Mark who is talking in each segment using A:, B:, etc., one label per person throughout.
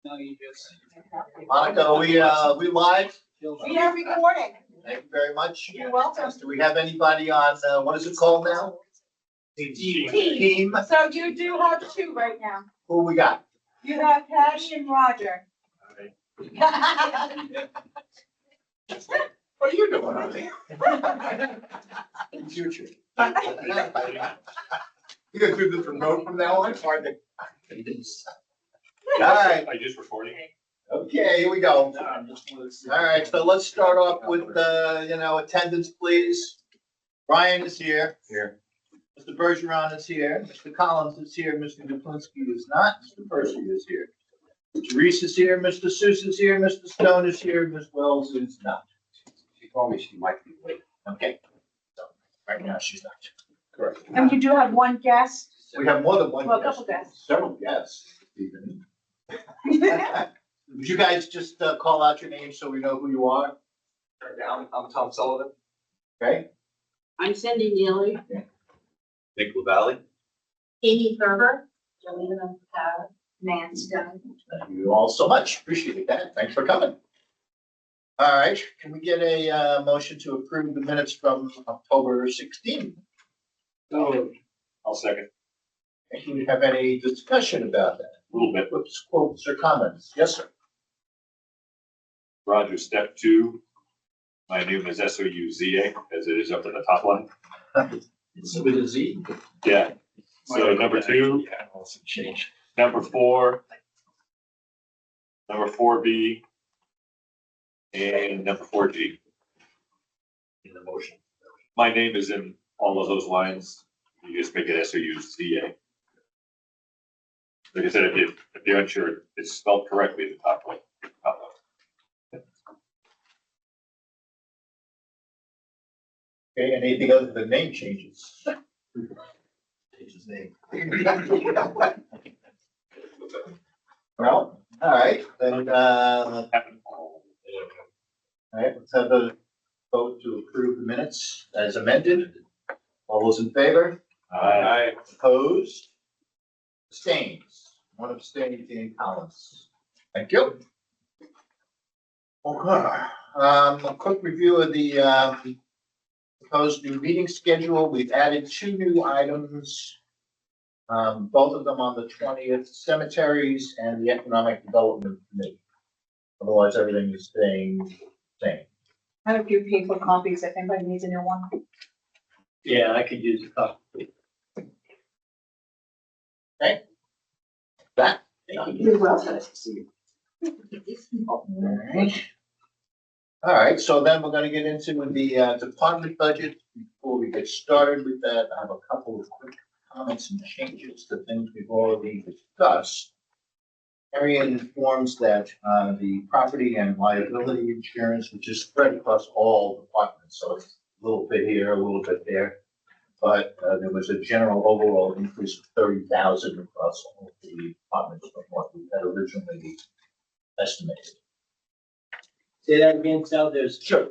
A: No, you just.
B: Monica, we live?
C: We are recording.
B: Thank you very much.
C: You're welcome.
B: Do we have anybody on, what is it called now? Team.
C: So you do have two right now.
B: Who we got?
C: You have Patty and Roger.
B: What are you doing on there? Future. You gonna do this remote from now on? Hard to. All right,
D: I just recording.
B: okay, here we go. All right, so let's start off with, attendance, please. Brian is here.
D: Here.
B: Mr. Bergeron is here. Mr. Collins is here. Mr. Duplinsky is not. Mr. Percy is here. Mr. Reese is here. Mr. Seuss is here. Mr. Stone is here. Ms. Wells is not.
D: She told me she might be late.
B: Okay. So right now, she's not. Correct.
C: And you do have one guest,
B: We have more than one
C: well, a
B: guest.
C: couple guests.
B: Several guests, even. Would you guys just call out your name so we know who you are?
D: I'm Tom Sullivan.
B: Okay?
E: I'm Cindy Neely.
D: Nick LaValle.
E: Amy Thurber. Jolena Manstone.
B: Thank you all so much. Appreciate that. Thanks for coming. All right, can we get a motion to approve the minutes from October 16th?
D: I'll second.
B: Do we have any discussion about that?
D: A little bit.
B: What's quotes or comments? Yes, sir.
D: Roger, step 2. My name is SOUZA, as it is up in the top line.
B: It's with a Z.
D: Yeah. So number 2,
A: Yeah, also change.
D: number 4, number 4B, and number 4G.
A: In the motion.
D: My name is in all of those lines. You just make it SOUZA. Like I said, if you're unsure, it's spelled correctly at the top right. Top left.
B: Okay, anything other than name changes?
A: Change his name.
B: Well, all right, then,
D: Happened.
B: all right, let's have a vote to approve the minutes as amended. All those in favor? Opposed? Abstains? One abstaining, Dan Collins. Thank you. Okay, a quick review of the, proposed new meeting schedule. We've added 2 new items. Both of them on the 20th, cemeteries and the Economic Development Committee. Otherwise, everything is staying the same.
C: I have a few paper copies if anybody needs a new one.
A: Yeah, I could use a copy.
B: That?
C: You're welcome.
B: All right, so then we're gonna get into the department budget. Before we get started with that, I have a couple of quick comments and changes to things we've already discussed. Arian informs that the property and liability insurance, which is spread across all departments, so it's a little bit here, a little bit there. But there was a general overall increase of 30,000 across all the departments from what we had originally estimated.
A: Say that again, Sal, there's.
B: Sure.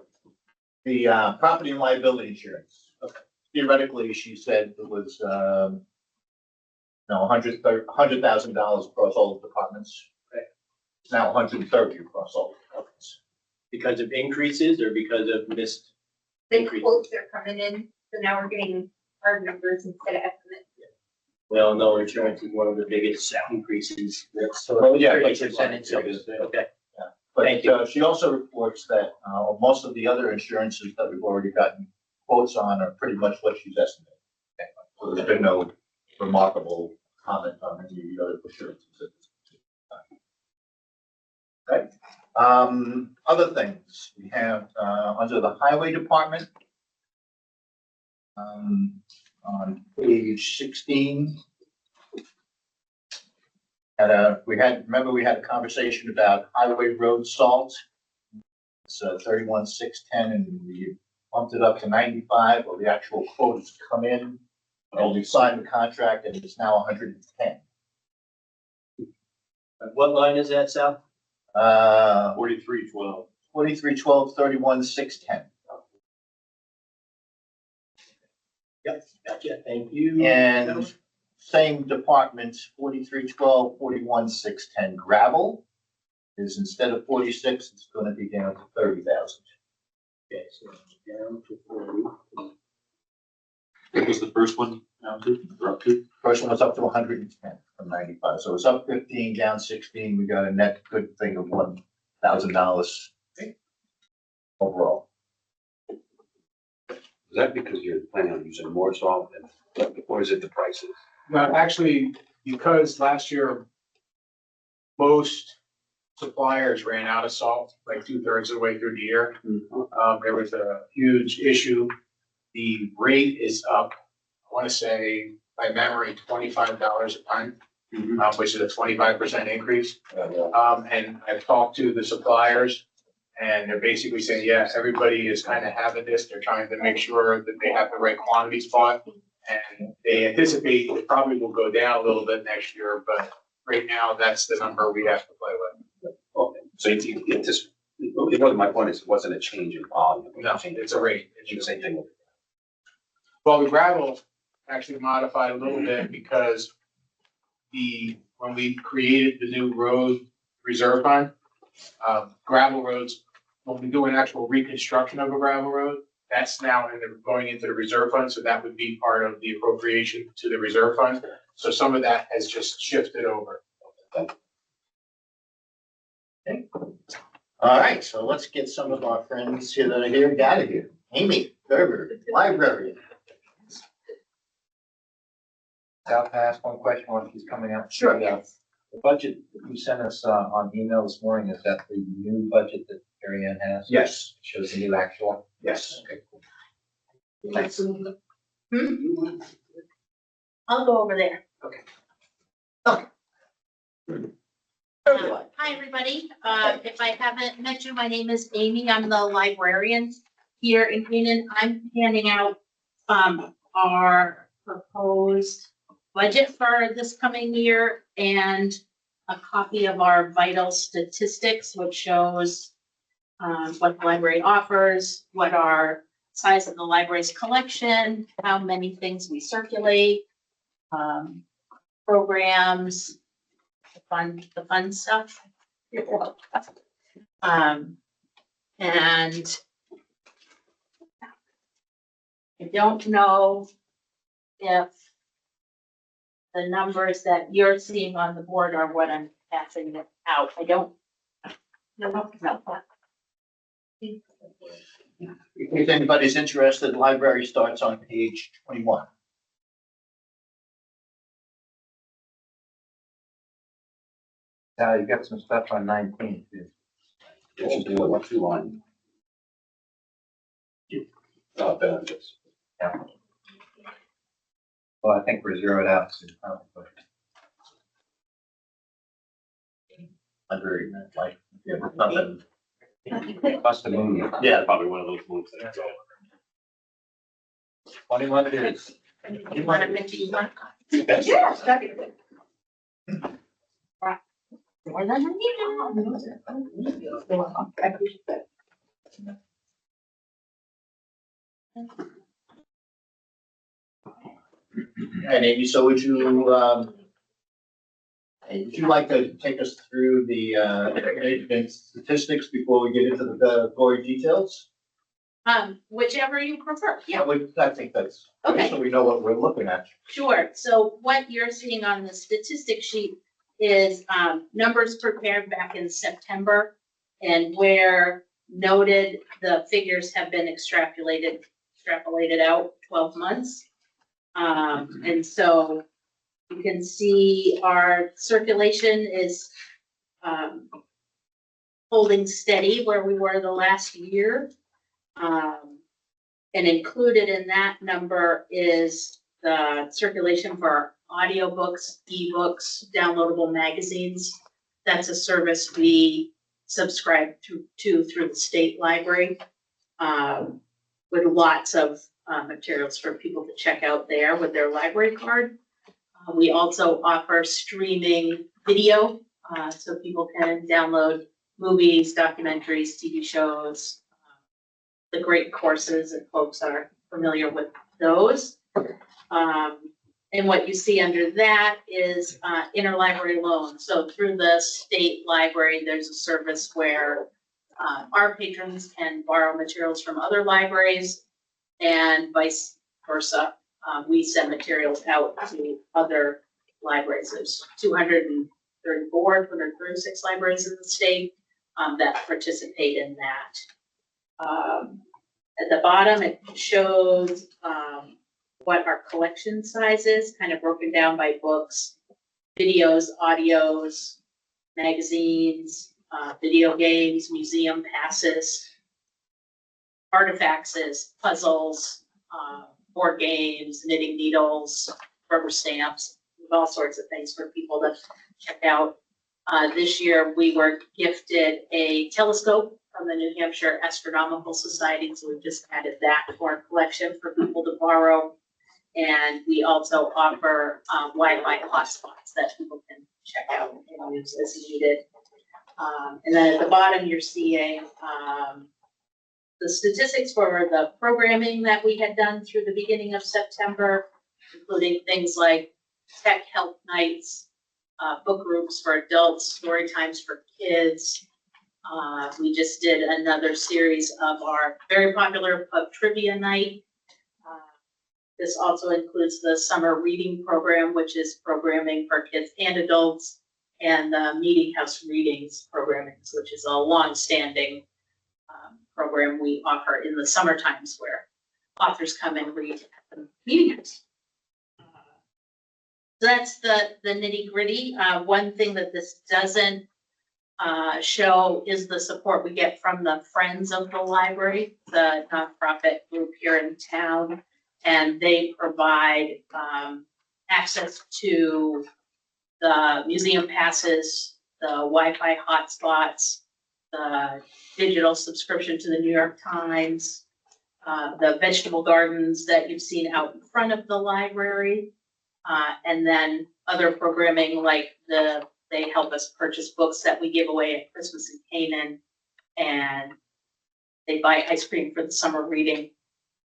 B: The property and liability insurance. Theoretically, she said it was, $100,000 across all the departments.
A: Right.
B: It's now 130 across all the departments.
A: Because of increases or because of missed?
E: The quotes are coming in, so now we're getting hard numbers instead of estimates.
A: Well, no, insurance is one of the biggest increases. So
B: Well, yeah,
A: 30%
B: it's-
A: increase. Okay.
B: But
A: Thank you.
B: she also reports that most of the other insurances that we've already gotten quotes on are pretty much what she's estimated. So there's been no remarkable comment on any of the other insurances. Okay. Other things, we have under the highway department, on page 16. Remember we had a conversation about highway road salt. It's 31,610 and we bumped it up to 95. Well, the actual quote has come in. And we signed the contract and it's now 110.
A: What line is that, Sal?
D: 4312.
B: 4312, 31,610.
A: Yep, gotcha, thank you.
B: And same department, 4312, 41,610 gravel. is instead of 46, it's gonna be down to 30,000.
A: Okay, so down to 40.
D: What was the first one now to, or up to?
B: First one was up to 110 from 95, so it's up 15, down 16. We got a net good thing of $1,000 overall.
F: Is that because you're planning on using more salt and, or is it the prices?
G: No, actually, because last year, most suppliers ran out of salt, like 2/3 of the way through the year. There was a huge issue. The rate is up, I want to say, by memory, $25 a ton, which is a 25% increase. And I've talked to the suppliers, and they're basically saying, yeah, everybody is kind of having this. They're trying to make sure that they have the right quantities bought. And they anticipate it probably will go down a little bit next year, but right now, that's the number we have to play with.
F: Okay, so it just, it wasn't, my point is, it wasn't a change in volume.
G: No, it's a rate.
F: It's the same thing.
G: Well, the gravel actually modified a little bit because when we created the new road reserve fund, gravel roads, when we do an actual reconstruction of a gravel road, that's now going into the reserve fund, so that would be part of the appropriation to the reserve fund. So some of that has just shifted over.
B: All right, so let's get some of our friends here that are here, out of here. Amy Gerber, librarian.
H: Sal, can I ask one question while she's coming out?
B: Sure.
H: The budget you sent us on email this morning, is that the new budget that Mary Ann has?
B: Yes.
H: Shows the new actual?
B: Yes.
H: Okay, cool.
B: Thanks.
E: I'll go over there. Hi, everybody. If I haven't met you, my name is Amy. I'm the librarian here in Canaan. I'm handing out, our proposed budget for this coming year and a copy of our vital statistics, which shows, what the library offers, what our size of the library's collection, how many things we circulate, programs, the fun stuff. And I don't know if the numbers that you're seeing on the board are what I'm passing out. I don't. No.
B: If anybody's interested, the library starts on page 21.
H: Sal, you got some stuff on 19 too.
F: Which is the what you want. Benefits.
H: Yeah. Well, I think we're zeroed out to
B: Library, like, yeah, nothing.
H: must have moved.
B: Yeah,
D: Probably one of those moves.
H: 21 it is.
E: You want to mention you want?
C: Yeah.
E: More than I need.
B: and Amy, so would you like to take us through the statistics before we get into the gory details?
E: Whichever you prefer, yeah.
B: I think that's,
E: Okay.
B: so we know what we're looking at.
E: Sure, so what you're seeing on the statistic sheet is, numbers prepared back in September. And where noted, the figures have been extrapolated out 12 months. And so you can see our circulation is, holding steady where we were the last year. And included in that number is the circulation for our audiobooks, ebooks, downloadable magazines. That's a service we subscribe to through the state library, with lots of materials for people to check out there with their library card. We also offer streaming video, so people can download movies, documentaries, TV shows, the great courses, and folks are familiar with those. And what you see under that is interlibrary loan. So through the state library, there's a service where our patrons can borrow materials from other libraries and vice versa. We send materials out to other libraries. There's 236 libraries in the state that participate in that. At the bottom, it shows what our collection size is, kind of broken down by books, videos, audios, magazines, video games, museum passes, artifacts, puzzles, board games, knitting needles, rubber stamps, all sorts of things for people to check out. This year, we were gifted a telescope from the New Hampshire Astronomical Society, so we've just added that to our collection for people to borrow. And we also offer Wi-Fi hotspots that people can check out and use as needed. And then at the bottom, you're seeing the statistics for the programming that we had done through the beginning of September, including things like tech help nights, book groups for adults, story times for kids. We just did another series of our very popular pub trivia night. This also includes the summer reading program, which is programming for kids and adults, and the Meeting House Readings programming, which is a long-standing program we offer in the summer times where authors come and read at the Meeting House. So that's the nitty-gritty. One thing that this doesn't show is the support we get from the Friends of the Library, the nonprofit group here in town. And they provide access to the museum passes, the Wi-Fi hotspots, the digital subscription to the New York Times, the vegetable gardens that you've seen out in front of the library, and then other programming like they help us purchase books that we give away at Christmas in Canaan, and they buy ice cream for the summer reading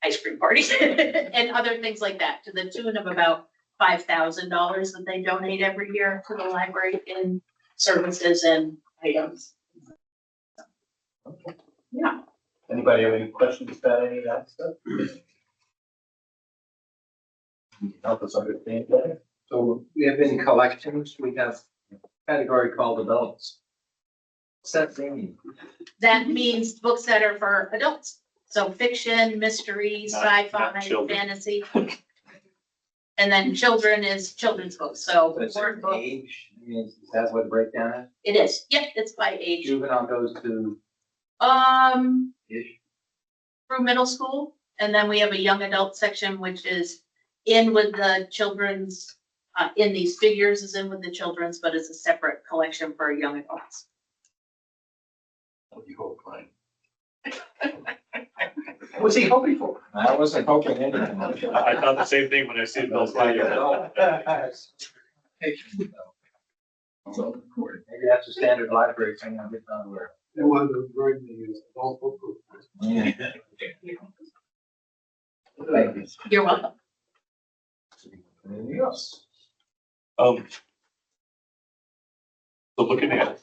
E: ice cream parties and other things like that, to the tune of about $5,000 that they donate every year to the library in services and items. Yeah.
B: Anybody have any questions about any of that stuff? Can you help us understand better?
H: So we have in collections, we have a category called adults. What's that mean?
E: That means books that are for adults. So fiction, mystery,
D: Not
E: sci-fi,
D: children.
E: fantasy. And then children is children's books, so
H: So it's an age, I mean, is that what the breakdown is?
E: it is, yep, it's by age.
H: Juvenile goes to
E: Through middle school, and then we have a young adult section, which is in with the children's, in these figures is in with the children's, but it's a separate collection for young adults.
B: What do you hope, Brian? What's he hoping for?
H: I wasn't hoping anything.
D: I thought the same thing when I see those videos.
B: So,
H: Maybe that's a standard library thing I'm just not aware
G: They wanted to bring the adult book group.
H: of. Thank you.
E: You're welcome.
B: Anything else?
D: So looking at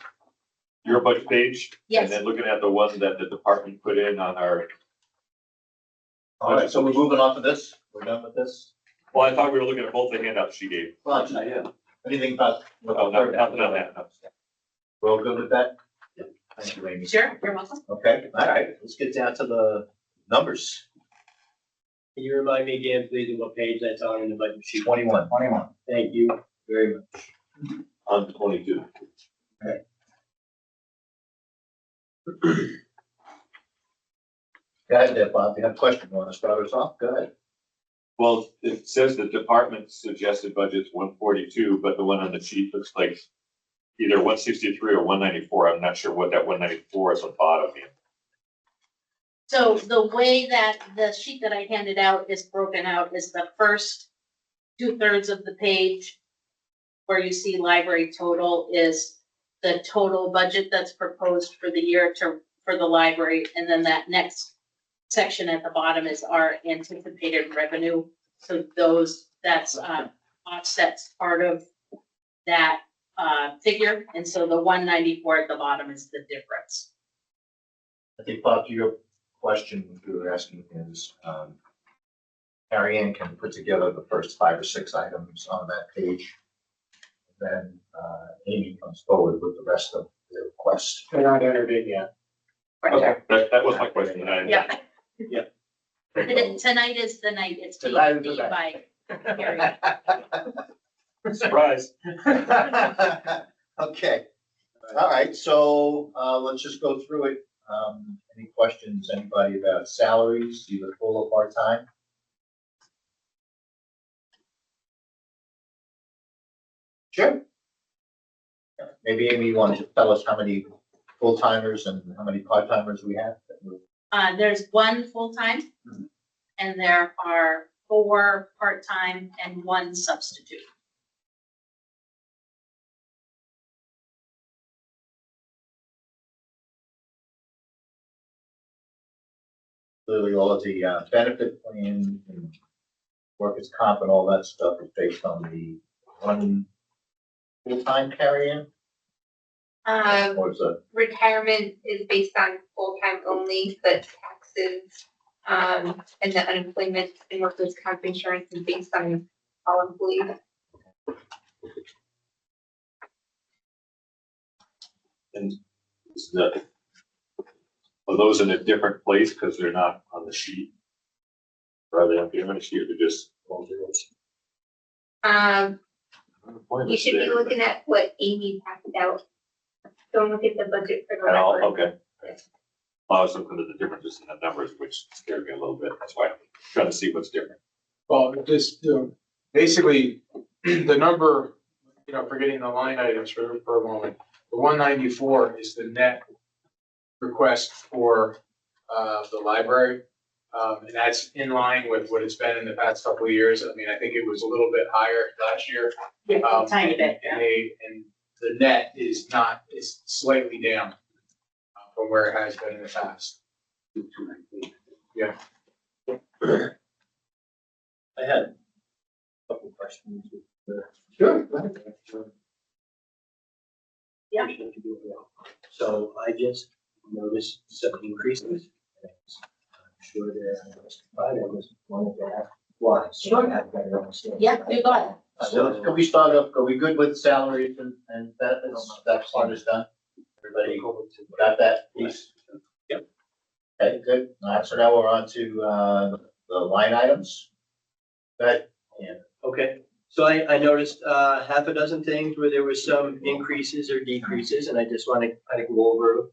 D: your budget page, and
E: Yes,
D: then looking at the one that the department put in on our,
B: All right, so we're moving on to this. We're done with this.
D: well, I thought we were looking at both the handouts she gave.
B: Well, anything about?
D: Oh, nothing on that. No.
B: We're all good with that? Thank you, Amy.
E: sure, you're welcome.
B: Okay, all right, let's get down to the numbers.
A: Can you remind me again, please, of what page that's on in the budget sheet?
B: 21.
H: 21.
A: Thank you very much.
D: On 22.
B: Go ahead there, Bob. You have a question? You want to start us off? Go ahead.
D: Well, it says the department suggested budget's 142, but the one on the sheet looks like either 163 or 194. I'm not sure what that 194 is on the bottom here.
E: So the way that the sheet that I handed out is broken out is the first 2/3 of the page where you see library total is the total budget that's proposed for the year for the library. And then that next section at the bottom is our anticipated revenue. So that's offsets part of that, figure, and so the 194 at the bottom is the difference.
B: I think, Bob, to your question, which you were asking is, Mary Ann can put together the first 5 or 6 items on that page. Then, Amy comes forward with the rest of the request.
G: They're not entered in yet.
D: Okay, that was my question.
E: Yeah.
A: Yeah.
E: Tonight is the night, it's being
B: Tonight is the
E: being
B: night.
E: by Gary.
D: Surprise.
B: Okay, all right, so, let's just go through it. Any questions, anybody about salaries, either full or part-time? Sure. Maybe Amy, you want to just tell us how many full-timers and how many part-timers we have?
E: There's 1 full-time, and there are 4 part-time and 1 substitute.
B: Clearly, all of the benefit plan and workers' comp and all that stuff is based on the 1 full-time carry-in, or is it?
I: Retirement is based on full-time only, the taxes, and the unemployment and workers' comp insurance is based on all employees.
D: And is the, are those in a different place because they're not on the sheet? Or are they up here on the sheet or they're just?
I: You should be looking at what Amy passed out. Don't look at the budget for the
D: At all,
I: library.
D: okay. I was looking at the differences in the numbers, which scared me a little bit. That's why I'm trying to see what's different.
G: Well, just, basically, the number, forgetting the line items for a moment, the 194 is the net request for, the library. And that's in line with what it's been in the past couple of years. I mean, I think it was a little bit higher last year.
E: Yeah, tiny bit,
G: And
E: yeah.
G: and the net is slightly down from where it has been in the past. Yeah.
A: I had a couple of questions.
B: Sure.
E: Yeah.
A: So I just noticed some increases. I'm sure they're justified. I just wanted to ask why. So I have better understanding.
E: Yeah, you got it.
B: So can we start up, are we good with salaries and benefits? That part is done? Everybody got that piece?
A: Yep.
B: Okay, good. All right, so now we're on to, the line items. Good.
A: Okay, so I noticed half a dozen things where there was some increases or decreases, and I just want to kind of go over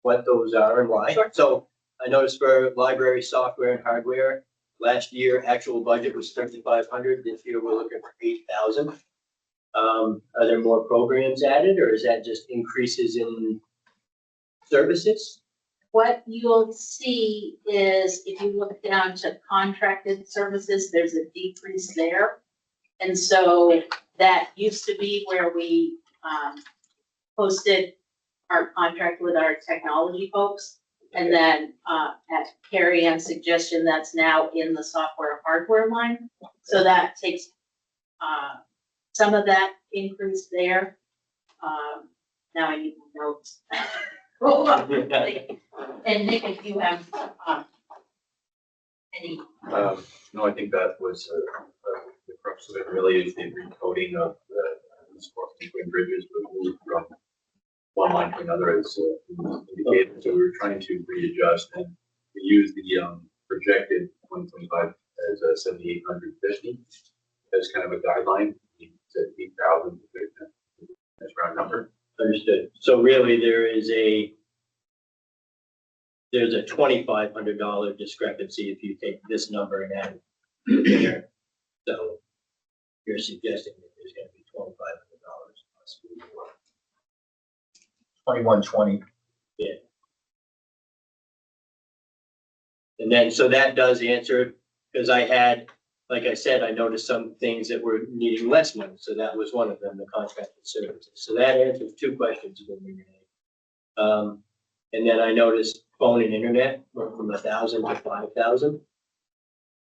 A: what those are and why.
E: Sure.
A: So I noticed for library software and hardware, last year actual budget was 3,500. This year we're looking for 8,000. Are there more programs added, or is that just increases in services?
E: What you'll see is if you look down to contracted services, there's a decrease there. And so that used to be where we posted our contract with our technology folks. And then at Carrie Ann's suggestion, that's now in the software hardware line. So that takes some of that increase there. Now I need my notes. Roll up. And Nick, if you have any,
F: No, I think that was, the crux of it really is the recoding of the sport between bridges, but moved from one line to another as indicated. So we were trying to readjust and we used the projected 2025 as 7,850 as kind of a guideline. We said 8,000 as round number.
A: Understood. So really there's a $2,500 discrepancy if you take this number and add it there. So you're suggesting that there's gonna be $2,500 possibly more.
B: 2120.
A: And then, so that does answer, because I had, like I said, I noticed some things that were needing less money, so that was one of them, the contracted services. So that answers 2 questions for me, Renee. And then I noticed phone and internet went from 1,000 to 5,000.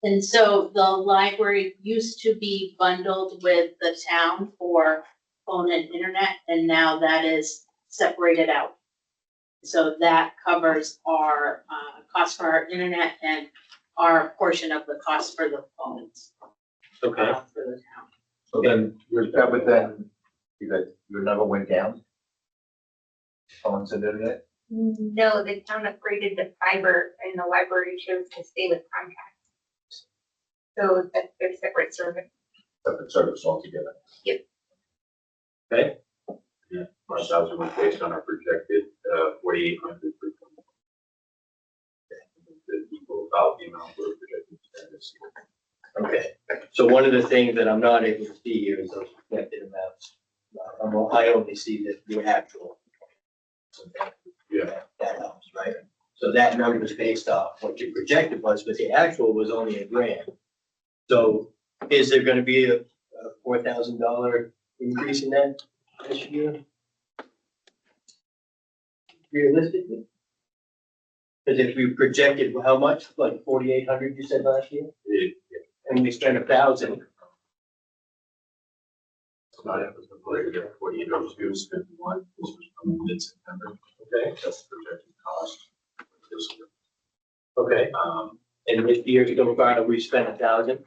E: And so the library used to be bundled with the town for phone and internet, and now that is separated out. So that covers our, cost for our internet and our portion of the cost for the phones.
A: Okay.
E: For the town.
B: So then, that would then, your number went down? Phones and internet?
I: No, the town upgraded to fiber and the library chose to stay with Comcast. So that's their separate service.
B: Separate service altogether.
A: Okay,
F: Yeah, 1,000 was based on our projected 4,800 for. The equal about the amount we're projecting to spend this year.
A: okay. So one of the things that I'm not able to see here is those projected amounts. I only see the actual. So
F: Yeah.
A: that helps, right? So that number is based off what your projected was, but the actual was only $1,000. So is there gonna be a $4,000 increase in that this year? Realistically? Because if we projected how much, like 4,800 you said last year, and we spent 1,000,
F: It's not apples to oranges. We got 48 hours to spend one. This was from mid-September.
A: okay,
F: That's the projected cost. This year.
A: okay. And this year so far, we spent 1,000,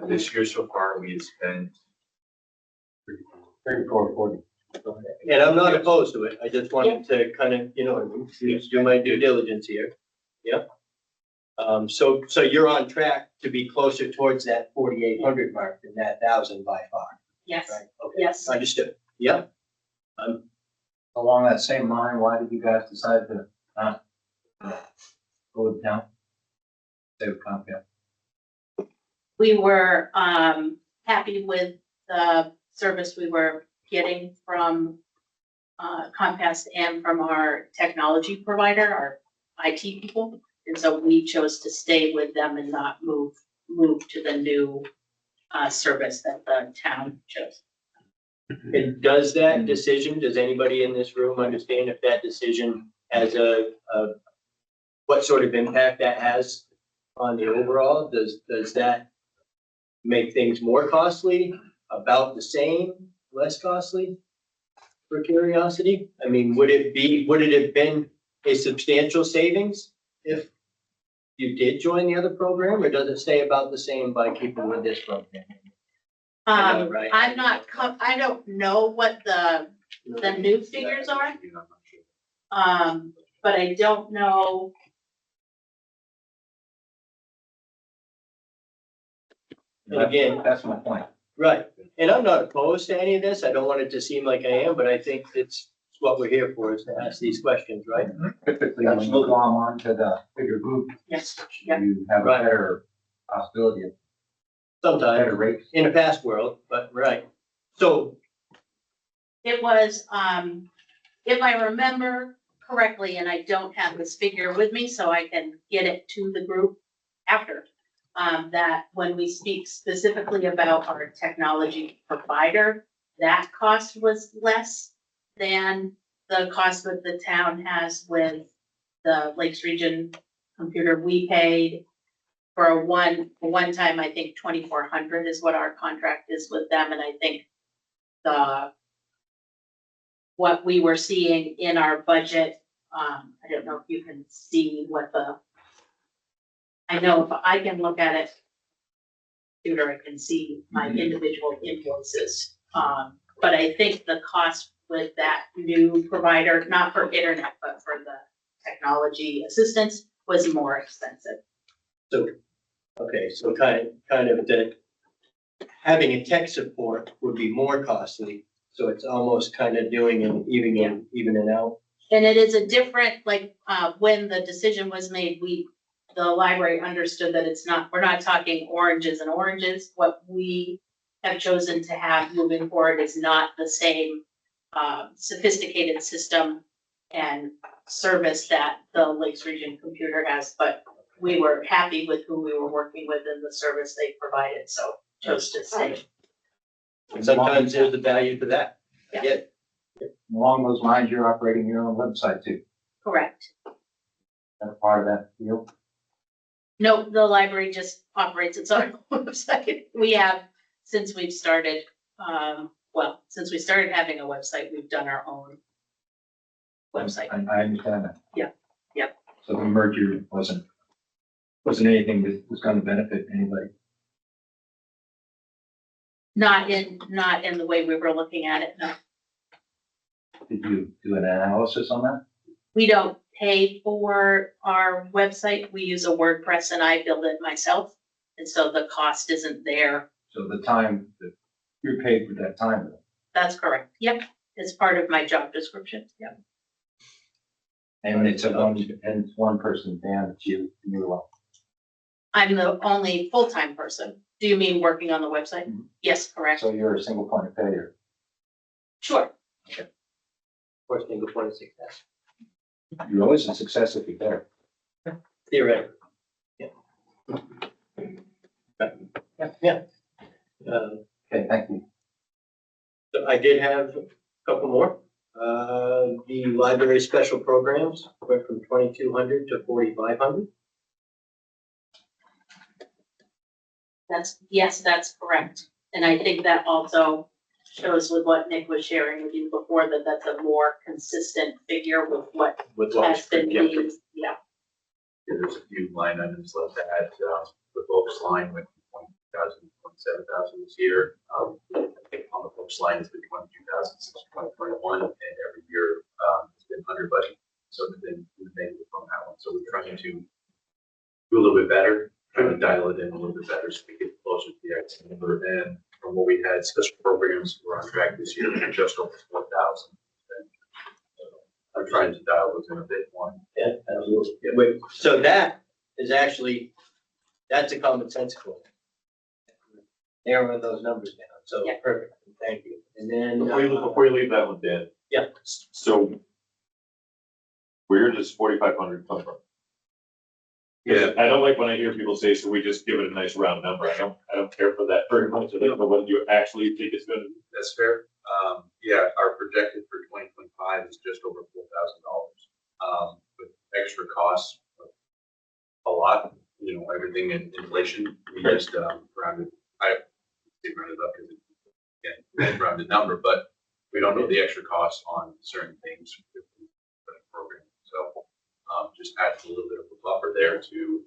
F: This year so far, we have spent.
B: 3440.
A: and I'm not opposed to it, I just wanted to kind of, you know, what I mean, do my due diligence here, yeah. So you're on track to be closer towards that 4,800 mark than that 1,000 by far,
E: Yes,
A: right? Okay,
E: yes.
A: understood, yeah.
H: Along that same line, why did you guys decide to not go with town? Stay with Comcast?
E: We were, happy with the service we were getting from, Comcast and from our technology provider, our IT people. And so we chose to stay with them and not move to the new, service that the town chose.
A: And does that decision, does anybody in this room understand if that decision has what sort of impact that has on the overall? Does that make things more costly, about the same, less costly? For curiosity, I mean, would it have been a substantial savings if you did join the other program, or does it stay about the same by keeping with this program? I know, right?
E: I'm not, I don't know what the new figures are.
F: You know, I'm not sure.
E: But I don't know.
A: And again,
H: That's my point.
A: right, and I'm not opposed to any of this, I don't want it to seem like I am, but I think it's what we're here for, is to ask these questions, right?
H: Typically, when you go on to the bigger group,
E: Yes, yeah.
H: you have a
A: Right.
H: better possibility of
A: Sometimes,
H: better rates.
A: in a past world, but right, so,
E: It was, if I remember correctly, and I don't have this figure with me, so I can get it to the group after. That when we speak specifically about our technology provider, that cost was less than the cost that the town has with the Lakes Region computer. We paid for a one time, I think 2,400 is what our contract is with them, and I think what we were seeing in our budget, I don't know if you can see I know if I can look at it, computer, I can see my individual invoices. But I think the cost with that new provider, not for internet, but for the technology assistance, was more expensive.
A: okay, so kind of the, having a tech support would be more costly, so it's almost kind of doing an evening out.
E: And it is a different, like, when the decision was made, the library understood that we're not talking oranges and oranges. What we have chosen to have moving forward is not the same sophisticated system and service that the Lakes Region computer has, but we were happy with who we were working with and the service they provided, so chose to stay.
A: And sometimes there's a value to that. I
E: Yeah.
A: get it.
H: Along those lines, you're operating your own website too.
E: Correct.
H: That's part of that deal.
E: No, the library just operates its own website. We have, since we've started, since we started having a website, we've done our own website.
H: I understand that.
E: Yeah, yeah.
H: So the merger wasn't anything that was gonna benefit anybody.
E: Not in the way we were looking at it, no.
H: Did you do an analysis on that?
E: We don't pay for our website. We use a WordPress and I build it myself. And so the cost isn't there.
H: So the time that you're paid for that time,
E: That's correct. Yep. It's part of my job description. Yep.
H: and it's one person, Dan, it's you, and you're alone.
E: I'm the only full-time person. Do you mean working on the website?
H: Mhm.
E: Yes, correct.
H: So you're a single point of failure.
E: Sure.
A: Or single point of success.
H: You're always a success if you're there.
A: Theoretically. Yeah. Yeah.
H: Okay, thank you.
A: So I did have a couple more. The library special programs went from 2,200 to 4,500.
E: Yes, that's correct. And I think that also shows with what Nick was sharing with you before, that that's a more consistent figure with what
F: With what
E: has been
F: was
E: used. Yeah.
F: there's a few line items left to add, the books line went from 20,000 to 27,000 this year. I think on the books line, it's been 22,000 since 2021, and every year, it's been under budget. So we've been negative on that one. So we're trying to do a little bit better, trying to dial it in a little bit better so we get closer to the actual number. And from what we had, special programs were on track this year, we're just over 4,000. I'm trying to dial those in a bit more.
A: Yeah, absolutely. Wait, so that is actually, that's a common sense quote. Narrowing those numbers down. So
E: Yeah.
A: perfect. Thank you. And then.
D: Before you leave that one, Dan.
A: Yeah.
D: So where does 4,500 come from?
F: Yeah.
D: I don't like when I hear people say, so we just give it a nice round number. I don't care for that very much. I don't know what you actually think it's gonna be.
F: That's fair. Yeah, our projected for 2025 is just over $4,000. With extra costs, a lot, everything in inflation, we just rounded, I didn't round it up because it's a rounded number, but we don't know the extra costs on certain things for the program. So just adds a little bit of a buffer there to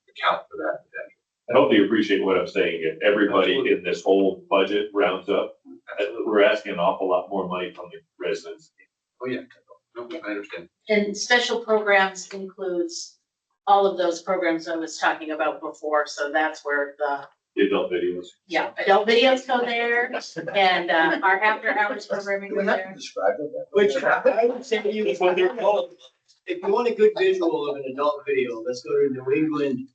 F: account for that potential.
D: I hope you appreciate what I'm saying. If everybody in this whole budget rounds up, we're asking an awful lot more money from the residents.
F: Oh, yeah. No, I understand.
E: And special programs includes all of those programs I was talking about before. So that's where
D: The adult videos.
E: adult videos go there and our after hours programming go there.
B: Describe it.
A: Which I would say to you, if you want a good visual of an adult video, let's go to New England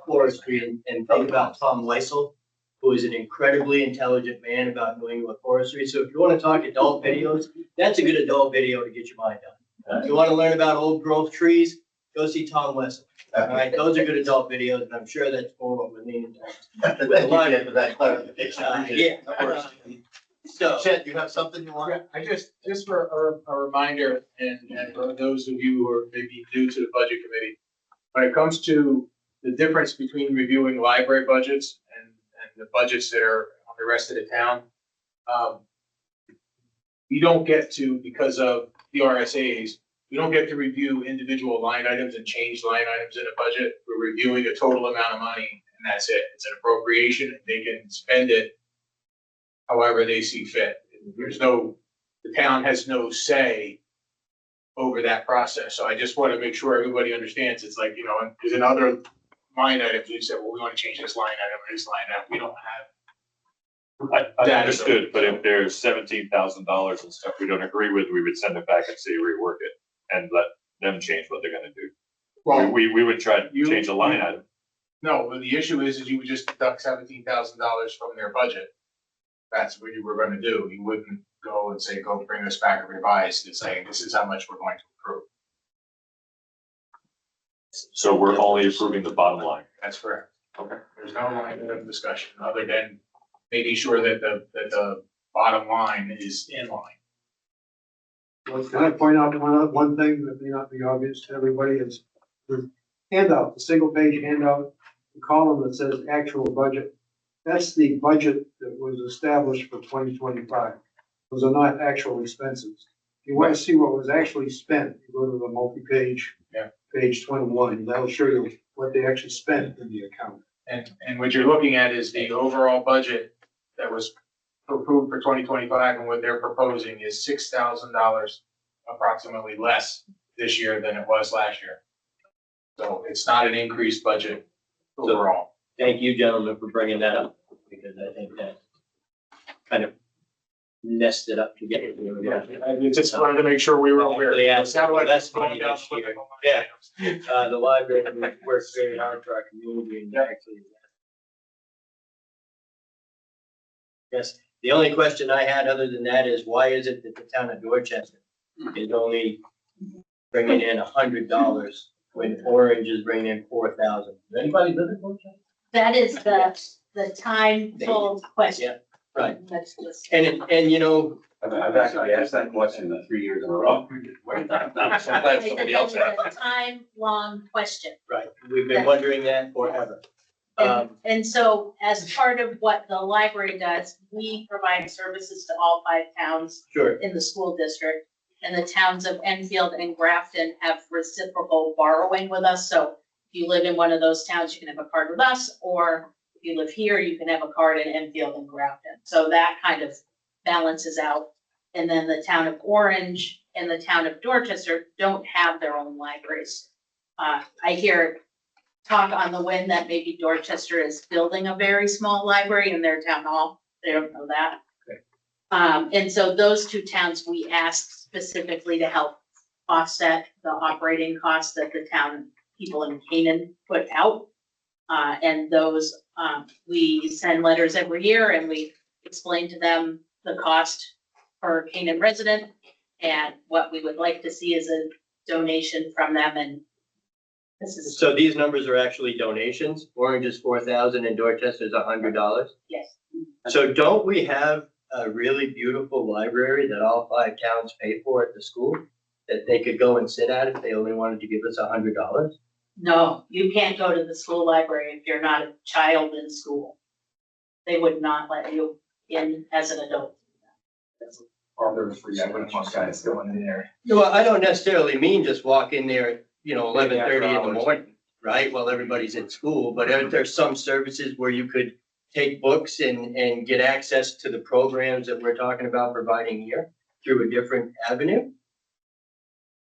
A: forestry and think about Tom Weissel, who is an incredibly intelligent man about New England forestry. So if you want to talk adult videos, that's a good adult video to get your mind on. If you want to learn about old growth trees, go see Tom Weissel. All right, those are good adult videos, and I'm sure that's more what we're leaning towards.
B: Thank you for that clarification.
A: Yeah.
B: Of course.
A: So,
B: Chet, you have something you want?
G: I just for a reminder, and for those of you who are maybe new to the budget committee, when it comes to the difference between reviewing library budgets and the budgets that are on the rest of the town, we don't get to, because of the RSAs, we don't get to review individual line items and change line items in a budget. We're reviewing a total amount of money, and that's it. It's an appropriation, and they can spend it however they see fit. The town has no say over that process. So I just want to make sure everybody understands. It's like, there's another line items. We said, well, we want to change this line item or this line item. We don't have.
D: I
G: That-
D: understood, but if there's $17,000 and stuff we don't agree with, we would send it back and say rework it and let them change what they're gonna do.
G: Well,
D: We would try to
G: You-
D: change a line item.
G: no, but the issue is you would just deduct $17,000 from their budget. That's what you were going to do. You wouldn't go and say, go bring this back and revise and say, this is how much we're going to approve.
D: So we're only approving the bottom line.
G: That's correct.
D: Okay.
G: There's no line of discussion other than making sure that the bottom line is in line.
J: Well, can I point out one thing that may not be obvious to everybody is, we're handout, the single page handout, the column that says actual budget. That's the budget that was established for 2025. Those are not actual expenses. If you want to see what was actually spent, you go to the multi-page,
G: Yeah.
J: page 21, and that'll show you what they actually spent in the account.
G: And what you're looking at is the overall budget that was approved for 2025, and what they're proposing is $6,000 approximately less this year than it was last year. So it's not an increased budget overall.
A: Thank you, gentlemen, for bringing that up, because I think that kind of nested up together.
G: I just wanted to make sure we were aware.
A: Yeah,
G: It sounded like
A: that's
G: it's going
A: funny
G: down
A: this year.
G: political lines.
A: Yeah. The library works very hard for our community and actually. Yes, the only question I had other than that is why is it that the town of Dorchester is only bringing in $100 when Orange is bringing in 4,000? Does anybody live in Dorchester?
E: That is the time-told question.
A: Right,
E: That's just.
A: and you know,
F: I've actually asked that question 3 years in a row. I'm so glad somebody else asked.
E: It's a time-long question.
A: right, we've been wondering that forever.
E: And so as part of what the library does, we provide services to all 5 towns
A: Sure,
E: in the school district. And the towns of Enfield and Grafton have reciprocal borrowing with us. So if you live in one of those towns, you can have a card with us, or if you live here, you can have a card in Enfield and Grafton. So that kind of balances out. And then the town of Orange and the town of Dorchester don't have their own libraries. I hear talk on the wind that maybe Dorchester is building a very small library in their town hall. They don't know that. And so those 2 towns, we asked specifically to help offset the operating costs that the town people in Canaan put out. And those, we send letters every year and we explain to them the cost per Canaan resident and what we would like to see as a donation from them. And this is,
A: so these numbers are actually donations. Orange is 4,000 and Dorchester is $100.
E: yes.
A: So don't we have a really beautiful library that all 5 towns pay for at the school? That they could go and sit at if they only wanted to give us $100?
E: No, you can't go to the school library if you're not a child in school. They would not let you in as an adult.
F: Or there's free, I wouldn't want guys going in there.
A: Well, I don't necessarily mean just walk in there at, 11:30 in the
F: hours.
A: morning, right? While everybody's in school, but there's some services where you could take books and get access to the programs that we're talking about providing here through a different avenue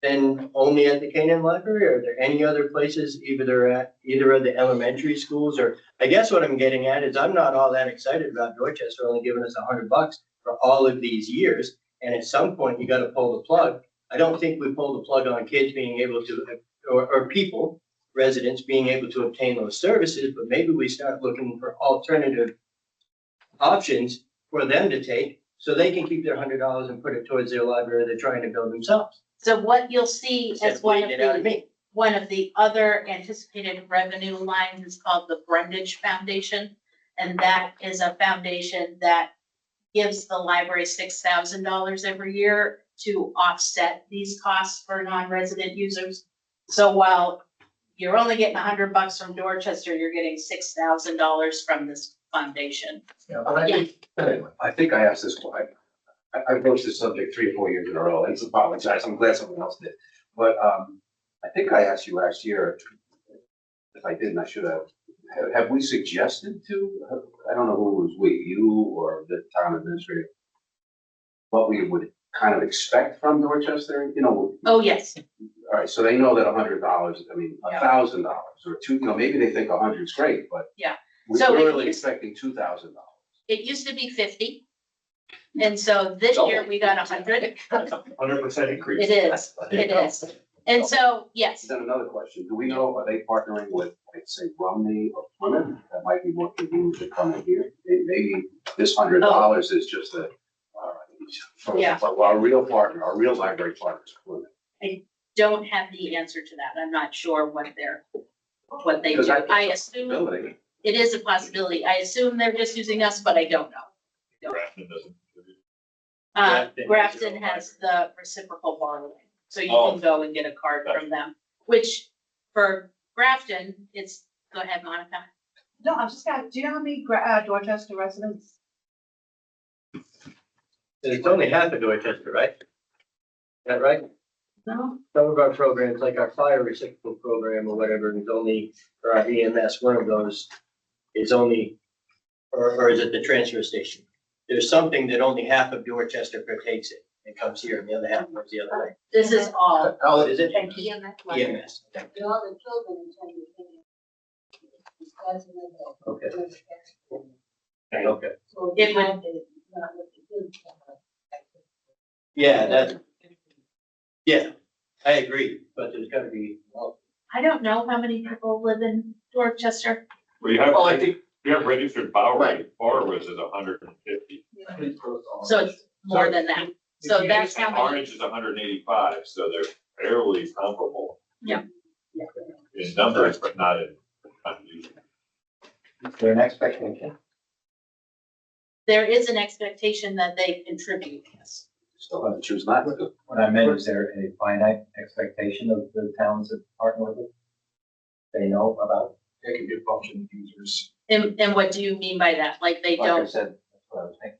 A: than only at the Canaan Library? Are there any other places, either at either of the elementary schools? Or I guess what I'm getting at is I'm not all that excited about Dorchester only giving us $100 for all of these years. And at some point, you gotta pull the plug. I don't think we pull the plug on kids being able to, or people, residents being able to obtain those services, but maybe we start looking for alternative options for them to take so they can keep their $100 and put it towards their library they're trying to build themselves.
E: So what you'll see
A: Instead
E: as
A: of waiting it out of me.
E: one of the other anticipated revenue lines is called the Brundage Foundation. And that is a foundation that gives the library $6,000 every year to offset these costs for non-resident users. So while you're only getting $100 from Dorchester, you're getting $6,000 from this foundation.
F: Yeah, but I think I asked this, I broached this subject 3 or 4 years in a row, and it's apologize, I'm glad someone else did. But, I think I asked you last year, if I didn't, I should have. Have we suggested to, I don't know who was we, you or the town administrator, what we would kind of expect from Dorchester,
E: Oh, yes.
F: all right, so they know that $100, I mean,
E: Yeah.
F: $1,000 or maybe they think 100 is great, but.
E: Yeah.
F: We're
E: So it
F: really
E: used-
F: expecting $2,000.
E: It used to be 50. And so this year we got 100.
D: 100% increase.
E: It is, it is. And so, yes,
F: Then another question, do we know, are they partnering with, like, say, Romney or Plymouth? That might be more convenient to come in here. Maybe this $100 is just a,
E: Yeah.
F: But our real partner, our real library partner is Plymouth.
E: don't have the answer to that. I'm not sure what they
F: Because
E: do.
F: that's
E: I assume
F: Ability.
E: it is a possibility. I assume they're just using us, but I don't know.
D: Grafton doesn't.
E: Grafton has the reciprocal borrowing, so you
D: Oh.
E: can go and get a card from them, which for Grafton, it's, go ahead, Monica.
C: No, I'm just gonna, do you know how many Dorchester residents?
A: It's only half of Dorchester, right? Is that right?
C: No.
A: Some of our programs, like our fire reciprocal program or whatever, is only, or our EMS, one of those is only, or is it the transfer station? There's something that only half of Dorchester partakes in. It comes here and the other half goes the other way.
E: This is all.
A: Oh, is it?
C: Thank you.
A: EMS. Okay. Okay.
E: It would,
A: Yeah, yeah, I agree, but there's gotta be, well,
E: I don't know how many people live in Dorchester.
D: Well, you have,
B: Well, I think,
D: you have registered borrowers,
B: Right.
D: borrowers is 150.
E: So it's more than that. So that's how many.
D: Orange is 185, so they're fairly comparable.
E: Yeah.
D: In numbers, but not in contribution.
H: Is there an expectation?
E: There is an expectation that they contribute, yes.
F: Still have to choose not to.
H: What I meant, is there a finite expectation of the towns that partner with it? They know about,
F: It can be a function of users.
E: And what do you mean by that? Like they
H: like I
E: don't,
H: said, that's what I was thinking.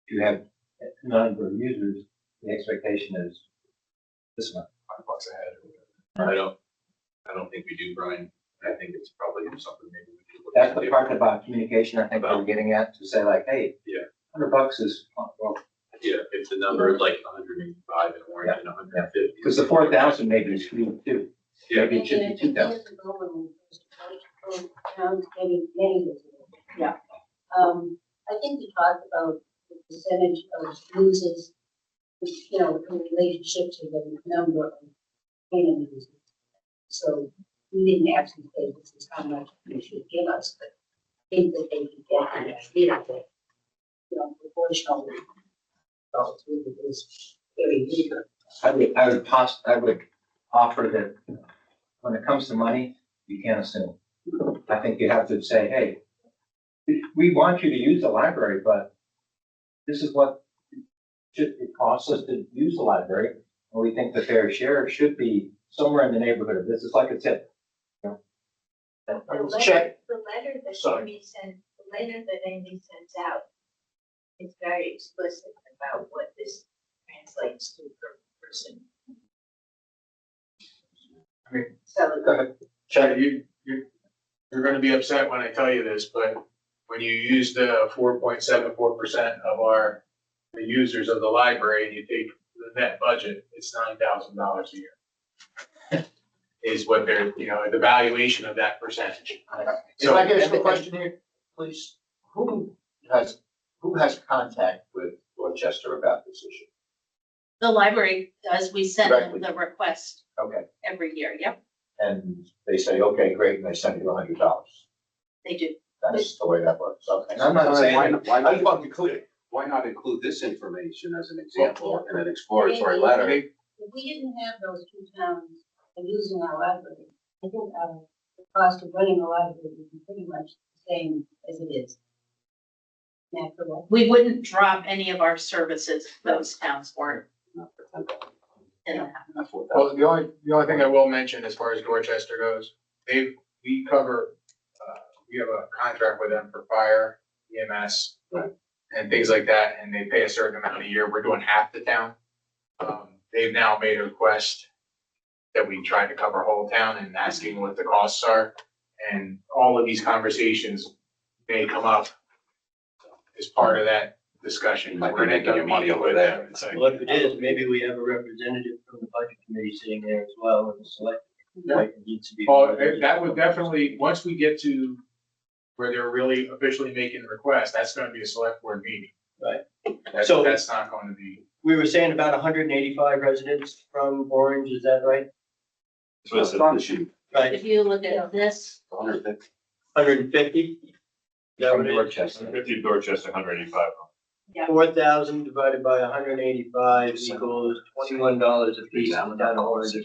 H: If you have a number of users, the expectation is this much.
F: $5 a head. I don't think we do, Brian. I think it's probably something maybe we could look
H: That's
F: at.
H: the part about communication, I think we're getting at, to say like, hey.
F: Yeah.
H: $100 is, well,
F: Yeah, if the number is like 185 in orange and 150.
H: because the 4,000 maybe is skewed too.
F: Yeah.
H: Maybe it should be 2,000.
E: Yeah.
K: I think we talked about the percentage of users, you know, in relationship to the number of payment users. So we didn't actually say this is how much they should give us, but I think that they could get an idea that, you know, proportionally. So it was very eager.
H: I would offer that when it comes to money, you can't assume. I think you have to say, hey, we want you to use the library, but this is what it costs us to use the library. And we think the fair share should be somewhere in the neighborhood of this. It's like a tip. You know?
K: The
B: Check.
K: letter that
B: Sorry.
K: Amy sends out is very explicit about what this translates to per person.
G: I mean,
K: So
B: go ahead.
G: Chad, you're gonna be upset when I tell you this, but when you use the 4.74% of the users of the library and you take the net budget, it's $9,000 a year. Is what they're, you know, the valuation of that percentage.
B: If I can ask a question here, please, who has contact with Dorchester about this issue?
E: The library does, we send them
B: Directly.
E: the request
B: Okay,
E: every year, yep,
B: and they say, okay, great, and they send you $100.
E: they do.
B: That's the way that works, okay.
H: And I'm not saying,
F: Why
B: I just want to be clear.
F: not include this information as an example in an exploratory letter?
K: if we didn't have those two towns using our library, I think the cost of running a library would be pretty much the same as it is. Not correct.
E: We wouldn't drop any of our services if those towns weren't. in that.
G: Well, the only thing I will mention as far as Dorchester goes, we cover, we have a contract with them for fire, EMS, and things like that, and they pay a certain amount a year. We're doing half the town. They've now made a request that we try to cover whole town and asking what the costs are. And all of these conversations may come up as part of that discussion.
F: Might be
G: We're gonna
F: making your money
G: meet
F: over
G: with
F: there.
G: them and say,
A: Well, if it is, maybe we have a representative from the budget committee sitting there as well and select. Like, it needs to be.
G: oh, that would definitely, once we get to where they're really officially making the request, that's gonna be a select board meeting.
A: Right.
G: That's,
A: So-
G: that's not going to be,
A: We were saying about 185 residents from Orange, is that right?
D: So it's a sheet.
A: Right,
E: If you look at this,
F: 150.
A: 150? Is that
H: from
A: what it is?
H: Dorchester.
D: 50 Dorchester, 185.
A: 4,000 divided by 185 equals $21 a piece. I'm down to Orange.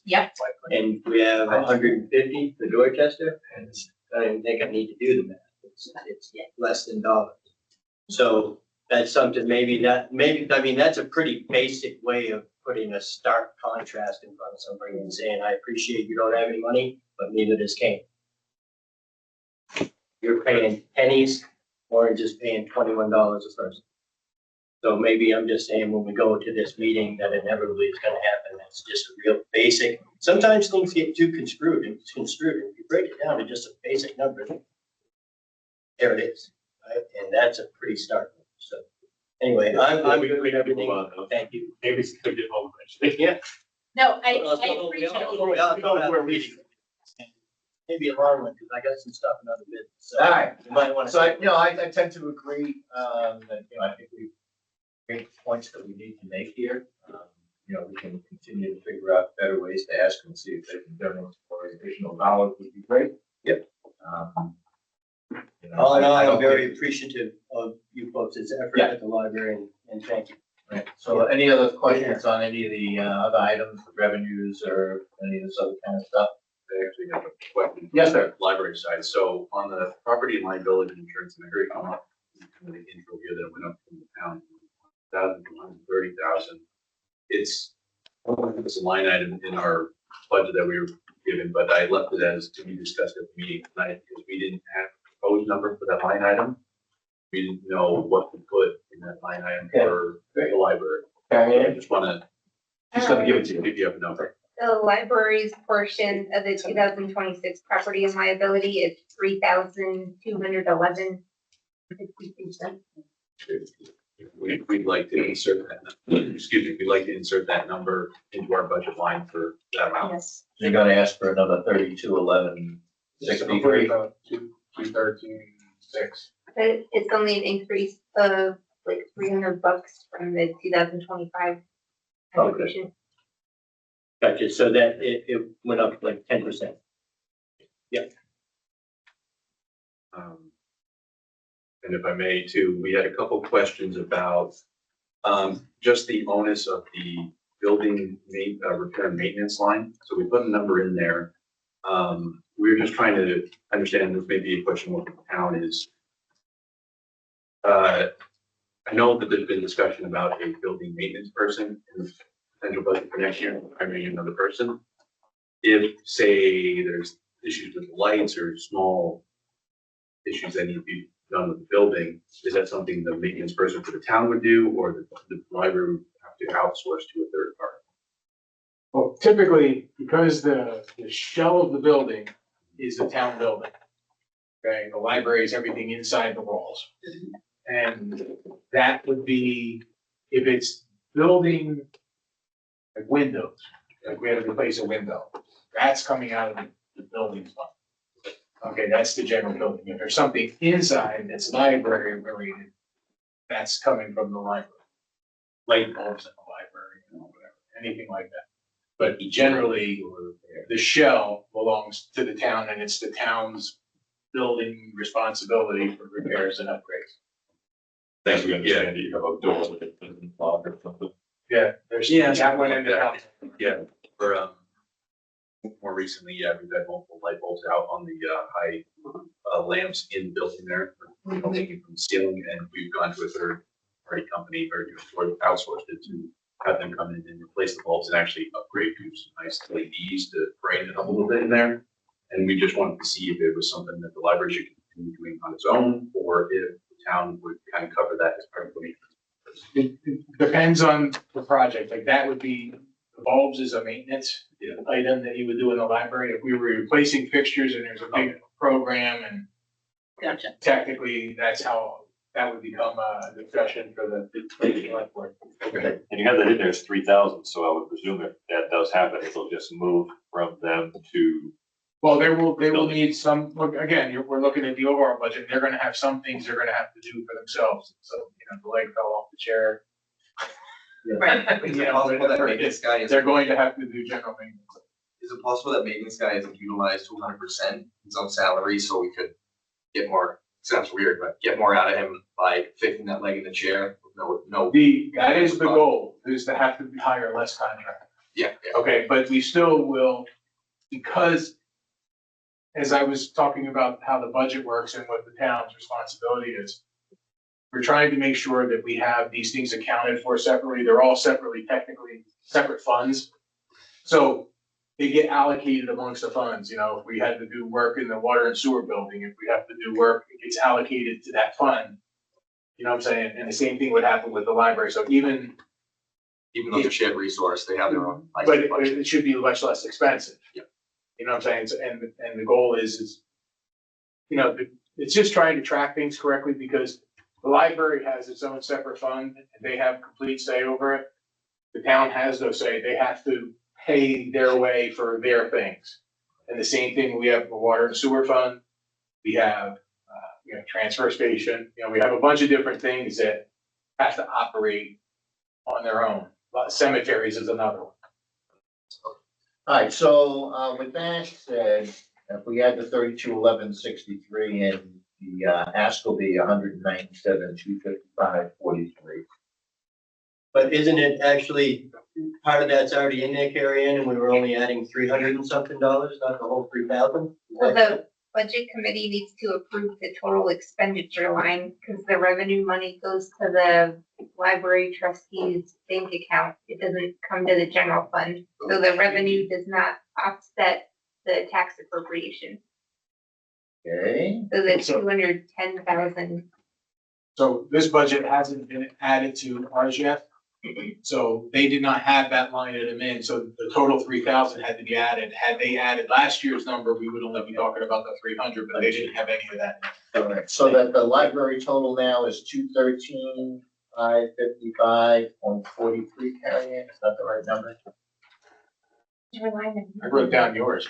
E: Yep.
A: And we have 150 for Dorchester, I don't even think I need to do the math, it's less than dollars. So that's something maybe, I mean, that's a pretty basic way of putting a stark contrast in front of somebody and saying, I appreciate you don't have any money, but neither does Kane. You're paying pennies, Orange is paying $21 a person. So maybe I'm just saying when we go to this meeting that inevitably is gonna happen, it's just a real basic. Sometimes things get too construed, and if you break it down to just a basic number, there it is, right? And that's a pretty stark one. So anyway, I'm good with everything. Thank you.
D: Maybe it's gonna get home eventually.
A: Yeah.
E: No, I
A: Well,
E: appreciate it.
A: we all go have a meeting. Maybe a long one, because I got some stuff in other business. So
B: All right.
A: you might want to.
B: So I tend to agree, that, I think we made the points that we need to make here. We can continue to figure out better ways to ask and see if they can donate for additional dollars would be great.
A: Yep.
B: All in all,
A: I'm very appreciative of you folks' effort
B: Yeah.
A: at the library, and thank you.
B: Right. So any other questions on any of the other items, the revenues, or any of this other kind of stuff?
F: I actually have a question.
B: Yes, sir.
F: Library side. So on the property and liability insurance, and I heard it come up in the intro here that it went up from the pound, 1,000 to 130,000. It's a line item in our budget that we were given, but I left it as to be discussed at the meeting tonight because we didn't have a proposed number for that line item. We didn't know what to put in that line item for the library. So I just want to give it to you if you have a number.
I: The library's portion of the 2026 property and liability is 3,211.
F: We'd like to insert that, excuse me, we'd like to insert that number into our budget line for that amount.
E: Yes.
B: You're gonna ask for another 32,1163.
G: 213,600.
I: But it's only an increase of like $300 from the 2025 contribution.
A: Gotcha, so that it went up like 10%.
F: And if I may too, we had a couple questions about just the onus of the building repair and maintenance line. So we put a number in there. We were just trying to understand, this may be a question what the town is. I know that there's been discussion about a building maintenance person in the potential budget for next year, hiring another person. If, say, there's issues with the lights or small issues that need to be done with the building, is that something the maintenance person for the town would do, or the library would have to outsource to a third party?
G: Well, typically, because the shell of the building is the town building. Okay, the library is everything inside the walls. And that would be, if it's building like windows, like we had to replace a window, that's coming out of the building fund. Okay, that's the general building. If there's something inside that's library related, that's coming from the library. Light bulbs in the library, whatever, anything like that. But generally, the shell belongs to the town, and it's the town's building responsibility for repairs and upgrades.
D: Thanks, we understand that you have a door with it doesn't log or something.
G: Yeah, there's.
F: Yeah.
G: That went into house.
F: Yeah, for, more recently, yeah, we've had multiple light bulbs out on the, high, lamps in the building there, hanging from the ceiling, and we've gone to a third party company or outsourced it to have them come in and replace the bulbs and actually upgrade to some nice LEDs to brighten it up a little bit in there. And we just wanted to see if it was something that the library should continue doing on its own, or if the town would kind of cover that as part of the maintenance.
G: It depends on the project, like that would be, the bulbs is a maintenance item that you would do in the library. If we were replacing fixtures and there's a big program, and
E: Gotcha.
G: technically, that's how that would become a discussion for the select board.
F: Okay.
D: And you have that in there as 3,000, so I would presume if that does happen, it'll just move from them to.
G: Well, they will need some, look, again, we're looking at the overall budget, they're gonna have some things they're gonna have to do for themselves. So, the leg fell off the chair.
E: Right.
L: Is it possible that maintenance guy is,
G: They're going to have to do general maintenance.
L: is it possible that maintenance guy isn't utilized to 100% his own salary, so we could get more, sounds weird, but get more out of him by fixing that leg in the chair? No,
G: That is the goal, is to have to hire less contractors.
L: yeah.
G: Okay, but we still will, because as I was talking about how the budget works and what the town's responsibility is, we're trying to make sure that we have these things accounted for separately. They're all separately, technically separate funds. So they get allocated amongst the funds, you know, if we had to do work in the water and sewer building, if we have to do work, it gets allocated to that fund. You know what I'm saying? And the same thing would happen with the library. So even
L: Even though it's a shared resource, they have their own.
G: but it should be much less expensive.
L: Yep.
G: You know what I'm saying? So, and the goal is, you know, it's just trying to track things correctly because the library has its own separate fund and they have complete say over it. The town has no say. They have to pay their way for their things. And the same thing, we have the water and sewer fund. We have, transfer station, we have a bunch of different things that have to operate on their own. Cemeteries is another one.
B: All right, so, with that said, if we add the 32,1163 and the, ask will be 197,255.43.
A: But isn't it actually, part of that's already in there, Carrie Ann, and we were only adding $300 and something, not the whole 3,000?
I: Well, the budget committee needs to approve the total expenditure line, because the revenue money goes to the library trustees' bank account. It doesn't come to the general fund, so the revenue does not offset the tax appropriation.
B: Okay,
I: So the 210,000,
G: So this budget hasn't been added to ours yet. So they did not have that line item in, so the total 3,000 had to be added. Had they added last year's number, we would only be talking about the 300, but they didn't have any of that.
B: all right, so that the library total now is 213,555.43, Carrie Ann, is that the right number?
G: I wrote down yours.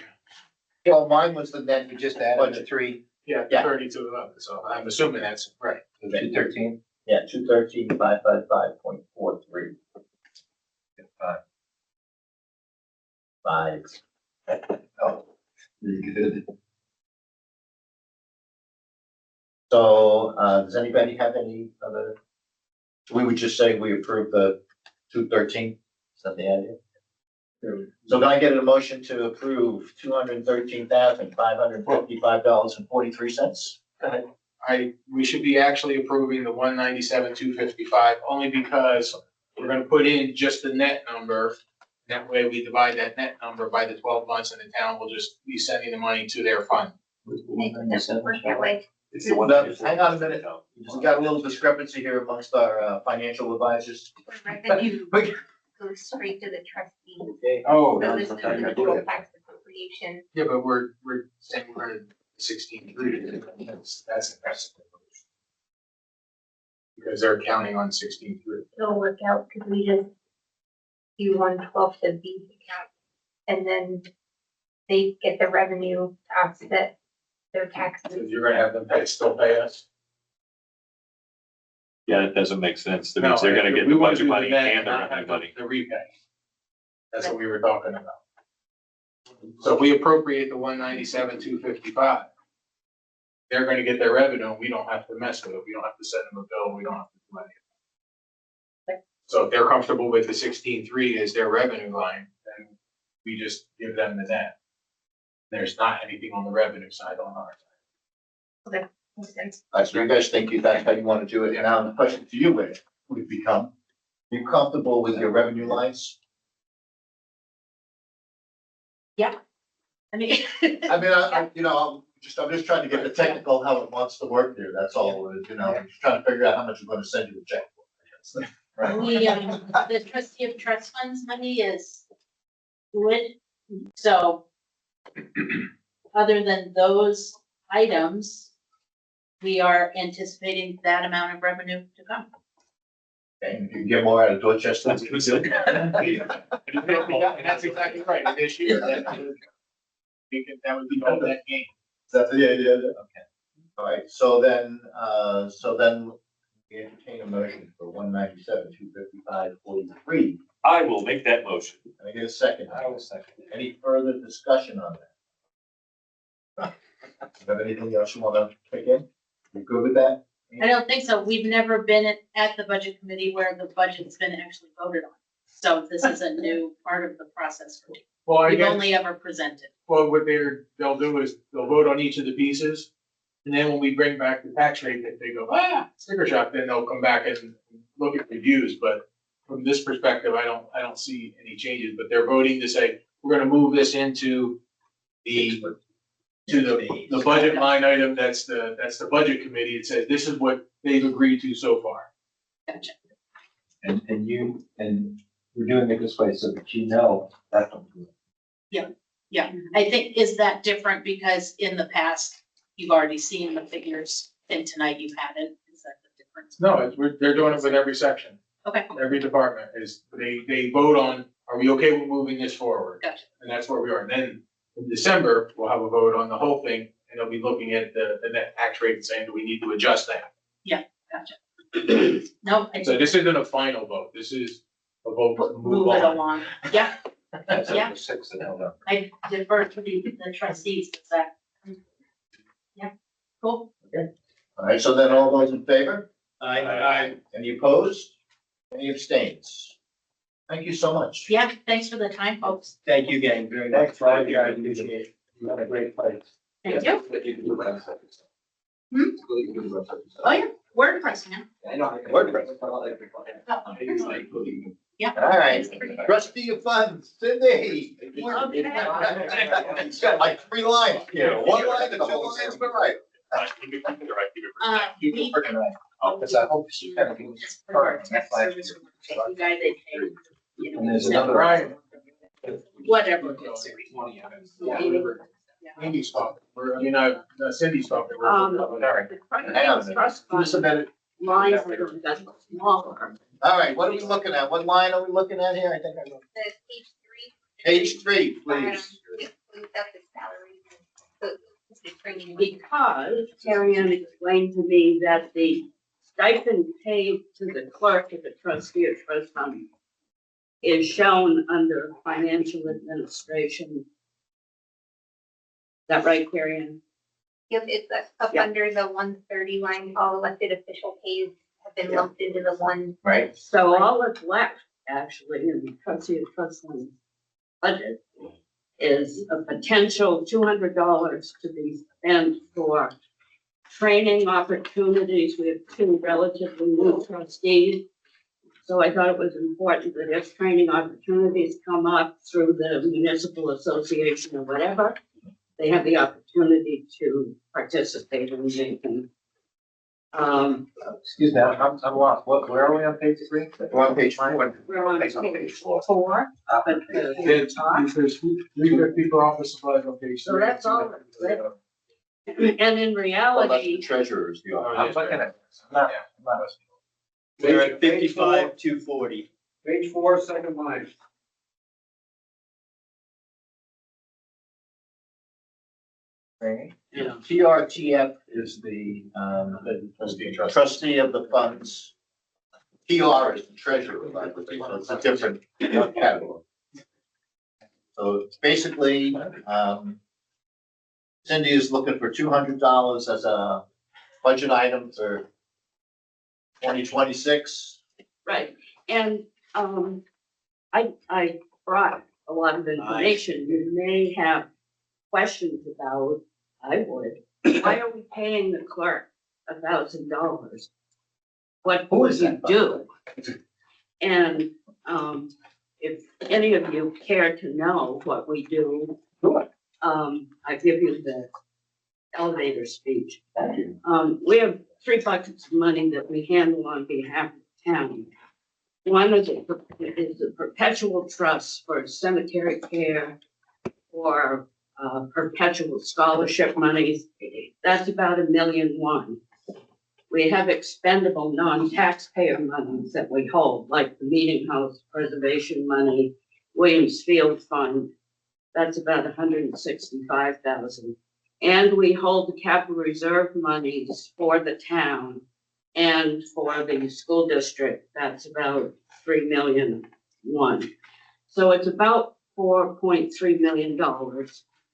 B: Well, mine was the net, we just added
H: Budget
B: the three,
G: Yeah,
B: Yeah.
G: 32 up, so I'm assuming that's right.
H: 213.
B: yeah, 213,555.43. Five. Oh. So, does anybody have any other? We would just say we approve the 213, is that the idea? So can I get a motion to approve $213,555.43?
G: We should be actually approving the 197,255 only because we're gonna put in just the net number. That way we divide that net number by the 12 months and the town will just be sending the money to their fund.
I: doesn't work that way.
D: It's the one.
B: Now, hang on a minute. We just got a little discrepancy here amongst our financial advisors.
I: Revenue goes straight to the trustees.
G: Oh,
I: So this is the total tax appropriation.
G: yeah, but we're saying we're gonna 16.3. That's impressive. Because they're counting on 16.3.
I: It'll work out because we just do 1/12 of these accounts. And then they get the revenue to offset their taxes.
G: So you're gonna have them still pay us?
D: Yeah, it doesn't make sense. That means they're gonna get
G: We
D: the
G: wanna
D: budget
G: do the
D: money
G: net
D: and the
G: not
D: revenue
G: have
D: money.
G: The repay. That's what we were talking about. So if we appropriate the 197,255, they're gonna get their revenue, and we don't have to mess with it, we don't have to send them a bill, we don't have to do anything. So if they're comfortable with the 16.3 as their revenue line, then we just give them the net. There's not anything on the revenue side on our side.
I: Makes sense.
B: All right, so you guys think that's how you want to do it? And now the question to you would become, are you comfortable with your revenue lines?
E: I mean.
B: I mean, I'm just trying to get the technical, how it wants to work there, that's all, I'm just trying to figure out how much we're gonna send you a check for. Right.
E: The trustee of trust funds money is good, so other than those items, we are anticipating that amount of revenue to come.
B: And you can get more out of Dorchester.
G: And that's exactly right, and this year, that would be all that game.
B: Yeah, okay. All right, so then we entertain a motion for 197,255.43.
D: I will make that motion.
B: Can I get a second?
H: I will second.
B: Any further discussion on that? You have anything else you wanna take in? You good with that?
E: I don't think so. We've never been at the budget committee where the budget's been actually voted on. So this is a new part of the process for me.
G: Well, I
E: We've
G: guess,
E: only ever presented.
G: well, what they'll do is they'll vote on each of the pieces, And then when we bring back the tax rate, that they go, sticker shock, then they'll come back and look at reviews, but from this perspective, I don't see any changes, but they're voting to say, we're gonna move this into the budget line item, that's the budget committee. It says, this is what they've agreed to so far.
E: Gotcha.
H: And we're doing it this way so that you know that's what we're doing.
E: Yeah, I think, is that different because in the past, you've already seen the figures and tonight you haven't? Is that the difference?
G: No, they're doing it with every section.
E: Okay,
G: Every department is, they vote on, are we okay with moving this forward?
E: gotcha.
G: And that's where we are. And then in December, we'll have a vote on the whole thing, and they'll be looking at the net tax rate and saying, do we need to adjust that?
E: Gotcha. No, I
G: So this isn't a final vote. This is a vote to move
E: move it
G: on.
E: along. Yeah,
H: That's
E: Yeah.
H: number 6 and held up.
E: I defer to the trustees, is that? Yeah, cool.
B: All right, so then all those in favor?
A: I,
B: Any opposed? Any abstains? Thank you so much.
E: Yeah, thanks for the time, folks.
A: thank you gang very much.
H: Thanks for all you
A: I
H: guys do.
A: appreciate it.
H: You have a great place.
E: Thank you.
F: But you can do website.
E: Hmm?
F: You can do website.
E: Oh, yeah, WordPress, man.
F: I know.
B: WordPress.
E: Yeah.
B: All right, trustee of funds, Cindy.
E: Okay.
B: It's got like 3 lines here, 1 line and 2 lines, but right.
H: You can put it in. Because I hope she kind of gives
E: It's
H: her
E: for
H: next
E: tech
H: life.
E: service, you guys, they pay, you know.
H: And there's
E: so-
H: another.
G: Brian.
E: Whatever.
G: Andy's talking, Cindy's talking.
B: Hang on a minute.
E: Trust fund
B: Just a minute.
E: lines are just smaller.
B: All right, what are we looking at? What line are we looking at here? I think I know.
I: The page 3.
B: Page 3, please.
I: Includes up the salaries. So it's the training.
M: Because Terry Ann explained to me that the stipend paid to the clerk of the trustee of trust fund is shown under financial administration. Is that right, Terry Ann?
I: Yep, it's up
M: Yeah.
I: under the 130 line, all elected official pays have been lumped into the one.
B: Right.
M: So all that's left, actually, in the trustee of trust fund budget is a potential $200 to be spent for training opportunities. We have 2 relatively new trustees. So I thought it was important that if training opportunities come up through the municipal association or whatever, they have the opportunity to participate in them.
H: Excuse me, I'm lost. Where are we on page 3?
B: We're on page 4.
M: We're on
H: Page
M: page
H: 4.
M: 4, but
G: There's 350 for office supplies on page 3.
M: So that's all that's there. And in
B: Well, that's the
M: reality,
B: treasurer's, the office.
H: I'm looking at this. I'm not.
A: We're at 55, 240.
J: Page 4, second line.
H: Training.
A: Yeah.
B: TRTF is the trustee of the funds. TR is the treasurer, I believe, so it's a different category. So it's basically, Cindy is looking for $200 as a budget item for 2026.
M: right, and, I brought a lot of information you may have questions about, I would. Why are we paying the clerk $1,000? What
B: Who
M: would
B: is
M: you
B: that?
M: do? And, if any of you care to know what we do,
B: Sure.
M: I give you the elevator speech.
B: Thank you.
M: We have 3 buckets of money that we handle on behalf of the town. One is the perpetual trust for cemetery care or perpetual scholarship monies. That's about $1.1 million. We have expendable non-taxpayer monies that we hold, like the Meeting House Preservation Money, Williams Field Fund. That's about $165,000. And we hold the capital reserve monies for the town and for the school district. That's about $3.1 million. So it's about $4.3 million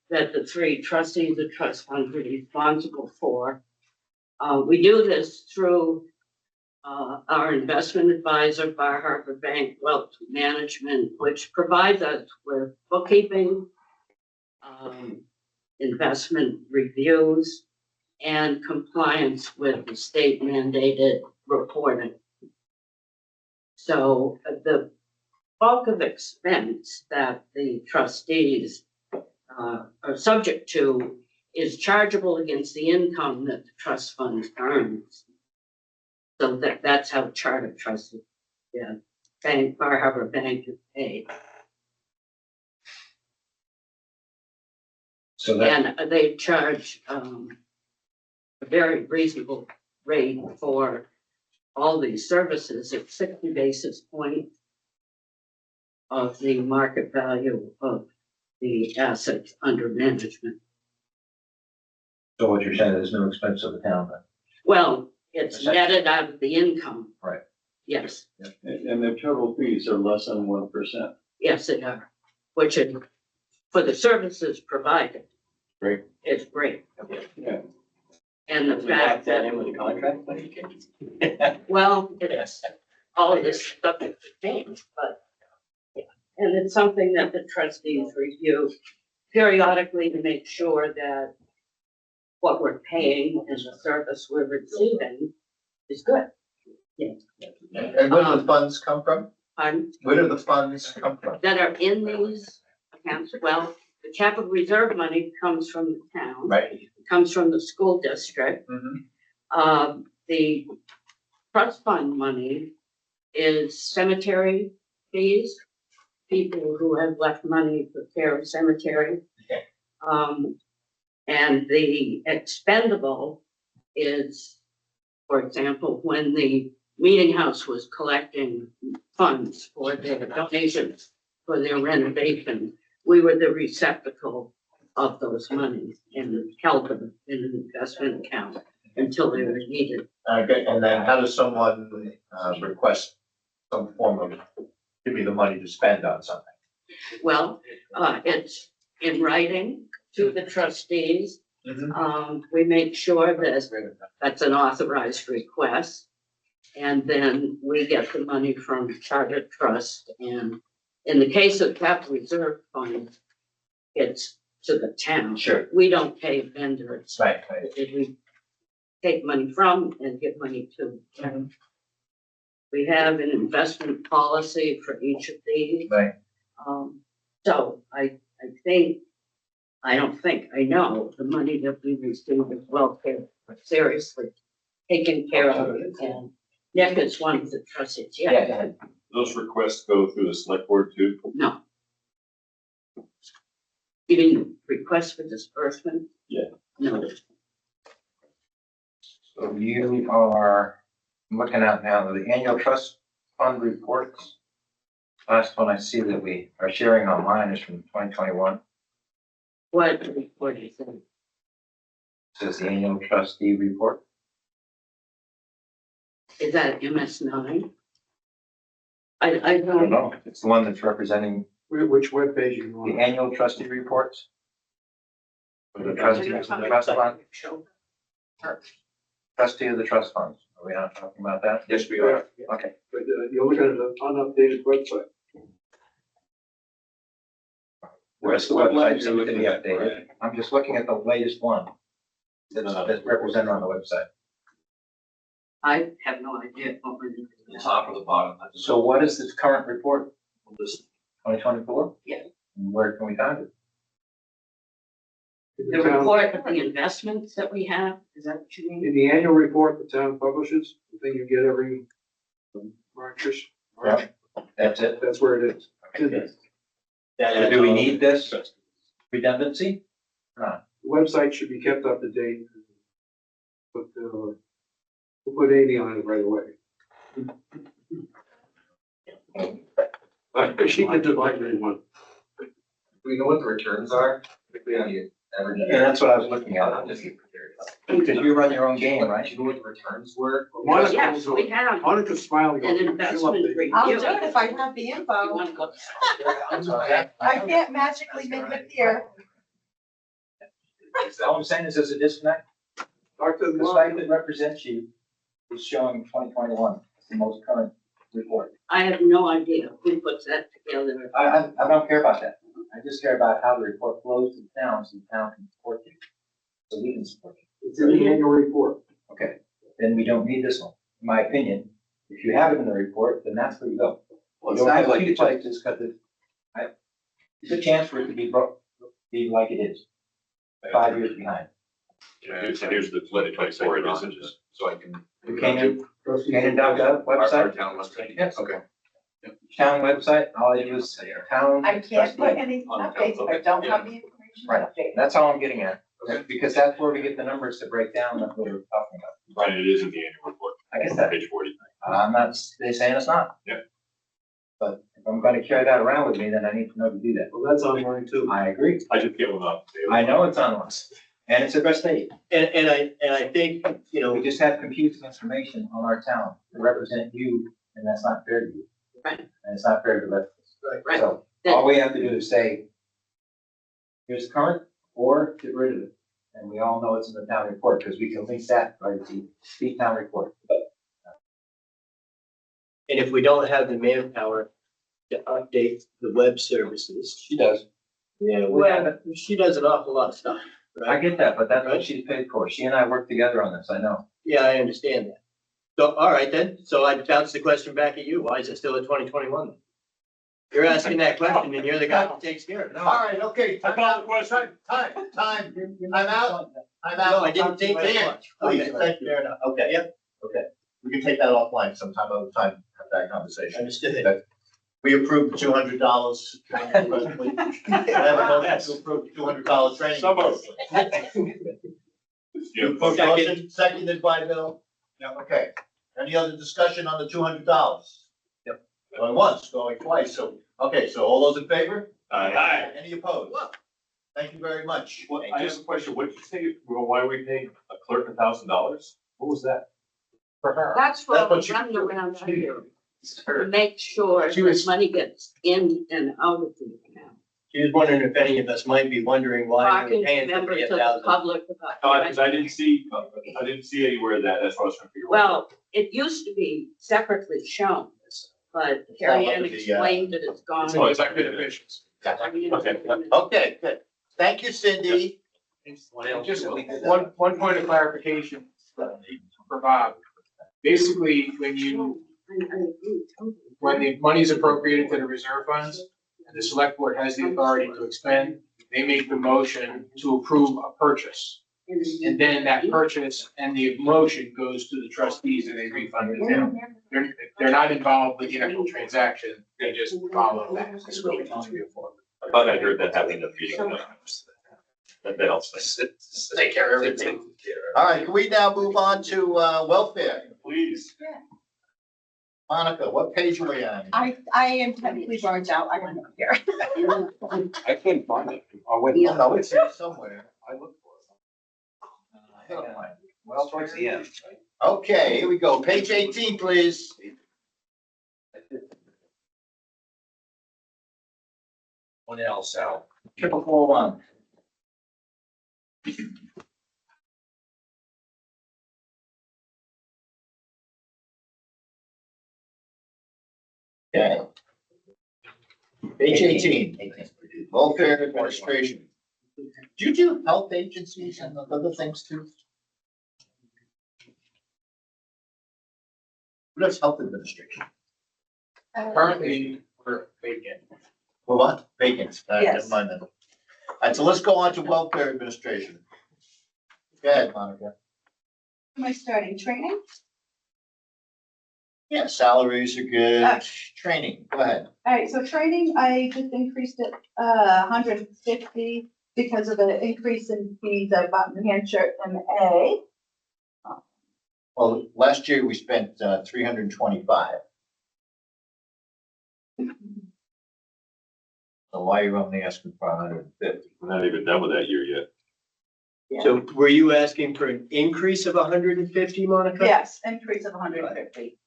M: that the 3 trustees of trust funds are responsible for. We do this through our investment advisor, Bar Harbor Bank Wealth Management, which provides us with bookkeeping, investment reviews, and compliance with the state mandated reporting. So the bulk of expense that the trustees are subject to is chargeable against the income that the trust fund earns. So that's how charter trust, bank, Bar Harbor Bank is paid.
H: So that,
M: And they charge a very reasonable rate for all these services at 60 basis points of the market value of the assets under management.
H: so what you're saying, there's no expense of the town then?
M: Well, it's netted out of the income.
H: Right.
M: Yes,
F: And their total fees are less than 1%.
M: yes, they are, which is, for the services provided.
F: Great.
M: It's great.
F: Yeah.
M: And the
A: We lock
M: fact
A: that
M: that,
A: in with the contract, but you can.
M: well, it's, all of this subject to change, but, yeah. And it's something that the trustees review periodically to make sure that what we're paying and the service we're receiving is good.
B: And where do the funds come from? Where do the funds come from?
M: That are in these accounts, well, the capital reserve money comes from the town,
B: Right.
M: comes from the school district.
B: Mhm.
M: The trust fund money is cemetery fees, people who have left money for care of cemetery.
B: Okay.
M: And the expendable is, for example, when the meeting house was collecting funds for their donations for their renovation, we were the receptacle of those monies and held them in an investment account until they were needed.
B: Okay, and then how does someone request some form of, give me the money to spend on something?
M: Well, it's in writing to the trustees. We make sure that that's an authorized request. And then we get the money from Charter Trust, and in the case of capital reserve fund, it's to the town.
B: Sure.
M: We don't pay vendors.
B: Right.
M: We take money from and give money to. We have an investment policy for each of these.
B: Right.
M: So I know the money that we receive is well cared, seriously taken care of, and Nick is one of the trustees, yeah.
D: Those requests go through the select board too?
M: No. You mean request for disbursement?
D: Yeah.
M: No.
H: So you are looking at now the annual trust fund reports. Last one I see that we are sharing online is from 2021.
M: What report is it?
H: Says the annual trustee report.
M: Is that MS9? I
H: I don't
M: don't,
H: know. It's the one that's representing
J: Which webpage you
H: the
J: want?
H: annual trustee reports. For the trustees of the trust fund, trustee of the trust funds. Are we not talking about that?
F: Yes, we are.
H: Okay.
J: But you're looking at an unupdated website.
H: Where's the website seems to be updated? I'm just looking at the latest one that's represented on the website.
M: I have no idea what we're doing.
L: The top or the bottom.
H: So what is this current report?
L: This
H: 2024?
M: Yeah.
H: Where can we find it?
M: The report of the investments that we have, is that what you mean?
J: In the annual report the town publishes, the thing you get every March.
H: Yeah. That's it?
J: That's where it is.
H: So do we need this redundancy? No.
J: The website should be kept up to date. But, we'll put Amy on it right away. She can divide everyone.
L: Do we know what the returns are? Quickly on the average.
H: Yeah, that's what I was looking
L: I'm
H: at.
L: just curious.
H: Because you run your own game,
L: Do
H: right?
L: you know what the returns were?
M: Yes, we have
J: Monica's smiling.
M: an
J: She'll
M: investment
J: update.
M: review.
C: I'll do it if I have the
M: You
C: info.
M: wanna go-
C: I can't magically make it appear.
H: All I'm saying is there's a disconnect.
J: Talk to the
H: The site that represents you is showing 2021, it's the most current report.
M: I have no idea who puts that together.
H: I don't care about that. I just care about how the report flows to the town so the town can support you. So we can support you.
J: It's in the annual report.
H: Okay, then we don't need this one, in my opinion. If you have it in the report, then that's where you go.
F: Well,
H: You
F: it's
H: don't
F: not
H: have
F: like
H: two
F: it just,
H: places, because it's a chance for it to be like it is, 5 years behind.
D: Here's the 2024, it isn't just.
F: so I can.
H: The Canaan.gov
F: Our
H: website,
F: town website?
H: Yes.
F: Okay.
H: town website, all I do is town.
C: I can't put
H: trustee.
C: any
F: On the
C: updates if I don't have the information
H: Right.
C: updated.
H: That's all I'm getting at,
F: Okay.
H: because that's where we get the numbers to break down that we're talking about.
D: And it is in the annual report,
H: I guess that,
D: page 40.
H: I'm not, they're saying it's not.
D: Yeah.
H: But if I'm gonna carry that around with me, then I need to know to do that.
J: Well, that's online too.
H: I agree.
D: I just get one up.
H: I know it's online, and it's a best state.
A: And I think, you know,
H: We just have confusing information on our town to represent you, and that's not fair to you.
M: Right.
H: And it's not fair to the rest of us.
M: Right.
H: So all we have to do is say, here's current, or get rid of it. And we all know it's in the town report, because we can link that right to the town report.
A: and if we don't have the manpower to update the web services,
H: She does.
A: yeah,
H: Well-
A: she does an awful lot of stuff,
H: I
A: right?
H: get that, but that's what she's paid for. She and I work together on this, I know.
A: Yeah, I understand that. So, all right then, so I bounce the question back at you. Why is it still at 2021? You're asking that question and you're the guy who takes care of it.
B: All right, okay, time out, time, I'm out.
A: No, I didn't think that
B: Dan,
A: much.
B: please,
A: Okay.
B: thank you, fair enough, okay.
A: Yep.
B: Okay, we can take that offline sometime, other time, have that conversation.
A: Understood.
B: We approved the $200. I have a motion to approve $200 training.
D: So moved.
B: You approve motion, seconded by Bill? Yeah. Okay, any other discussion on the $200?
H: Yep.
B: Going once, going twice, so, okay, so all those in favor?
D: Aye.
B: Any opposed? Thank you very much.
D: Well, I have a question. What did you say, well, why are we paying a clerk $1,000? What was that?
H: For her.
M: That's
B: That's
M: what
B: what
M: we're
B: she-
M: running around here, to make sure
G: She
M: that
G: was-
M: money gets in and out of the account.
A: She was wondering if any of us might be wondering why we're
M: Talking to
A: paying
M: members
A: somebody
M: of the
A: 1,000.
M: public about.
D: No, because I didn't see anywhere that, that's what I was trying to figure out.
M: Well, it used to be separately shown, but Carrie Ann
B: under the,
M: explained that it's gone.
D: Oh, it's like officials.
B: Okay, good. Thank you, Cindy.
G: Just one point of clarification for Bob. Basically, when the money is appropriated to the reserve funds, and the select board has the authority to expend, they make the motion to approve a purchase. And then that purchase and the motion goes to the trustees and they refund the town. They're not involved with the actual transaction, they just follow that. That's what we need to do for.
D: I thought I heard that happening in the meeting. That helps.
L: Take care of everything.
B: All right, can we now move on to welfare?
D: Please.
B: Monica, what page are we on?
C: I am technically burnt out, I don't know here.
F: I couldn't find it.
B: Oh, no, it's here somewhere.
F: I looked for
H: Well, towards the end.
B: Okay, here we go. Page 18, please.
H: One else out. 4441.
B: Okay. Page 18, welfare administration. Do you do health agencies and other things too? What is health administration?
G: Currently, we're vacant.
B: Well, what? Vacant.
C: Yes.
B: Never mind then. All right, so let's go on to welfare administration. Go ahead, Monica.
C: Am I starting training?
B: Yeah, salaries are good. Training, go ahead.
C: All right, so training, I just increased it, 150 because of the increase in fees of New Hampshire MA.
B: Well, last year we spent 325. So why are you only asking for 150?
D: We're not even done with that year yet.
A: So were you asking for an increase of 150, Monica?
C: Yes, increase of 150.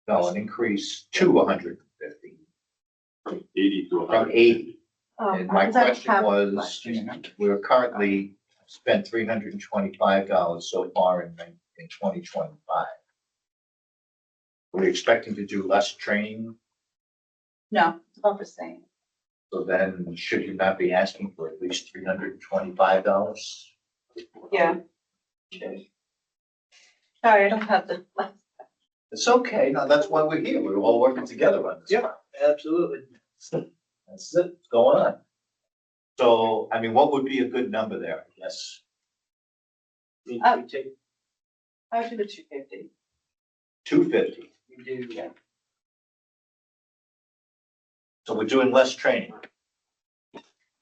B: No, an increase to 150
D: 80 to
B: from
D: 100.
B: 80. And my
C: because I don't
B: question
C: have
B: was,
C: last year.
B: we're currently spent $325 so far in 2025. Are we expecting to do less training?
C: No, it's about the same.
B: So then should you not be asking for at least $325?
C: Yeah. Sorry, I don't have the.
B: It's okay. No, that's why we're here. We're all working together on this.
A: Yeah. Absolutely.
B: That's it. What's going on? So, I mean, what would be a good number there, I guess?
A: We take,
C: I would do the 250.
B: 250.
A: we do, yeah.
B: So we're doing less training.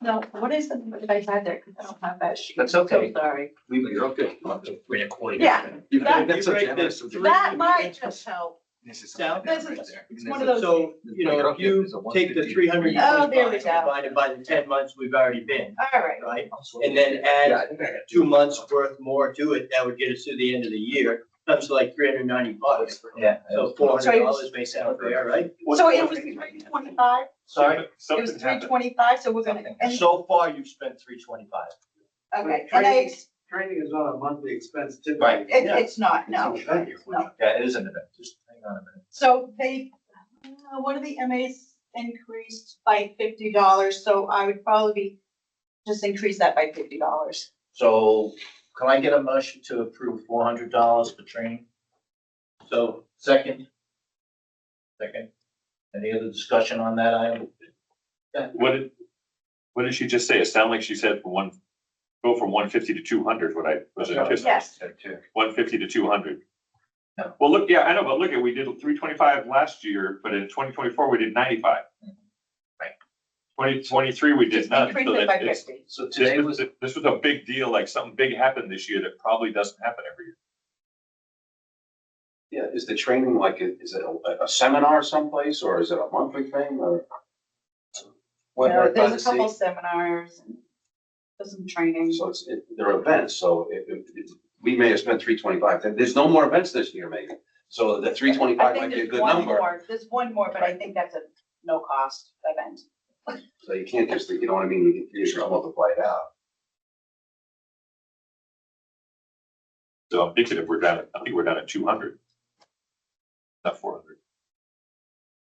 C: No, what is the number that I had there? Because I don't have that sheet.
B: That's okay.
C: So sorry.
F: You're okay. We're recording.
C: Yeah.
F: That's so
A: Right,
F: generous.
A: that's-
C: That might just help.
F: This is
A: Now,
C: This is, it's one of those.
A: So, you know, if you take the 325
C: Oh, there we go.
A: divided by the 10 months we've already been,
C: All right.
A: right? And then add 2 months worth more to it, that would get us to the end of the year, comes to like $390.
B: Yeah.
A: So $400 may sound fair, right?
C: So it was 325?
B: Sorry?
C: It was
D: Something happened.
C: 325, so we're gonna, and,
B: So far, you've spent 325.
C: okay, and I,
J: Training is not a monthly expense typically.
B: Right.
C: it's not, no,
J: It's an event.
C: no.
B: Yeah, it is an event. Just hang on a minute.
C: So they, one of the MAs increased by $50, so I would probably just increase that by $50.
B: So can I get a motion to approve $400 for training? So second? Second. Any other discussion on that item?
D: What did she just say? It sounded like she said go from 150 to 200, was it just?
C: Yes.
D: 150 to 200?
B: No.
D: Well, look, yeah, I know, but look, we did 325 last year, but in 2024, we did 95.
B: Right.
D: 2023, we did
C: Just
D: none.
C: increase
D: So
C: it by
D: it's-
C: 50.
B: So today was,
D: This was a big deal, like something big happened this year that probably doesn't happen every year.
F: Yeah, is the training like, is it a seminar someplace or is it a monthly thing or?
C: There's a couple seminars and some training.
F: So they're events, so we may have spent 325, there's no more events this year maybe. So the
C: I
F: 325
C: think
F: might be a
C: there's
F: good
C: one
F: number,
C: more, there's one more, but I think that's a no cost event.
F: so you can't just, you know what I mean, you just multiply it out.
D: So I'm thinking if I think we're down at 200. Not 400.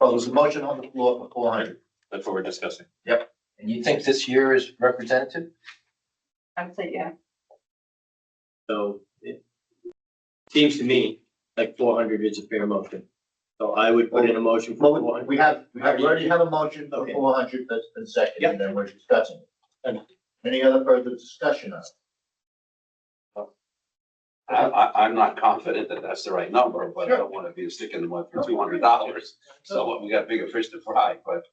B: well, there's a motion on the floor for 400.
D: That's what we're discussing.
B: And you think this year is representative?
C: I would say, yeah.
A: So it seems to me like 400 is a fair motion. So I would put in a motion for
B: Well,
A: 400.
B: we already have a motion for
A: Okay.
B: 400 that's been seconded, and then we're discussing it. Any other further discussion on it?
F: I'm not confident that that's the right number, but I don't want to be sticking them up for $200. So we got bigger fish to fry, but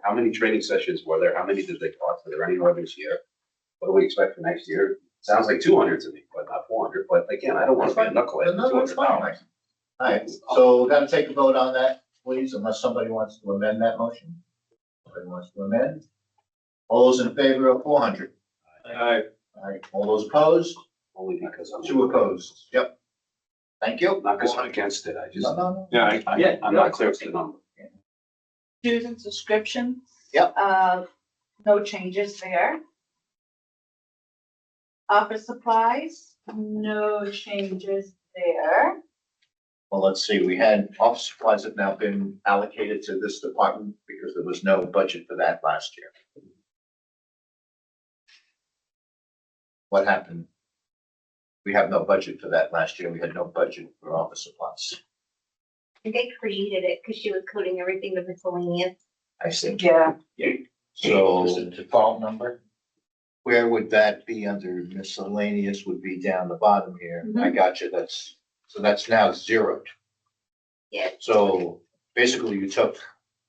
F: how many training sessions were there? How many did they cost? Are there any more this year? What do we expect for next year? Sounds like 200 to me, but not 400. But again, I don't want to be a knucklehead
B: No,
F: for
B: that's fine.
F: $200.
B: All right, so we're gonna take a vote on that, please, unless somebody wants to amend that motion. Somebody wants to amend? All those in favor of 400? All right, all those opposed?
F: Only because I'm.
B: 2 opposed. Yep. Thank you.
F: Not because I'm against it. I just,
B: No, no,
D: Yeah,
F: I'm not clear with the number.
C: Dues and subscriptions.
B: Yep.
C: No changes there. Office supplies, no changes there.
B: Well, let's see, we had office supplies have now been allocated to this department because there was no budget for that last year. What happened? We have no budget for that last year. We had no budget for office supplies.
I: They created it because she was coding everything to miscellaneous.
B: I see.
C: Yeah.
B: So the default number, where would that be under miscellaneous would be down the bottom here. I got you. That's now zeroed.
I: Yeah.
B: So basically you took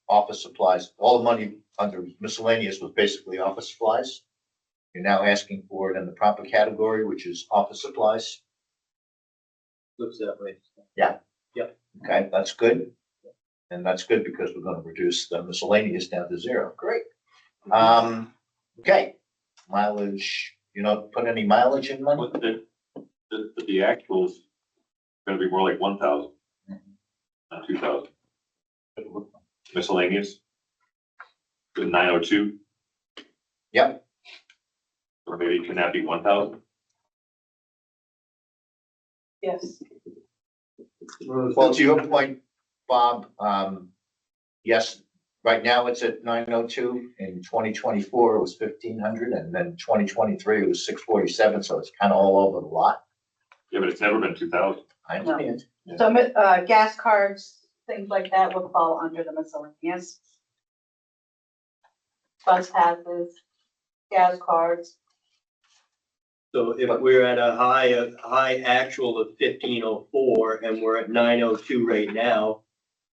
B: office supplies, all the money under miscellaneous was basically office supplies. You're now asking for it in the proper category, which is office supplies.
A: Looks that way.
B: Okay, that's good. And that's good because we're gonna reduce the miscellaneous down to 0. Great. Okay, mileage, you know, put any mileage in money?
D: But the actual's gonna be more like 1,000, not 2,000. Miscellaneous. With 902,
B: Yep,
D: or maybe can that be 1,000?
C: Yes.
B: well, to your point, Bob, yes, Right now, it's at 902. In 2024, it was 1,500, and then 2023, it was 647, so it's kind of all over the lot.
D: Yeah, but it's never been 2,000.
B: I understand.
C: So, gas cards, things like that would fall under the miscellaneous. Bus passes, gas cards.
A: So if we're at a high actual of 1,504 and we're at 902 right now,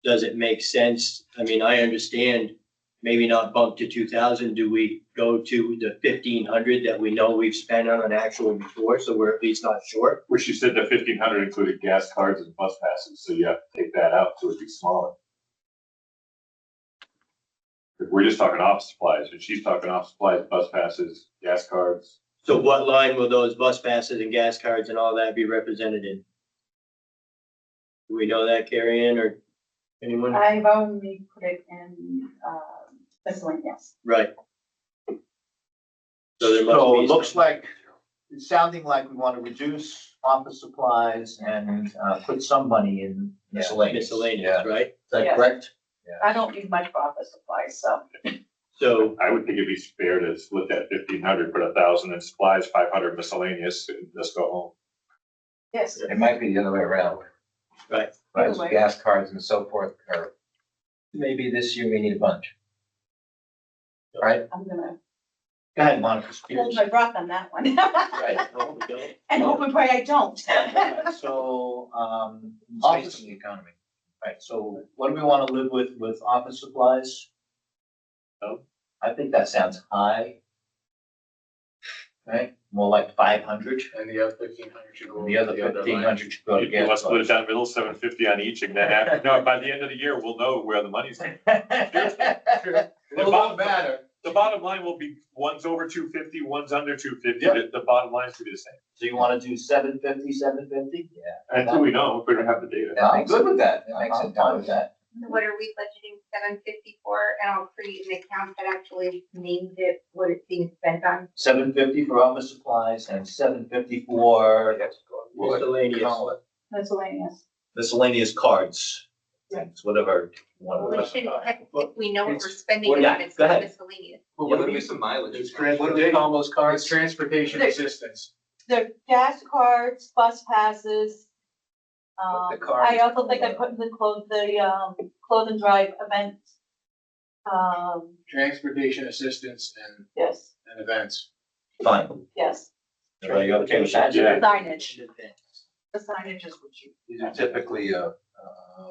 A: does it make sense? I mean, I understand maybe not bump to 2,000. Do we go to the 1,500 that we know we've spent on an actual before, so we're at least not short?
D: Which you said the 1,500 included gas cards and bus passes, so you have to take that out, so it'd be smaller. If we're just talking office supplies, and she's talking office supplies, bus passes, gas cards.
A: So what line will those bus passes and gas cards and all that be represented in? Do we know that, Carrie Ann, or anyone?
C: I've only put it in, miscellaneous.
A: Right. So there must
B: So
A: be.
B: it looks like, it's sounding like we want to reduce office supplies and put some money in miscellaneous.
A: Miscellaneous, right?
B: Is that
C: Yes.
B: correct?
C: I don't need much for office supplies, so.
A: So,
D: I would think it'd be fair to split that 1,500, put 1,000 in supplies, 500 miscellaneous, and just go home.
C: Yes.
H: It might be the other way around.
A: right,
H: Right,
C: Either way.
H: gas cards and so forth, or maybe this year we need a bunch. Right?
C: I'm gonna
B: Go ahead, Monica
C: hold
B: Spears.
C: my breath on that one.
A: right. No, we don't.
C: And hope and pray I don't.
B: So,
H: Space
B: office,
H: in the economy.
B: right, so what do we want to live with office supplies?
D: Oh.
B: I think that sounds high. Right, more like 500,
F: And the other 1,500 should go.
B: and the other
F: line.
B: 1,500 should go to
D: You want to
B: gas
D: split it
B: cards.
D: down the middle, 750 on each, and then after, no, by the end of the year, we'll know where the money's at.
B: Well, it won't matter.
D: The bottom line will be, one's over 250, one's under 250,
B: Yep.
D: the bottom lines will be the same.
B: So you want to do 750?
H: Yeah.
D: Until we know, if we don't have the data.
H: That
B: I'm
H: makes
B: good
H: it-
B: with that.
H: that makes
B: I'm
H: it
B: fine with that.
I: What are we budgeting 754? And I'll create an account that actually names it, what it's being spent on.
B: 750 for office supplies and 750 for
A: Miscellaneous.
B: call it
C: Miscellaneous.
B: miscellaneous cards. Things, whatever you want
I: Well,
B: to
I: we
B: put
I: should,
B: on.
I: if we know what we're
B: It's-
I: spending
B: well,
I: it on,
B: yeah,
I: it's
B: go ahead.
I: miscellaneous.
L: Well, what if we get some mileage?
G: It's
B: What do we call those
G: It's
B: cards?
G: transportation
C: There-
G: assistance.
C: The gas cards, bus passes.
H: The card
C: I
H: is
C: also think I
H: called,
C: put in the clothes and drive event.
G: Transportation assistance
C: Yes,
G: and events.
B: Fine.
C: yes.
B: Are you okay with that?
D: Yeah.
C: Signage. The signage is what you.
B: These are typically a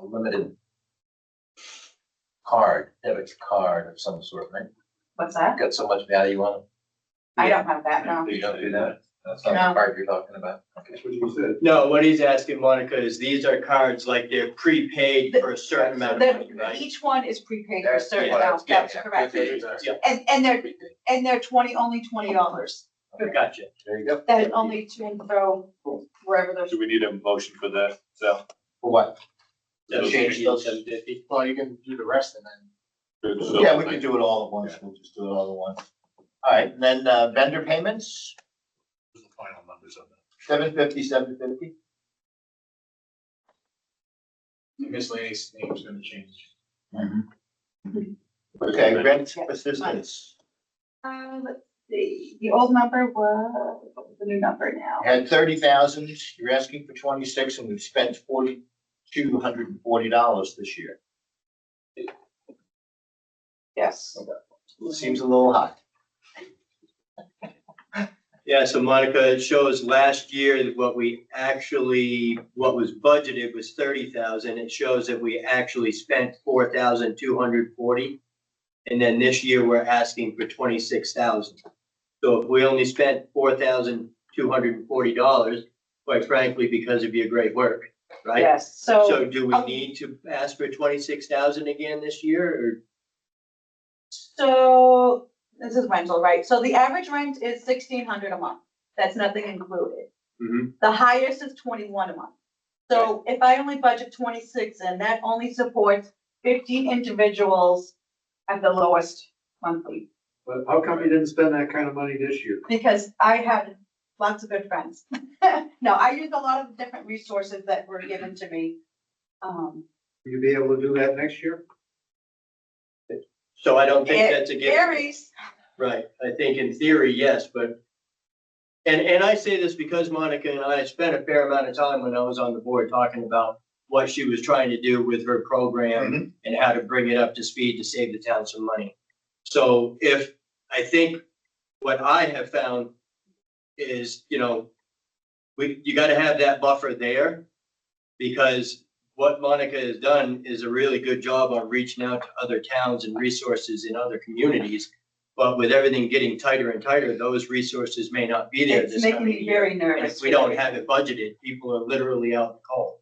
B: limited card, debit card of some sort, right?
C: What's that?
B: Got so much value on them.
C: I don't have that, no.
B: You don't do that? That's not
C: No.
B: the card you're talking about.
F: That's what you said.
A: No, what he's asking, Monica, is these are cards like they're prepaid for a certain amount of money, right?
C: Each one is prepaid for a
B: That's-
C: certain
B: yeah,
C: amount,
B: that's-
C: that's
B: yeah,
C: correct.
B: yeah.
C: And they're only $20.
A: Gotcha.
B: There you go.
C: That is only to and fro wherever there's.
D: Do we need a motion for that, Sal?
B: For what?
A: That'll
B: Change
A: change
B: those.
A: 750.
G: Well, you can do the rest and then.
D: So-
B: Yeah, we can do it all at once. We'll just do it all at once. All right, and then vendor payments,
F: The final numbers on that.
B: 750, 750.
G: The miscellaneous name's gonna change.
B: Okay, rent assistance.
C: Let's see, the old number was, what was the new number now?
B: Had 30,000, you're asking for 26, and we've spent $4,240 this year.
C: Yes.
B: Seems a little high.
A: Yeah, so Monica, it shows last year that what was budgeted was 30,000. It shows that we actually spent 4,240. And then this year, we're asking for 26,000. So if we only spent $4,240, quite frankly, because of your great work, right?
C: Yes,
A: So do we need to ask for 26,000 again this year, or?
C: So this is rental, right? So the average rent is $1,600 a month. That's nothing included.
A: Mhm.
C: The highest is 21 a month. So if I only budget 26, and that only supports 15 individuals at the lowest monthly,
J: But how come you didn't spend that kind of money this year?
C: because I had lots of good friends. No, I used a lot of different resources that were given to me.
J: Will you be able to do that next year?
A: So I don't think that's a
C: It
A: given.
C: varies.
A: Right, I think in theory, yes, but, and I say this because Monica and I spent a fair amount of time when I was on the board talking about what she was trying to do with her program and how to bring it up to speed to save the town some money. So if, I think what I have found is, you gotta have that buffer there, because what Monica has done is a really good job on reaching out to other towns and resources in other communities. But with everything getting tighter and tighter, those resources may not be there
C: It's
A: this time
C: making
A: of
C: me
A: year.
C: very
A: And
C: nervous.
A: if we don't have it budgeted, people are literally out in the cold.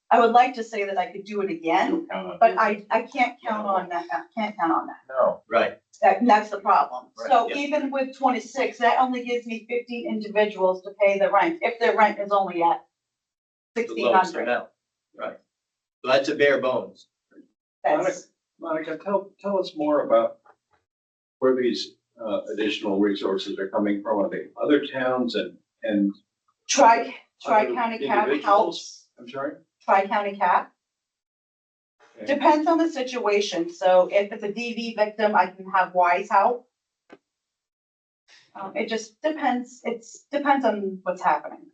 C: I would like to say that I could do it again, but I can't count on that. I can't count on that.
B: No.
A: Right.
C: That's the problem. So
A: Right, yeah.
C: even with 26, that only gives me 15 individuals to pay the rent, if their rent is only at
A: The lowest
C: 1,600.
A: amount, right. So that's a bare bones.
C: That's,
F: Monica, tell us more about where these additional resources are coming from. Are they other towns and
C: Tri-County Cap
F: individuals?
C: helps.
F: I'm sorry?
C: Tri-County Cap.
F: Okay.
C: Depends on the situation. So if it's a DV victim, I can have Wise help. It just depends. Depends on what's happening.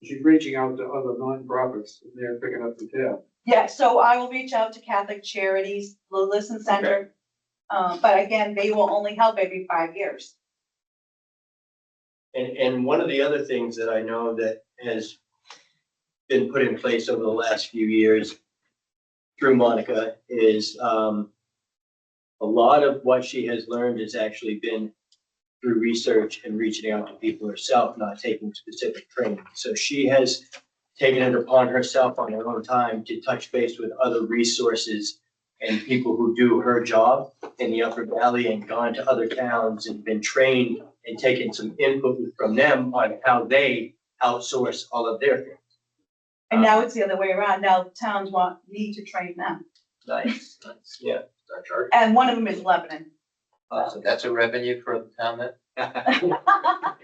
J: She's reaching out to other nonprofits, and they're picking up the tab.
C: Yeah, so I will reach out to Catholic Charities, the Listen Center. But again, they will only help every 5 years.
A: And one of the other things that I know that has been put in place over the last few years through Monica is, a lot of what she has learned has actually been through research and reaching out to people herself, not taking specific training. So she has taken it upon herself on her own time to touch base with other resources and people who do her job in the Upper Valley and gone to other towns and been trained and taken some input from them on how they outsource all of their things.
C: And now it's the other way around. Now towns want me to train them.
A: Nice, yeah.
C: And one of them is Lebanon.
A: Awesome.
B: That's a revenue for the town then?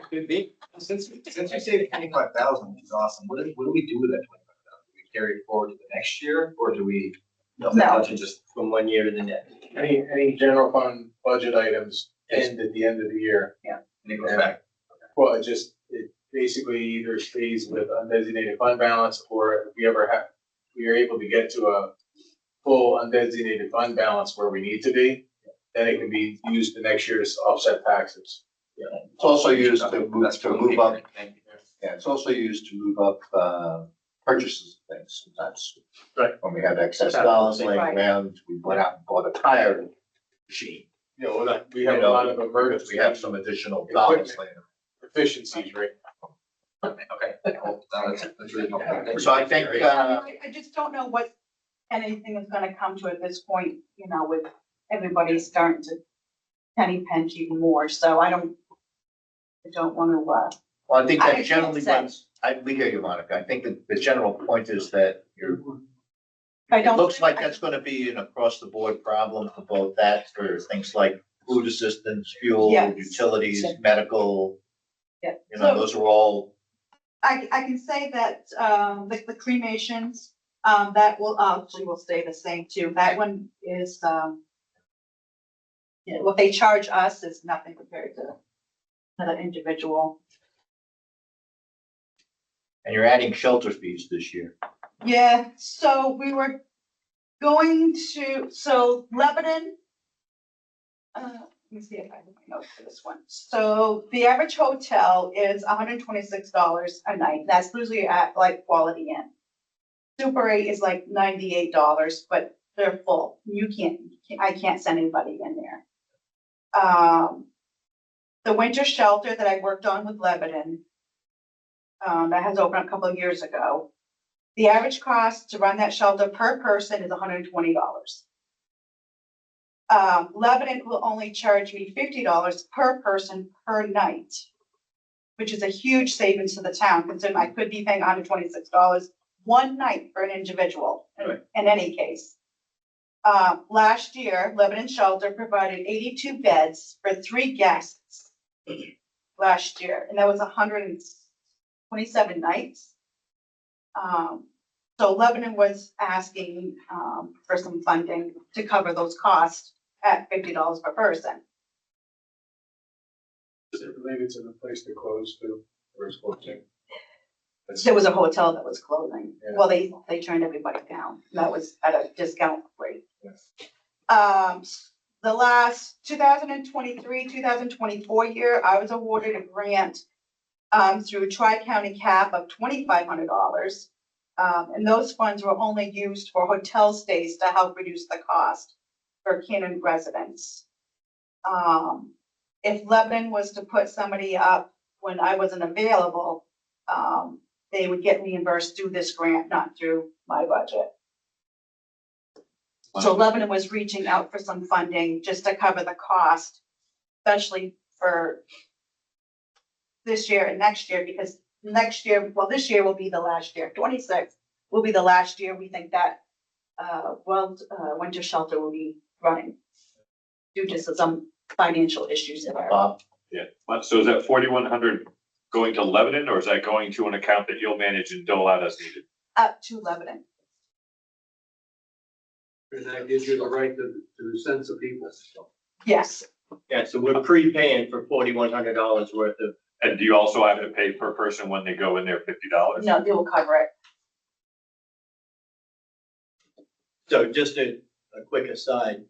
A: Could be.
L: Since you say 25,000, which is awesome, what do we do with that 25,000? Do we carry it forward to the next year, or do we?
C: No.
L: Just
A: From one year to the next.
G: Any general fund budget items end at the end of the year.
L: and it goes back.
G: Well, it basically either stays with undesignated fund balance, or if we are able to get to a full undesignated fund balance where we need to be, then it can be used the next year to offset taxes.
B: It's also used to move,
L: That's
B: to
L: what
B: move
L: we-
B: up,
L: Thank you.
B: yeah, it's also used to move up, purchases of things sometimes.
A: Right.
B: When we have excess
A: That's
B: dollars
A: happening.
B: laying around, we went out and bought a tire machine.
G: You know, we have
B: You
G: a
B: know,
G: lot of
B: because
G: emergency
B: we have some additional dollars
G: Equipment.
B: laying
G: efficiencies, right?
L: Okay, well, that's really helpful. Thank
B: around.
L: you.
B: So I think,
C: I just don't know what anything is gonna come to at this point, with everybody starting to penny pinch even more, so I don't wanna,
B: well, I think
C: I
B: that
C: can't
B: generally
C: say.
B: runs, we hear you, Monica. I think that the general point is that
C: I
B: it
C: don't.
B: looks like that's gonna be an across the board problem for both that, for things like food assistance, fuel,
C: Yes.
B: utilities, medical.
C: Yeah.
B: You know, those are all,
C: I can say that, the cremations, that will stay the same too. That one is, what they charge us is nothing compared to another individual.
B: and you're adding shelter fees this year.
C: Yeah, so we were going to, so Lebanon, let me see if I have my notes for this one. So the average hotel is $126 a night. That's usually at like Quality Inn. Super 8 is like $98, but they're full. I can't send anybody in there. The winter shelter that I worked on with Lebanon, that has opened a couple of years ago. The average cost to run that shelter per person is $120. Lebanon will only charge me $50 per person per night, which is a huge savings to the town, considering I could be paying $126 one night for an individual in any case. Last year, Lebanon Shelter provided 82 beds for 3 guests last year, and that was 127 nights. So Lebanon was asking for some funding to cover those costs, at $50 per person.
G: Maybe it's in a place to close to, or it's closing.
C: There was a hotel that was closing.
G: Yeah.
C: Well, they turned everybody down. That was at a discount rate.
G: Yes.
C: The last 2023, 2024 year, I was awarded a grant through Tri-County Cap of $2,500. And those funds were only used for hotel stays to help reduce the cost for Canton residents. If Lebanon was to put somebody up when I wasn't available, they would get reimbursed through this grant, not through my budget. So Lebanon was reaching out for some funding just to cover the cost, especially for this year and next year, because next year, well, this year will be the last year, 26 will be the last year. We think that, winter shelter will be running due to some financial issues there.
B: Bob,
D: Yeah, so is that 4,100 going to Lebanon, or is that going to an account that you'll manage and dole out as needed?
C: Up to Lebanon.
J: And that gives you the right to send some people.
C: Yes,
A: Yeah, so we're prepaying for $4,100 worth of,
D: And do you also have to pay per person when they go in there $50?
C: no, they will cover it.
A: so just a quick aside.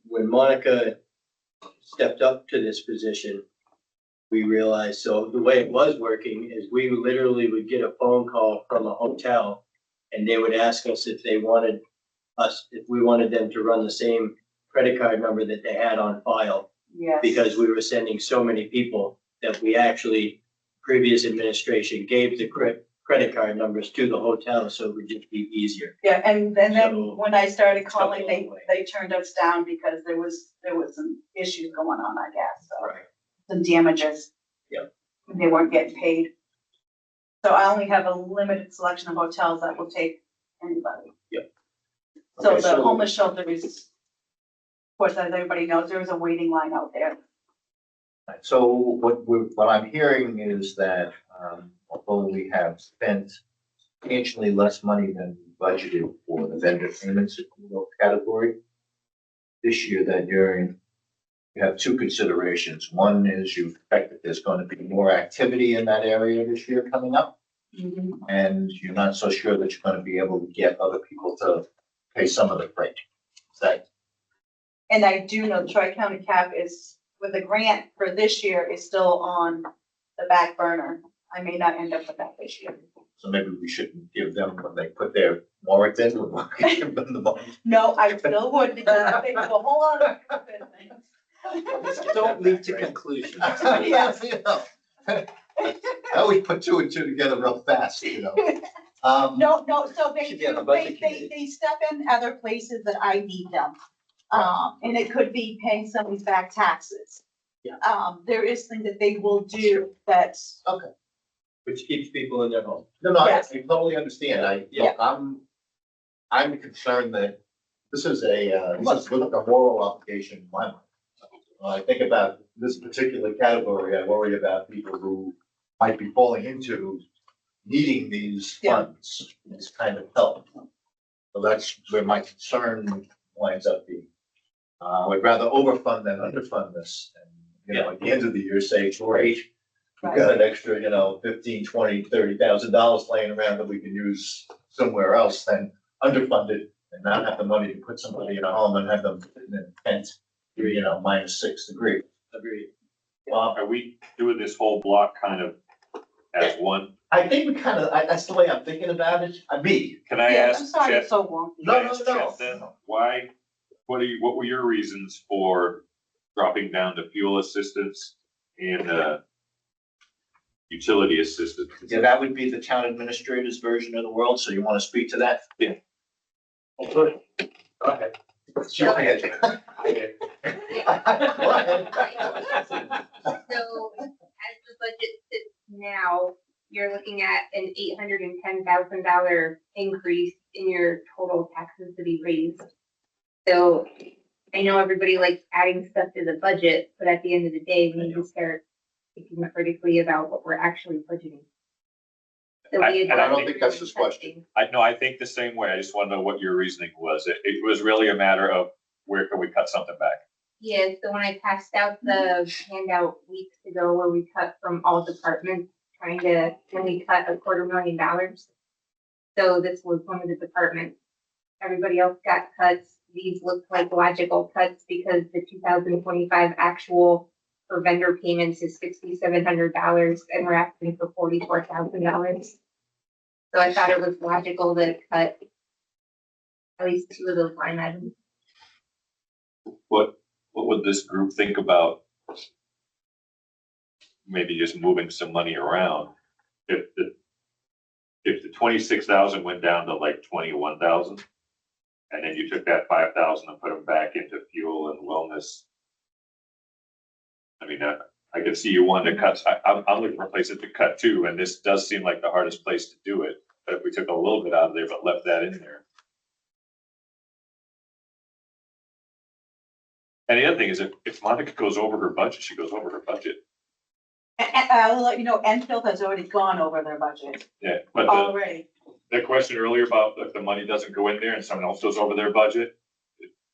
A: When Monica stepped up to this position, we realized, so the way it was working is we literally would get a phone call from a hotel and they would ask us if they wanted us, if we wanted them to run the same credit card number that they had on file,
C: Yes.
A: because we were sending so many people that we actually, previous administration gave the credit card numbers to the hotel, so it would just be easier.
C: Yeah, and then
A: So-
C: when I started calling,
A: Something along the way.
C: they turned us down because there was some issues going on, I guess, so.
A: Right.
C: Some damages.
A: Yep.
C: They weren't getting paid. So I only have a limited selection of hotels that will take anybody.
A: Yep.
C: So
B: Okay,
C: the
B: so-
C: homeless shelter is, of course, as everybody knows, there is a waiting line out there.
B: so what I'm hearing is that, although we have spent substantially less money than budgeted for the vendor payments category, this year that you have two considerations. One is you expect that there's going to be more activity in that area this year coming up, and you're not so sure that you're going to be able to get other people to pay some of the freight. Is that
C: And I do know the Tri-County Cap is, with the grant for this year, is still on the back burner. I may not end up with that this year.
B: so maybe we shouldn't give them when they put their warrant in, we'll give them the money.
C: No, I still would, because they do a whole lot of good things.
A: Don't leap to conclusions.
C: Yes.
B: You know, I always put two and two together real fast, you know.
C: No, so they,
A: Should be on the budget
C: they
A: committee.
C: step in other places that I need them. And it could be paying somebody's back taxes.
A: Yeah.
C: There is things that they will do that's,
A: Which keeps people in their home.
B: No, I
C: Yes.
B: totally understand.
A: Yeah.
B: I'm concerned that this is like a moral obligation in my mind. When I think about this particular category, I worry about people who might be falling into needing these
C: Yeah.
B: funds, this kind of help. So that's where my concern winds up being. I would rather overfund than underfund this. And, you know, at the end of the year, say, great, we've got an extra, $15,000, $20,000, $30,000 laying around that we can use somewhere else than underfunded and not have the money to put somebody in a home and have them in a tent, -6 degrees.
A: Agreed.
D: Are we doing this whole block kind of as one?
B: I think we kind of, that's the way I'm thinking about it.
D: Can I
C: yeah,
D: ask
C: I'm sorry,
D: Chet?
C: it's so wonky.
B: No,
D: Can I
B: no,
D: ask
B: no.
D: Chet then, why, what were your reasons for dropping down to fuel assistance and, utility assistance?
B: Yeah, that would be the town administrator's version of the world, so you want to speak to that?
D: Yeah.
B: Go ahead. Go ahead. Go ahead.
I: So as the budget sits now, you're looking at an $810,000 increase in your total taxes to be raised. So I know everybody likes adding stuff to the budget, but at the end of the day, we need to start thinking critically about what we're actually budgeting. So we
D: And I
B: don't think that's his question.
D: I think the same way. I just want to know what your reasoning was. It was really a matter of where can we cut something back?
I: Yeah, so when I passed out the handout weeks ago where we cut from all departments, trying to only cut $250,000. So this was one of the departments. Everybody else got cuts. These looked like logical cuts because the 2025 actual for vendor payments is $6,700 and we're asking for $44,000. So I thought it was logical to cut at least two of those line items.
D: What would this group think about maybe just moving some money around? If the 26,000 went down to like 21,000, and then you took that 5,000 and put them back into fuel and wellness. I mean, I can see you wanting to cut. I'm looking for places to cut too, and this does seem like the hardest place to do it. But if we took a little bit out of there, but left that in there. And the other thing is, if Monica goes over her budget, she goes over her budget.
C: And I'll let you know, Enfield has already gone over their budget
D: Yeah, but
C: already.
D: the question earlier about if the money doesn't go in there and someone else goes over their budget,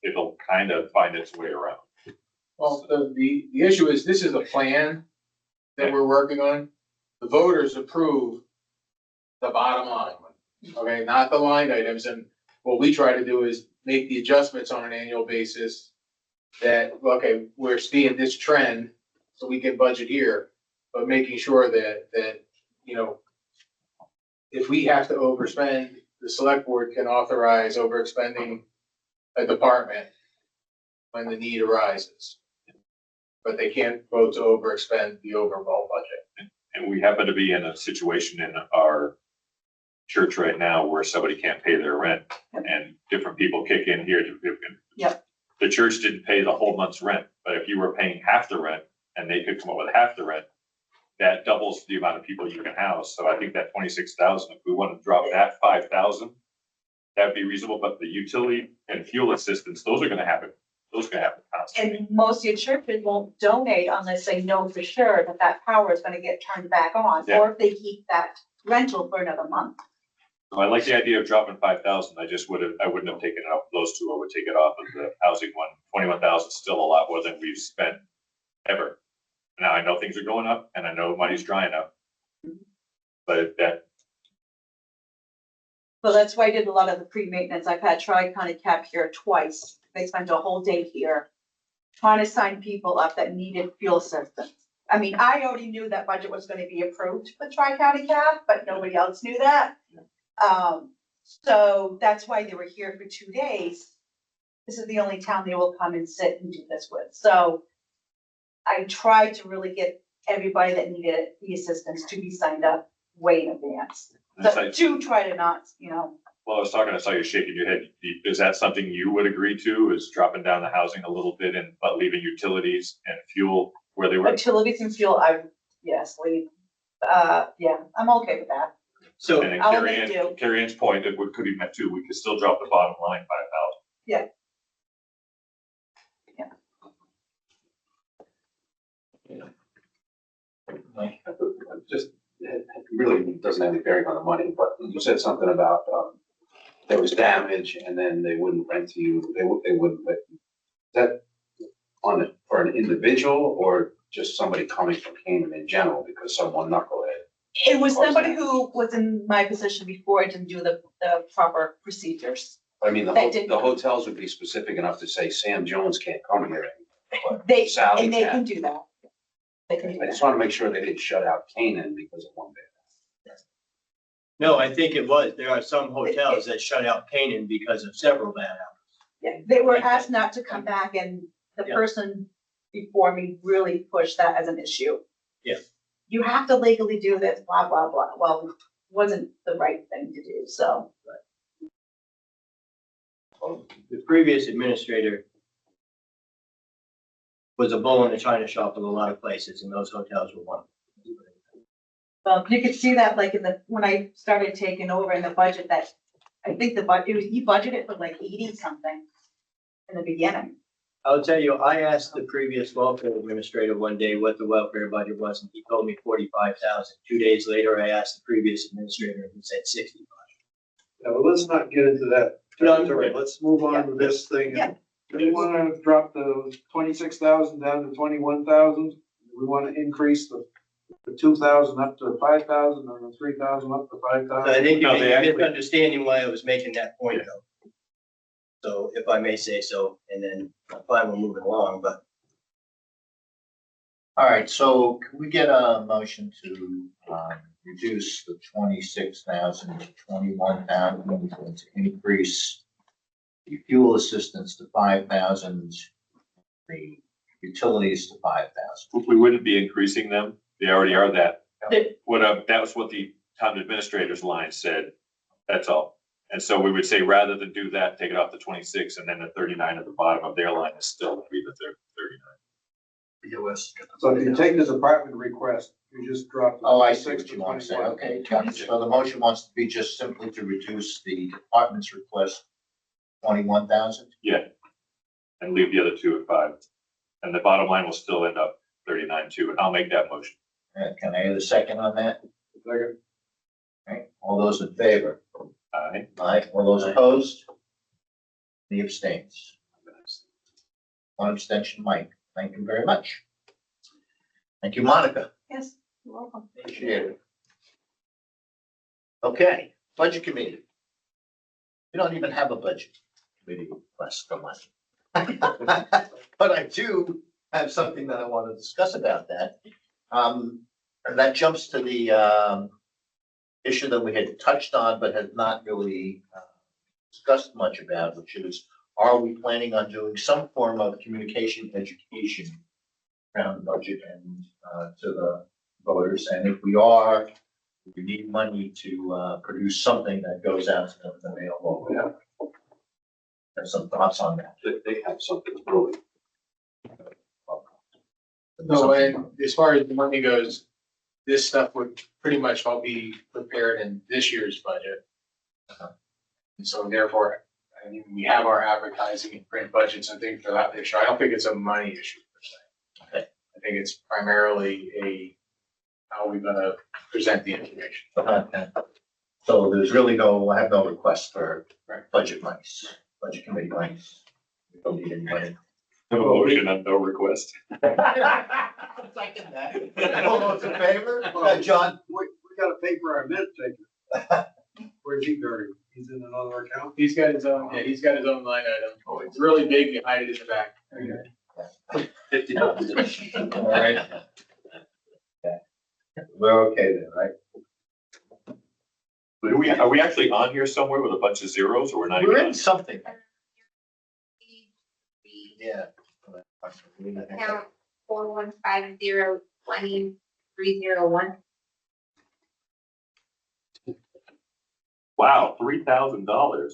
D: it'll kind of find its way around.
G: Well, the issue is, this is a plan that we're working on. The voters approve the bottom line, okay, not the line items. And what we try to do is make the adjustments on an annual basis that, okay, we're seeing this trend, so we can budget here, but making sure that, you know, if we have to overspend, the select board can authorize overexpending a department when the need arises. But they can't vote to overexpend the overall budget.
D: And we happen to be in a situation in our church right now where somebody can't pay their rent and different people kick in here to.
C: Yep.
D: The church didn't pay the whole month's rent, but if you were paying half the rent and they could come up with half the rent, that doubles the amount of people you can house. So I think that 26,000, if we want to drop that 5,000, that'd be reasonable, but the utility and fuel assistance, those are gonna happen. Those are gonna happen constantly.
C: And most of your churches won't donate unless they know for sure that that power is gonna get turned back on,
D: Yeah.
C: or if they keep that rental for another month.
D: So I like the idea of dropping 5,000. I wouldn't have taken it off those two. I would take it off of the housing one. 21,000 is still a lot more than we've spent ever. Now I know things are going up and I know money's drying up. But that,
C: So that's why I did a lot of the pre-maintenance. I've had Tri-County Cap here twice. They spent a whole day here trying to sign people up that needed fuel assistance. I mean, I already knew that budget was gonna be approved for Tri-County Cap, but nobody else knew that. So that's why they were here for 2 days. This is the only town they will come and sit and do this with. So I tried to really get everybody that needed the assistance to be signed up way in advance.
D: it's
C: So
D: like,
C: to try to not, you know,
D: well, I saw you shaking your head. Is that something you would agree to, is dropping down the housing a little bit but leaving utilities and fuel where they were?
C: utilities and fuel, yes, leave. Yeah, I'm okay with that.
A: So,
D: And then
C: I'll make do.
D: Carrie Ann's point, it could be met too. We could still drop the bottom line 5,000.
C: Yeah.
F: Just, it really doesn't have any bearing on the money, but you said something about, there was damage and then they wouldn't rent to you, they wouldn't let you. Is that for an individual or just somebody coming from Canaan in general because someone knucklehead?
C: It was somebody who was in my position before and didn't do the proper procedures.
F: I mean,
C: They didn't.
F: the hotels would be specific enough to say Sam Jones can't come here. but
C: They,
F: Sally
C: and they
F: can.
C: can do that. They can do
F: I just
C: that.
F: want to make sure they didn't shut out Canaan because of one bid.
A: no, I think it was, there are some hotels that shut out Canaan because of several bad apples.
C: Yeah, they were asked not to come back and the
A: Yeah.
C: person before me really pushed that as an issue.
A: Yeah.
C: You have to legally do this, blah, blah, blah. Well, it wasn't the right thing to do, so.
A: The previous administrator was a bull in a china shop in a lot of places, and those hotels were one.
C: Well, you could see that like when I started taking over in the budget that, I think you budgeted for like 80 something in the beginning.
A: I'll tell you, I asked the previous welfare administrator one day what the welfare budget was, and he told me 45,000. 2 days later, I asked the previous administrator, and he said 65.
J: Yeah, well, let's not get into that
A: No, I'm
J: territory.
A: sorry.
J: Let's move on to this thing.
C: Yeah.
J: We wanna drop the 26,000 down to 21,000. We wanna increase the 2,000 up to 5,000 and the 3,000 up to
A: So I
J: 5,000.
A: think
D: No,
A: you're
D: they actually-
A: misunderstanding why I was making that point though. So if I may say so, and then I'm fine, we're moving along, but
B: All right, so can we get a motion to, reduce the 26,000 to 21,000 and to increase the fuel assistance to 5,000, the utilities to 5,000?
D: We wouldn't be increasing them. They already are that. That was what the town administrator's line said. That's all. And so we would say, rather than do that, take it off the 26, and then the 39 at the bottom of their line is still be the 39.
J: So if you take the department request, you just drop. the
B: Oh, I see
J: 26
B: what
J: to
B: you want to say.
J: 21.
B: Okay, got it. So the motion wants to be just simply to reduce the department's request 21,000?
D: Yeah. And leave the other two at 5. And the bottom line will still end up 39 too, and I'll make that motion.
B: Can I have a second on that?
J: Second.
B: Okay, all those in favor?
D: Aye.
B: Aye. All those opposed? Any abstains? One abstention, Mike. Thank you very much. Thank you, Monica.
C: Yes, you're welcome.
B: Appreciate it. Okay, budget committee. We don't even have a budget committee request from us. But I do have something that I want to discuss about that. And that jumps to the issue that we had touched on, but had not really discussed much about, which is, are we planning on doing some form of communication education around the budget and to the voters? And if we are, we need money to produce something that goes out to the mail. Yeah. Have some thoughts on that.
F: They have something really.
G: No, and as far as the money goes, this stuff would pretty much all be prepared in this year's budget. And so therefore, I mean, we have our advertising and print budgets and things for that issue. I don't think it's a money issue per se.
B: Okay.
G: I think it's primarily how are we gonna present the information.
B: Okay. So there's really I have no request for
G: Right.
B: budget monies, budget committee monies. We don't need any money.
D: Have a motion and no request.
B: Second that. All those in favor? John?
J: We gotta pay for our minute taker. Where's he buried? He's in another account?
G: He's got his own line item. Oh, it's really big, you hide it in the back.
B: $50. All right. Okay. We're okay then, right?
D: Are we actually on here somewhere with a bunch of zeros, or we're not even
B: We're
D: on?
B: in something. Yeah.
I: Account 4150200301.
D: Wow, $3,000.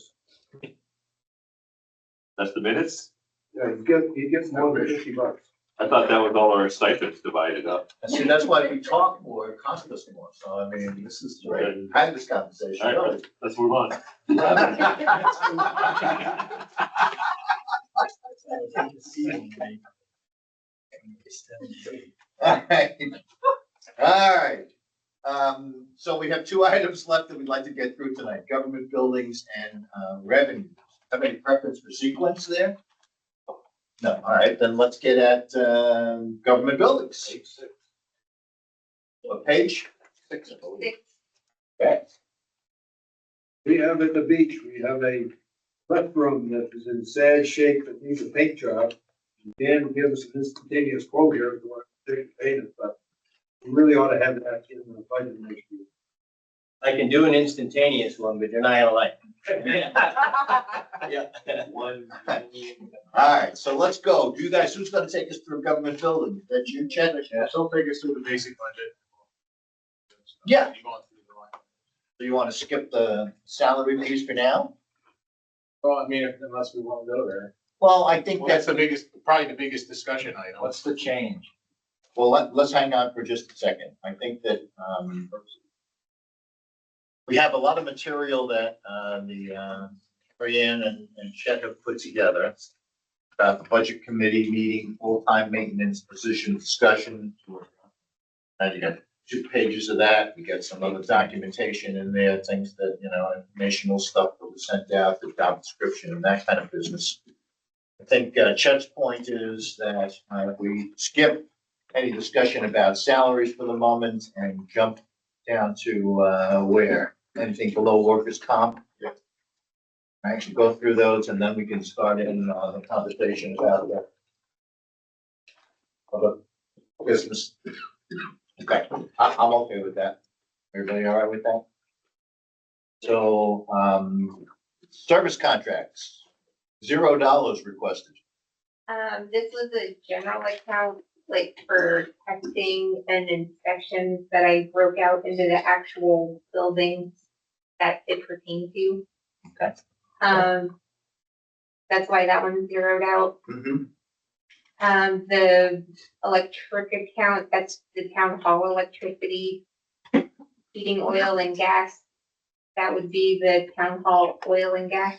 D: That's the minutes?
J: Yeah, he gets more than $50.
D: I thought that was all our stipends divided up.
B: And see, that's why we talk more, it costs us more. So I mean, this is great. Had this conversation.
D: All right, let's move on.
B: All right. All right. So we have two items left that we'd like to get through tonight, government buildings and revenue. Have any preference for sequence there? No, all right, then let's get at government buildings. What page? 6. Okay.
J: We have at the beach, we have a restroom that is in sad shape that needs a paint job. Dan gives us an instantaneous quote here if you want to paint it, but we really ought to have that in the budget next year.
A: I can do an instantaneous one, but you're not gonna like. Yeah.
B: All right, so let's go. You guys, who's gonna take us through government buildings? That you, Chad?
G: Yeah, so take us through the basic budget.
B: Yeah.
G: You going through the line.
B: Do you want to skip the salary piece for now?
G: Well, I mean, unless we want to go there.
B: Well, I think
G: Well, that's
B: that's,
G: probably the biggest discussion item.
H: What's the change?
B: well, let's hang on for just a second. I think that, we have a lot of material that, Marianne and Chet have put together about the budget committee meeting, full-time maintenance position discussion. And you got 2 pages of that. We got some other documentation in there, things that, informational stuff that was sent out, the job description and that kind of business. I think Chet's point is that if we skip any discussion about salaries for the moment and jump down to where, anything below workers' comp. Right, we go through those and then we can start in the conversation about the business. Okay, I'm okay with that. Everybody all right with that? So, service contracts, $0 requested.
I: This was a general account, like for testing and inspections that I broke out into the actual buildings that it pertained to.
B: Okay.
I: That's why that one's zeroed out.
B: Mm-hmm.
I: The electric account, that's the town hall electricity, heating, oil and gas. That would be the town hall oil and gas.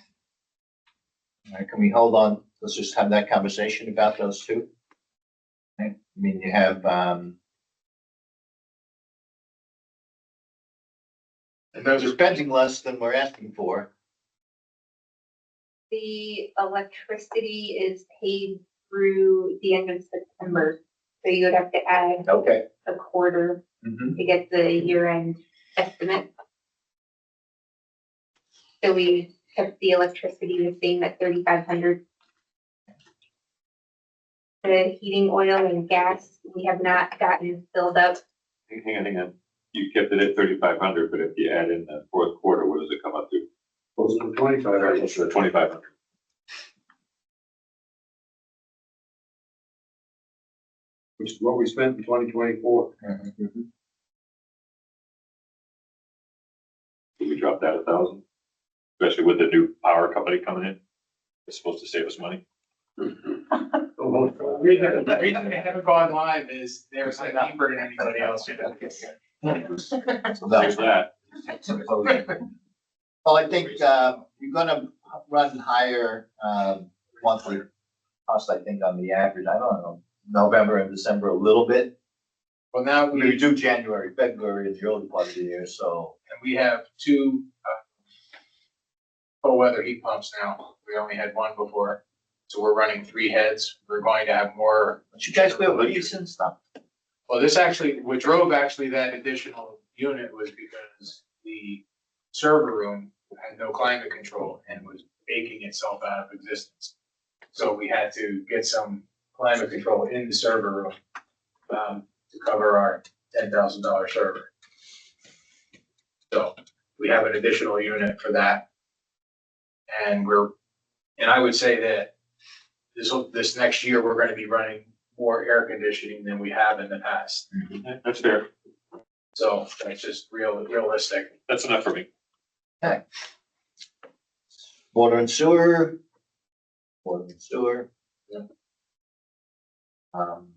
B: All right, can we hold on? Let's just have that conversation about those two. Okay, I mean, you have,
G: And those
B: you're
G: are,
B: spending less than we're asking for.
I: The electricity is paid through the end of September, so you would have to add
B: Okay.
I: a quarter
B: Mm-hmm.
I: to get the year-end estimate. So we kept the electricity the same at 3,500. The heating, oil and gas, we have not gotten filled up.
D: Hang on. You kept it at 3,500, but if you add in the fourth quarter, what does it come up to?
J: Close to 25.
D: Close to 2,500.
J: Which is what we spent in 2024.
D: Did we drop that 1,000? Especially with the new power company coming in, it's supposed to save us money.
G: the reason they haven't gone live is they're cheaper than anybody else.
B: So
D: There's that.
B: Well, I think, you're gonna run higher, monthly cost, I think, on the average, I don't know, November and December a little bit.
G: Well, now
B: We do January, February is the early part of the year, so.
G: and we have two cold weather heat pumps now. We only had one before. So we're running 3 heads. We're going to have more.
B: But you guys wear hoodies and stuff?
G: Well, this actually, what drove actually that additional unit was because the server room had no climate control and was baking itself out of existence. So we had to get some climate control in the server room to cover our $10,000 server. So we have an additional unit for that. And I would say that this next year, we're gonna be running more air conditioning than we have in the past.
D: That's fair.
G: So that's just realistic.
D: That's enough for me.
B: Water and sewer. Water and sewer.
G: Yeah.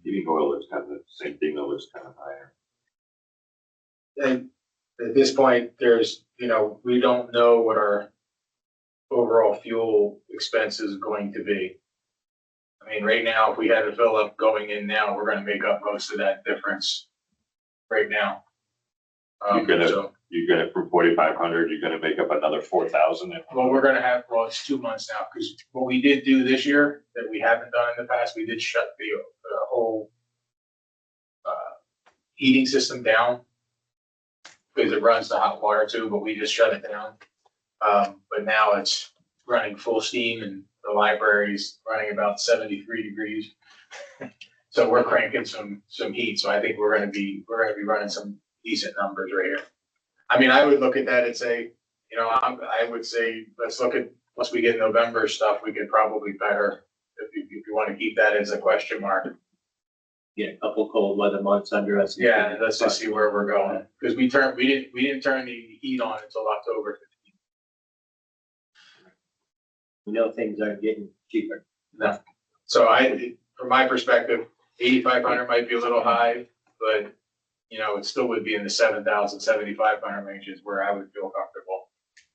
D: Heating oil is kind of the same thing, though, it's kind of higher.
G: And at this point, we don't know what our overall fuel expense is going to be. I mean, right now, if we had to fill up going in now, we're gonna make up most of that difference right now.
D: You're gonna from 4,500, you're gonna make up another 4,000.
G: Well, it's 2 months now, because what we did do this year that we haven't done in the past, we did shut the whole heating system down because it runs the hot water too, but we just shut it down. But now it's running full steam and the library's running about 73 degrees. So we're cranking some heat. So I think we're gonna be running some decent numbers right here. I mean, I would look at that and say, I would say, let's look at, once we get November stuff, we could probably better, if you want to keep that as a question mark.
A: Get a couple cold weather months under us.
G: Yeah, let's just see where we're going, because we didn't turn the heat on until October 15th.
A: We know things aren't getting cheaper.
G: No. So from my perspective, 8,500 might be a little high, but it still would be in the 7,000, 7,500 ranges where I would feel comfortable.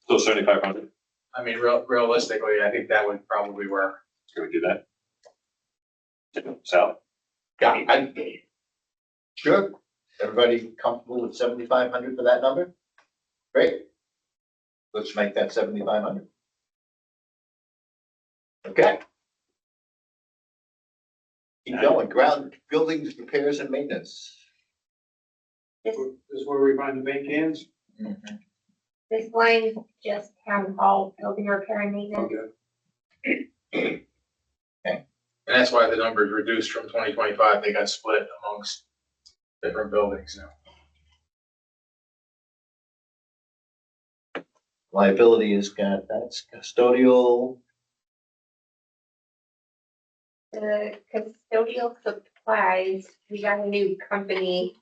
D: So 7,500,
G: I mean, realistically, I think that would probably work.
D: can we do that? Sal?
B: Yeah, sure. Everybody comfortable with 7,500 for that number? Great. Let's make that 7,500. Okay. Keep going, ground, buildings, repairs and maintenance.
I: This,
J: This is where we find the big cans?
I: this line is just town hall, building repair and maintenance.
J: Okay.
G: And that's why the numbers reduced from 2025. They got split amongst different buildings now.
B: Liability has got, that's custodial,
I: The custodial supplies, we got a new company.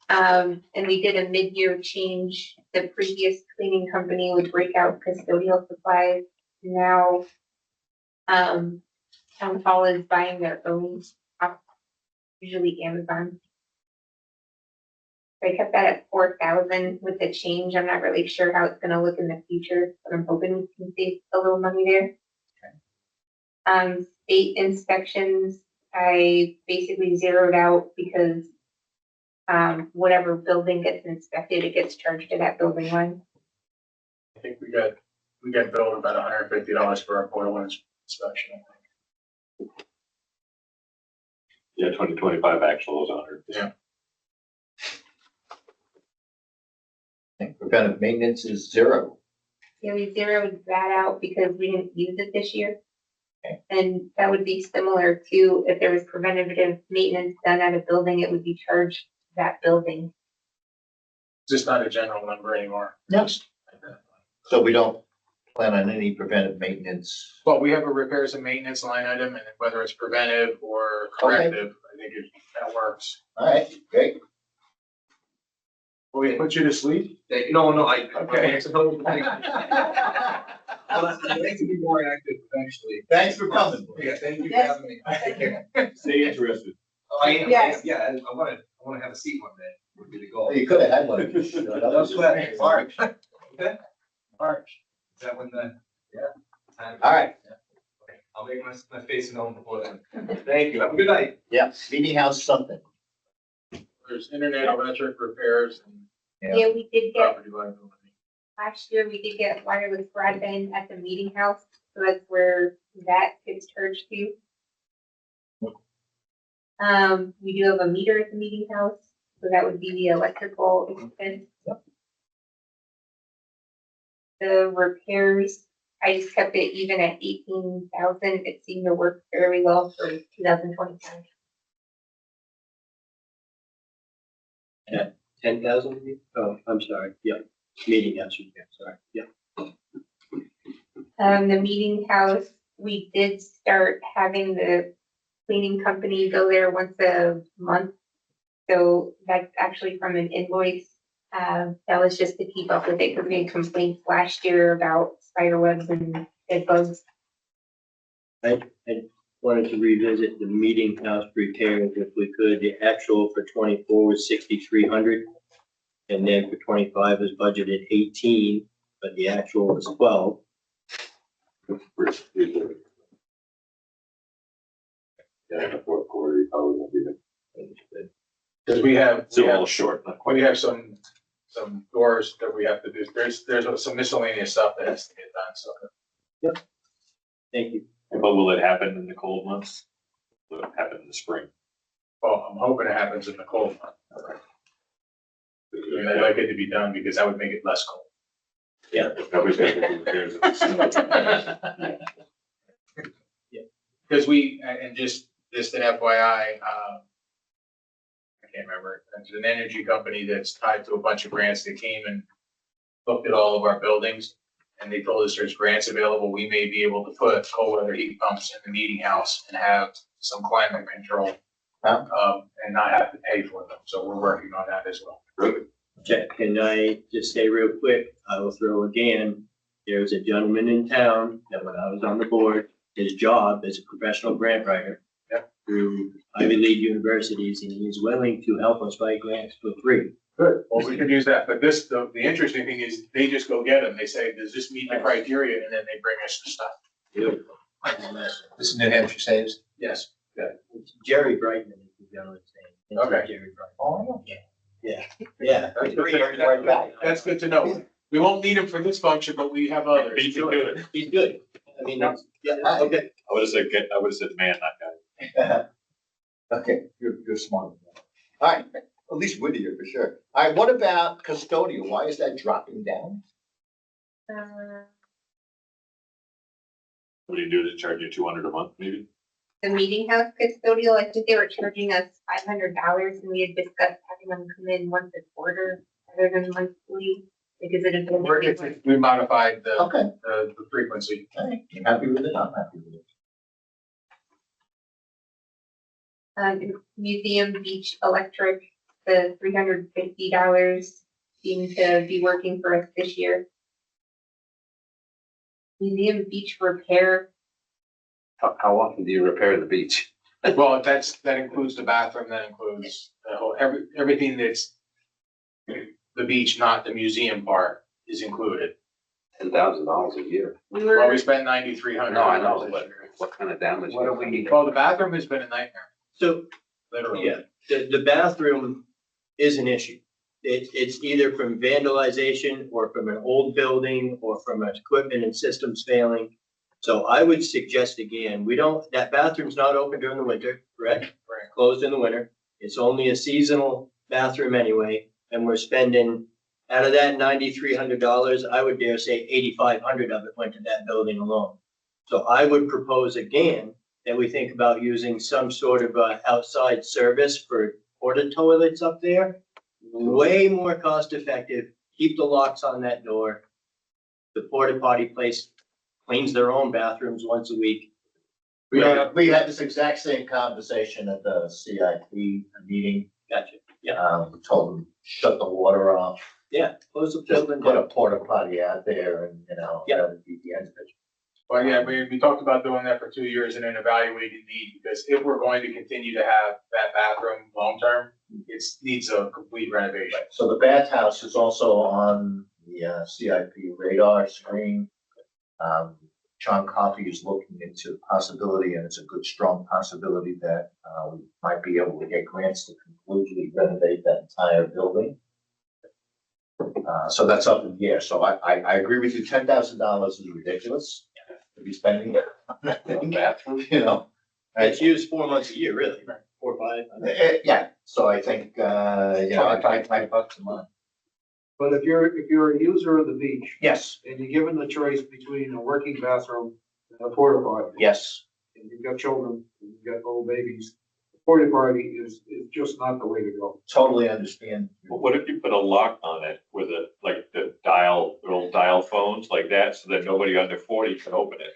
I: And we did a mid-year change. The previous cleaning company would break out custodial supplies. Now, town hall is buying their own, usually Amazon. So I kept that at 4,000 with the change. I'm not really sure how it's gonna look in the future, but I'm hoping we can save a little money there. State inspections, I basically zeroed out because whatever building gets inspected, it gets charged to that building line.
G: I think we got billed about $150 for our boiler inspection.
D: Yeah, 2025 actual is 100.
G: Yeah.
B: I think preventive maintenance is 0.
I: Yeah, we zeroed that out because we didn't use it this year.
B: Okay.
I: And that would be similar to if there was preventative maintenance done at a building, it would be charged to that building.
G: It's just not a general number anymore.
B: Yes. So we don't plan on any preventive maintenance.
G: Well, we have a repairs and maintenance line item, and whether it's preventive or corrective, I think that works.
B: All right, great.
G: Will we put you to sleep?
L: No, I.
G: Okay.
L: I'd like to be more active eventually.
B: Thanks for coming.
L: Yeah, thank you for
C: Yes.
L: having me. Take care.
D: Stay interested.
L: Oh, I am,
C: Yes.
L: yeah, I wanna have a seat one day, would be the goal.
B: You could have had one.
L: No sweat. March. Okay.
B: March.
L: Is that when the, yeah? time-
B: All right.
L: Okay, I'll make my face known before then. Thank you, have a good night.
B: Yeah, meeting house something.
G: There's internet, electric repairs, and
B: Yeah.
I: Yeah, we did get,
G: property liability.
I: last year, we did get wireless broadband at the meeting house, so that's where that gets charged to. We do have a meter at the meeting house, so that would be the electrical expense. The repairs, I just kept it even at 18,000. It seemed to work fairly well for 2025.
A: 10,000? Oh, I'm sorry, yeah, meeting house, yeah, sorry, yeah.
I: The meeting house, we did start having the cleaning company go there once a month. So that's actually from an invoice. That was just to keep up with it because we had complaints last year about spider webs and bed bugs.
A: I wanted to revisit the meeting house repairs if we could. The actual for 24 was 6,300. And then for 25 was budgeted 18, but the actual was 12.
D: Yeah, in the fourth quarter, you probably won't be there.
G: Because we have,
D: It's a little short.
G: we have some doors that we have to do. There's some miscellaneous stuff that has to get done, so.
A: Thank you.
D: But will it happen in the cold months? Will it happen in the spring?
G: Well, I'm hoping it happens in the cold month. I'd like it to be done because that would make it less cold.
A: Yeah.
D: Nobody's gonna do repairs in the snow.
G: Because and just an FYI, I can't remember, it's an energy company that's tied to a bunch of grants that came and looked at all of our buildings. And they told us there's grants available. We may be able to put cold weather heat pumps in the meeting house and have some climate control. And not have to pay for them. So we're working on that as well.
A: Check, can I just say real quick, I will throw again, there's a gentleman in town that when I was on the board, his job as a professional grant writer through Ivy League universities, and he's willing to help us write grants for free.
G: Good. Well, we could use that, but the interesting thing is they just go get them. They say, does this meet the criteria? And then they bring us the stuff.
A: Beautiful.
B: This is New Hampshire Saves.
G: Yes.
A: Jerry Brightman is the gentleman's name.
G: Okay.
A: Jerry Brightman. Yeah.
G: That's good to know. We won't need him for this function, but we have others.
D: He's good.
A: He's good. I mean, that's, yeah, okay.
D: I would have said man, not guy.
B: Okay, you're smart. All right, at least Whittier for sure. All right, what about custodial? Why is that dropping down?
D: What do you do to charge you 200 a month, maybe?
I: The meeting house custodial, I think they were charging us $500 and we had discussed having them come in once a quarter rather than monthly. Because it is.
G: We modified the,
B: Okay,
G: the frequency.
B: all right, you happy with it? I'm happy with it.
I: Museum beach electric, the $350 seem to be working for us this year. Museum beach repair,
F: How often do you repair the beach?
G: Well, that includes the bathroom, that includes the whole, everything that's the beach, not the museum part, is included.
F: $10,000 a year.
I: we
G: Well, we
I: were,
G: spent $9,300.
F: No, I know, but what kind of damage?
H: What do we-
G: Well, the bathroom has been a nightmare,
A: So,
G: literally.
A: yeah, the bathroom is an issue. It's either from vandalization or from an old building or from equipment and systems failing. So I would suggest again, that bathroom's not open during the winter, correct?
G: Right.
A: Closed in the winter. It's only a seasonal bathroom anyway, and we're spending, out of that $9,300, I would dare say $8,500 of it went to that building alone. So I would propose again, that we think about using some sort of outside service for porta toilets up there. Way more cost effective, keep the locks on that door. The porta potty place cleans their own bathrooms once a week.
B: We had this exact same conversation at the CIP meeting.
A: Gotcha,
B: We told them, shut the water off,
A: yeah, close the
B: just
A: building
B: put
A: down.
B: a porta potty out there and, that would be the end of it.
G: But yeah, we talked about doing that for 2 years and then evaluating need, because if we're going to continue to have that bathroom long-term, it needs a complete renovation.
B: So the bathhouse is also on the CIP radar screen. John Coffey is looking into possibility, and it's a good, strong possibility that we might be able to get grants to completely renovate that entire building. So that's up in the air. So I agree with you, $10,000 is ridiculous to be spending on that thing,
A: It's used 4 months a year, really, 4 or 5.
B: Yeah, so I think,
H: $5 a month.
J: But if you're a user of the beach
B: yes,
J: and you're given the choice between a working bathroom and a porta potty,
B: yes.
J: and you've got children, and you've got little babies, the porta potty is just not the way to go.
B: Totally understand.
D: But what if you put a lock on it with the little dial phones like that, so that nobody under 40 can open it?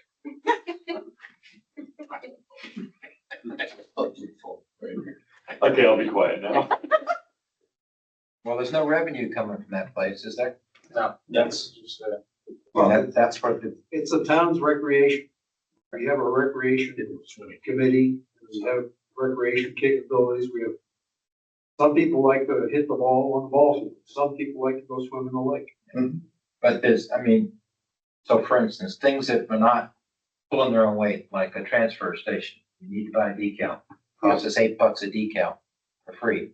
D: Okay, I'll be quiet now.
H: Well, there's no revenue coming from that place, is there?
G: No, that's just,
H: That's for the,
J: It's a town's recreation. We have a recreation committee, we have recreation capabilities, we have. Some people like to hit the ball on the ball field, some people like to go swim in the lake.
H: but so for instance, things that are not pulling their own weight, like a transfer station, you need to buy a decal. Costs us $8 a decal for free.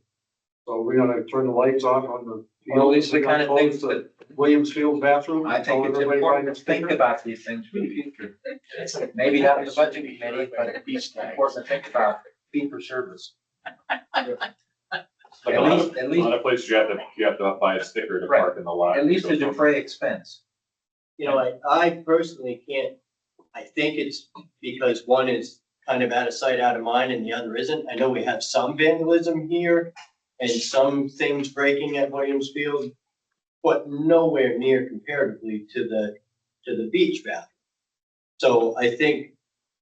J: So we're gonna turn the lights off on the.
H: Well, these are the kind of things
J: that Williams Field bathroom.
H: I think it's
J: Everybody
H: important
J: buy
H: to
J: a
H: think
J: sticker.
H: about these things for the future. Maybe not in the budget committee, but it's important to think about fee for service.
D: Like
H: At
D: a
H: least,
D: lot of places you have to buy a sticker to
H: Right.
D: park in the lot.
H: at least to defray expense.
A: I personally can't, I think it's because one is kind of out of sight, out of mind, and the other isn't. I know we have some vandalism here and some things breaking at Williams Field, but nowhere near comparatively to the beach bathroom. So I think,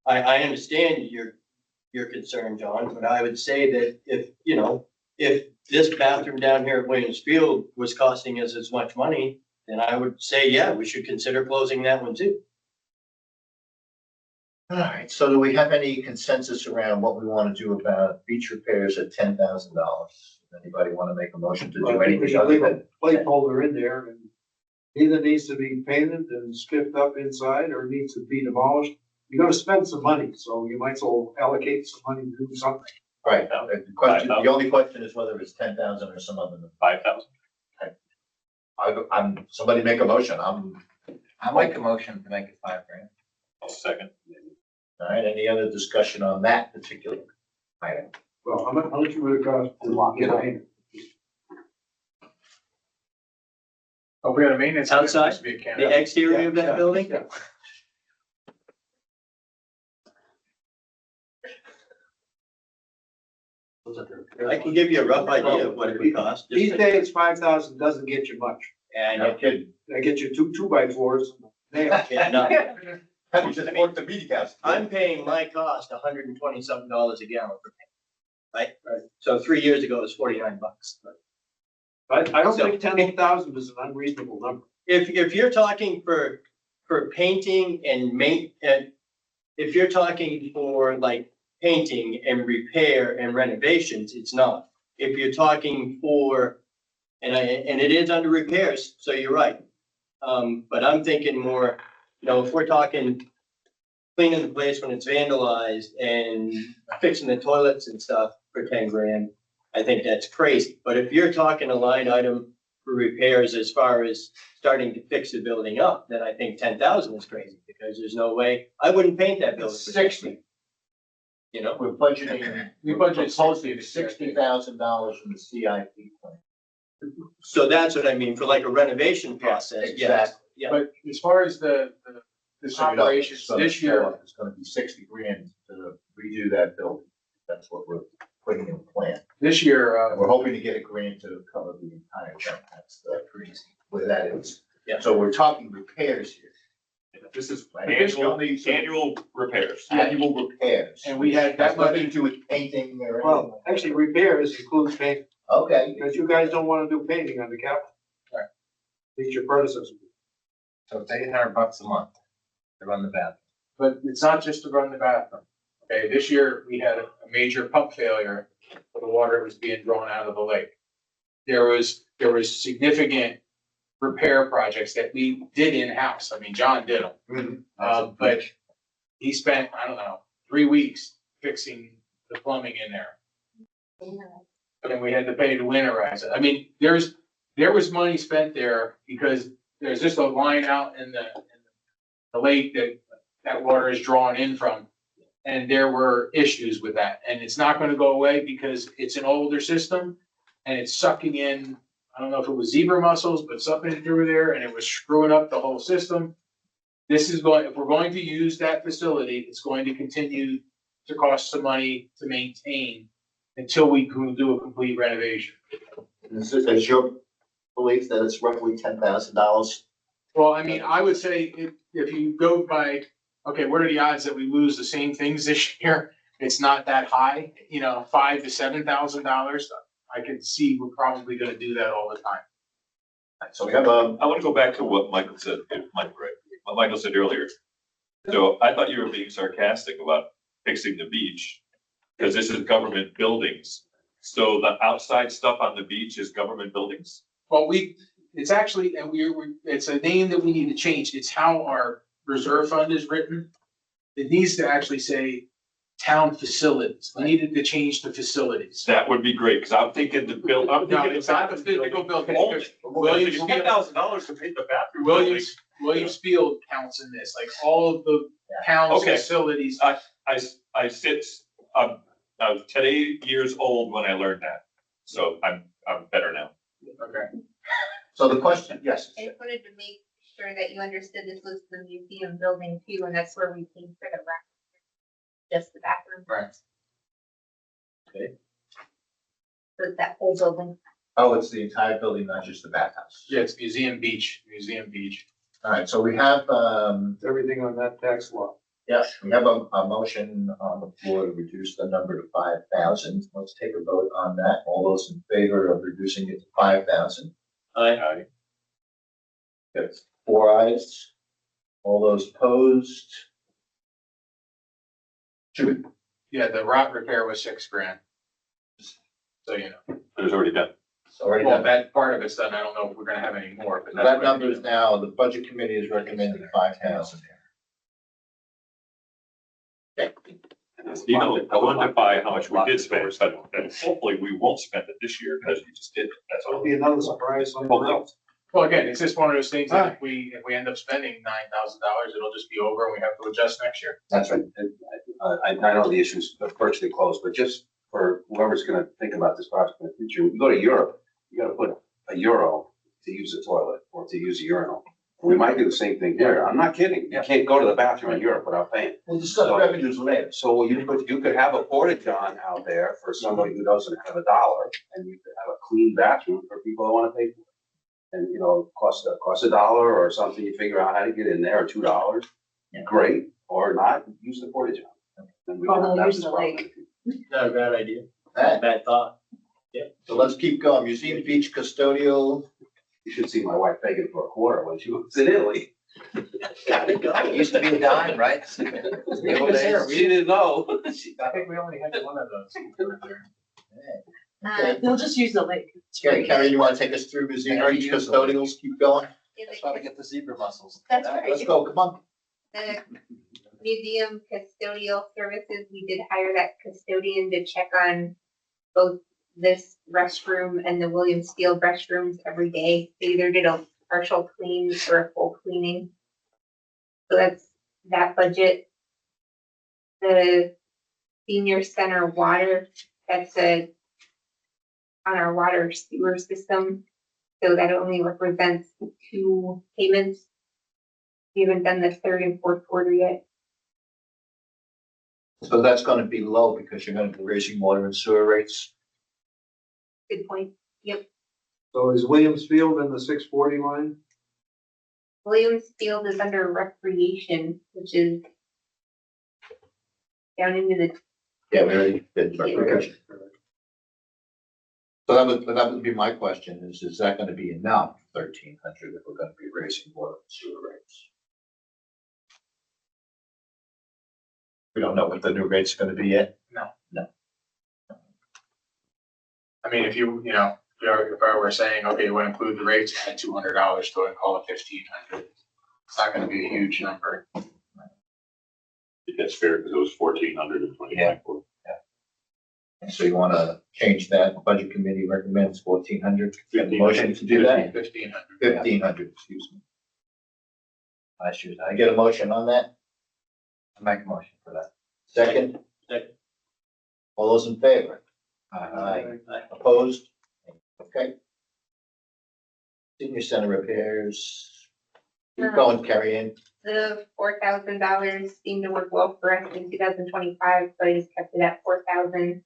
A: I understand your concern, John, but I would say that if this bathroom down here at Williams Field was costing us as much money, then I would say, yeah, we should consider closing that one too.
B: All right, so do we have any consensus around what we want to do about beach repairs at $10,000? Anybody want to make a motion to
J: Well,
B: do
J: I think we
B: anything
J: should
B: other
J: leave
B: than?
J: a placeholder in there and either needs to be painted and spiffed up inside or needs to be demolished. You're gonna spend some money, so you might as well allocate some money to do something.
B: Right, the only question is whether it's 10,000 or some other number.
D: 5,000.
B: Somebody make a motion,
H: I make a motion to make it $5,000.
D: I'll second.
B: All right, any other discussion on that particular item?
J: Well, how much would it cost to lock it in?
G: Oh, we had a maintenance.
A: Outside?
G: Supposed to be a can-
A: The exterior of that building?
J: Yeah.
A: I can give you a rough idea of what it would cost. just
J: These
A: to-
J: days, 5,000 doesn't get you much.
A: And
B: No kidding.
J: They get you two by fours. Nails.
A: yeah, no,
B: Have you just worked the meeting house?
A: I'm paying my cost $120-something a gallon for paint. Right? So 3 years ago, it was $49.
J: I don't
A: So-
J: think 10,000 is an unreasonable number.
A: If you're talking for painting and if you're talking for like painting and repair and renovations, it's not. If you're talking for, and it is under repairs, so you're right. But I'm thinking more, if we're talking cleaning the place when it's vandalized and fixing the toilets and stuff for 10 grand, I think that's crazy. But if you're talking a line item for repairs as far as starting to fix the building up, then I think 10,000 is crazy because there's no way, I wouldn't paint that building for 60.
B: We're budgeting,
G: We
B: we're
G: budgeted
B: proposing $60,000 from the CIP plan.
A: So that's what I mean, for like a renovation process, yes.
B: Exactly.
A: Yeah.
G: But as far as the operations this year,
B: It's gonna be 60 grand to redo that building. That's what we're putting in the plan.
G: this year,
B: And we're hoping to get a grant to cover the entire thing. That's the crazy, where that is.
A: Yeah.
B: So we're talking repairs here.
D: This is
B: Annual-
D: annual repairs.
B: Annual repairs.
G: and we had
B: Has
G: that
B: nothing
G: money,
B: to do with painting or anything.
J: Well, actually, repairs includes paint,
B: Okay,
J: because you guys don't wanna do painting on the capital.
G: Right.
J: At least your predecessor.
H: So it's $800 a month to run the bathroom.
G: but it's not just to run the bathroom. Okay, this year, we had a major pump failure, where the water was being drawn out of the lake. There was significant repair projects that we did in-house. I mean, John did them. But he spent, I don't know, 3 weeks fixing the plumbing in there. And then we had to pay to winterize it. I mean, there was money spent there because there's just a line out in the lake that water is drawn in from. And there were issues with that. And it's not gonna go away because it's an older system and it's sucking in, I don't know if it was zebra mussels, but something through there and it was screwing up the whole system. If we're going to use that facility, it's going to continue to cost some money to maintain until we can do a complete renovation.
B: Is your belief that it's roughly $10,000?
G: Well, I mean, I would say if you go by, okay, what are the odds that we lose the same things this year? It's not that high, $5,000 to $7,000. I could see we're probably gonna do that all the time.
B: So we have
D: I want to go back to what Michael said, what Michael said earlier. So I thought you were being sarcastic about fixing the beach, because this is government buildings. So the outside stuff on the beach is government buildings?
G: Well, it's actually, and it's a name that we need to change. It's how our reserve fund is written. It needs to actually say town facilities. We needed to change to facilities.
D: That would be great, because I'm thinking the bill, I'm
G: No,
D: thinking.
G: it's not the physical building.
D: Only.
G: Williams,
D: $10,000 to paint the bathroom. building.
G: Williams Field counts in this, like all of the town's
D: Okay.
G: facilities.
D: I sit, I was 10 years old when I learned that, so I'm better now.
G: Okay.
B: So the question, yes.
I: I just wanted to make sure that you understood this was the museum building too, and that's where we paid for the rest. Just the bathroom.
G: Right.
A: Okay.
I: So it's that whole building.
B: Oh, it's the entire building, not just the bathhouse.
G: Yeah, it's Museum Beach.
B: All right, so we have,
J: It's everything on that tax law.
B: yes, we have a motion on the floor to reduce the number to 5,000. Let's take a vote on that. All those in favor of reducing it to 5,000?
A: I,
B: Yes. 4 ayes. All those opposed? 2.
G: Yeah, the rock repair was $6,000. So,
D: It was already done.
B: It's already
G: well,
B: done.
G: that part of it's done. I don't know if we're gonna have any more, but that's.
B: That number is now, the budget committee is recommending 5,000.
D: You know, quantify how much we did spend, but hopefully we won't spend it this year, because we just did it, that's all.
J: It'll be another surprise somewhere else.
G: Well, again, it's just one of those things that if we end up spending $9,000, it'll just be over and we have to adjust next year.
B: That's right.
N: I know the issue's virtually closed, but just for whoever's gonna think about this project in the future, when you go to Europe, you gotta put a euro to use a toilet or to use a urinal. We might do the same thing here. I'm not kidding. You can't go to the bathroom in Europe without paying.
B: We'll discuss revenues later.
N: So you could have a porta john out there for somebody who doesn't have $1, and you could have a clean bathroom for people that wanna pay for it. And, you know, cost $1 or something, you figure out how to get in there, or $2. Great, or not, use the porta john. And we don't have this problem.
A: Not a bad idea,
B: Alright,
A: bad thought.
B: so let's keep going. Museum Beach custodial.
N: You should see my wife begging for a quarter when she was in Italy.
A: Gotta go.
H: It used to be a dime, right?
N: She didn't know.
G: I think we only had one of those.
B: Okay.
E: They'll just use the link.
B: Carrie, you wanna take us through Museum Beach custodials? Keep going.
H: That's why we get the zebra muscles.
C: That's
B: Alright,
C: right.
B: let's go, come on.
I: The museum custodial services, we did hire that custodian to check on both this restroom and the Williams Field restrooms every day. They either did a partial clean or a full cleaning. So that's that budget. The senior center water, that's on our water sewer system. So that only represents 2 payments. We haven't done the 3rd and 4th quarter yet.
B: So that's gonna be low because you're gonna be raising water and sewer rates.
I: Good point. Yep.
J: So is Williams Field in the 640 line?
I: Williams Field is under recreation, which is down into the,
B: Yeah, we already did recreation. So that would be my question, is that gonna be enough, 1,300, if we're gonna be raising water and sewer rates? We don't know what the new rate's gonna be yet?
G: No.
B: No.
G: I mean, if if I were saying, okay, you want to include the rates, add $200 to it and call it 1,500. It's not gonna be a huge number.
D: That's fair, because it was 1,400 in 2024.
B: So you wanna change that, budget committee recommends 1,400, motion to do that?
G: 1,500.
B: 1,500, excuse me. Last year's, I get a motion on that?
H: I make a motion for that.
B: Second?
A: Second.
B: All those in favor? Aye. Opposed? Okay. Senior center repairs. Keep going, Carrie Ann.
I: the $4,000 seemed to work well for us in 2025, so I just kept it at 4,000.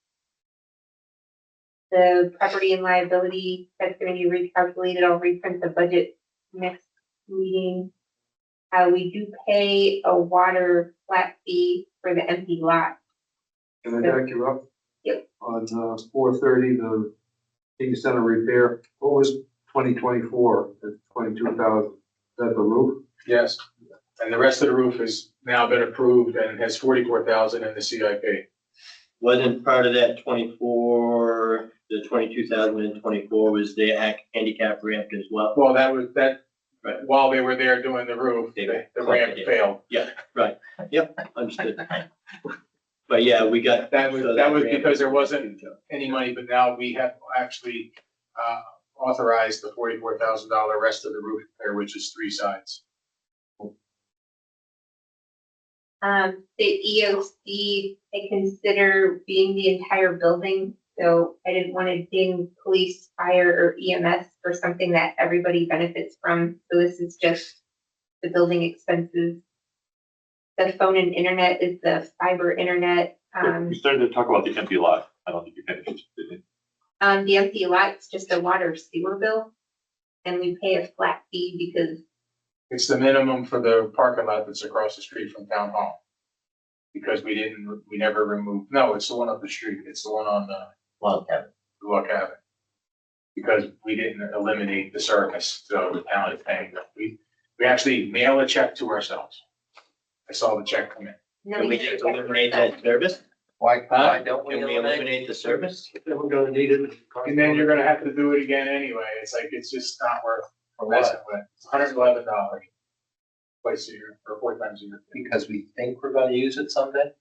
I: The property and liability, that's gonna be recalculated. I'll reprint the budget next meeting. We do pay a water flat fee for the empty lot.
J: Can I back you up?
I: Yep.
J: On 430, the senior center repair, what was 2024, the 22,000? Is that the roof?
G: Yes, and the rest of the roof has now been approved and has 44,000 in the CIP.
A: Wasn't part of that 24, the 22,024 was the handicap ramp as well?
G: Well, that,
A: Right.
G: while they were there doing the roof, the ramp failed.
A: Yeah, right. Yep, understood. But yeah, we got.
G: That was
A: ramp
G: because there wasn't
A: huge.
G: any money, but now we have actually authorized the $44,000 rest of the roof repair, which is 3 sides.
I: The EOC, I consider being the entire building, so I didn't want to ding police, fire, or EMS for something that everybody benefits from, so this is just the building expenses. The phone and internet is the fiber internet.
D: You started to talk about the empty lot. I don't think you finished, did you?
I: The empty lot's just a water sewer bill, and we pay a flat fee because
G: It's the minimum for the parking lot that's across the street from town hall. Because we never removed, no, it's the one up the street. It's the one on
B: Log cabin.
G: Log Cabin. Because we didn't eliminate the service, so the town is paying them. We actually mail a check to ourselves. I saw the check come in.
A: Can we just eliminate that service?
H: Why don't we
A: Can we
H: eliminate?
A: eliminate the service?
J: Then we're gonna need it.
G: And then you're gonna have to do it again anyway. It's like, it's just not worth
H: For
G: messing
H: what?
G: with. It's $111 twice a year or 4 times a year.
H: Because we think we're gonna use it someday?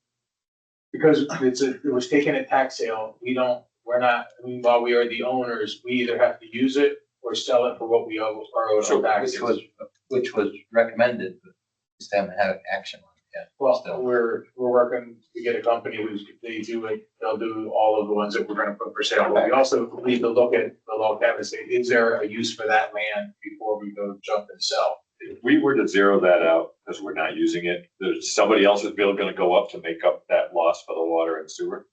G: Because it was taken at tax sale. While we are the owners, we either have to use it or sell it for what we owe, are owed on taxes.
H: Which was recommended, but just haven't had action on
B: yet.
G: Well,
B: Still.
G: we're working to get a company who's, they'll do all of the ones that we're gonna put for sale. But we also need to look at the locale and say, is there a use for that land before we go jump and sell?
D: If we were to zero that out, because we're not using it, there's somebody else's bill gonna go up to make up that loss for the water and sewer.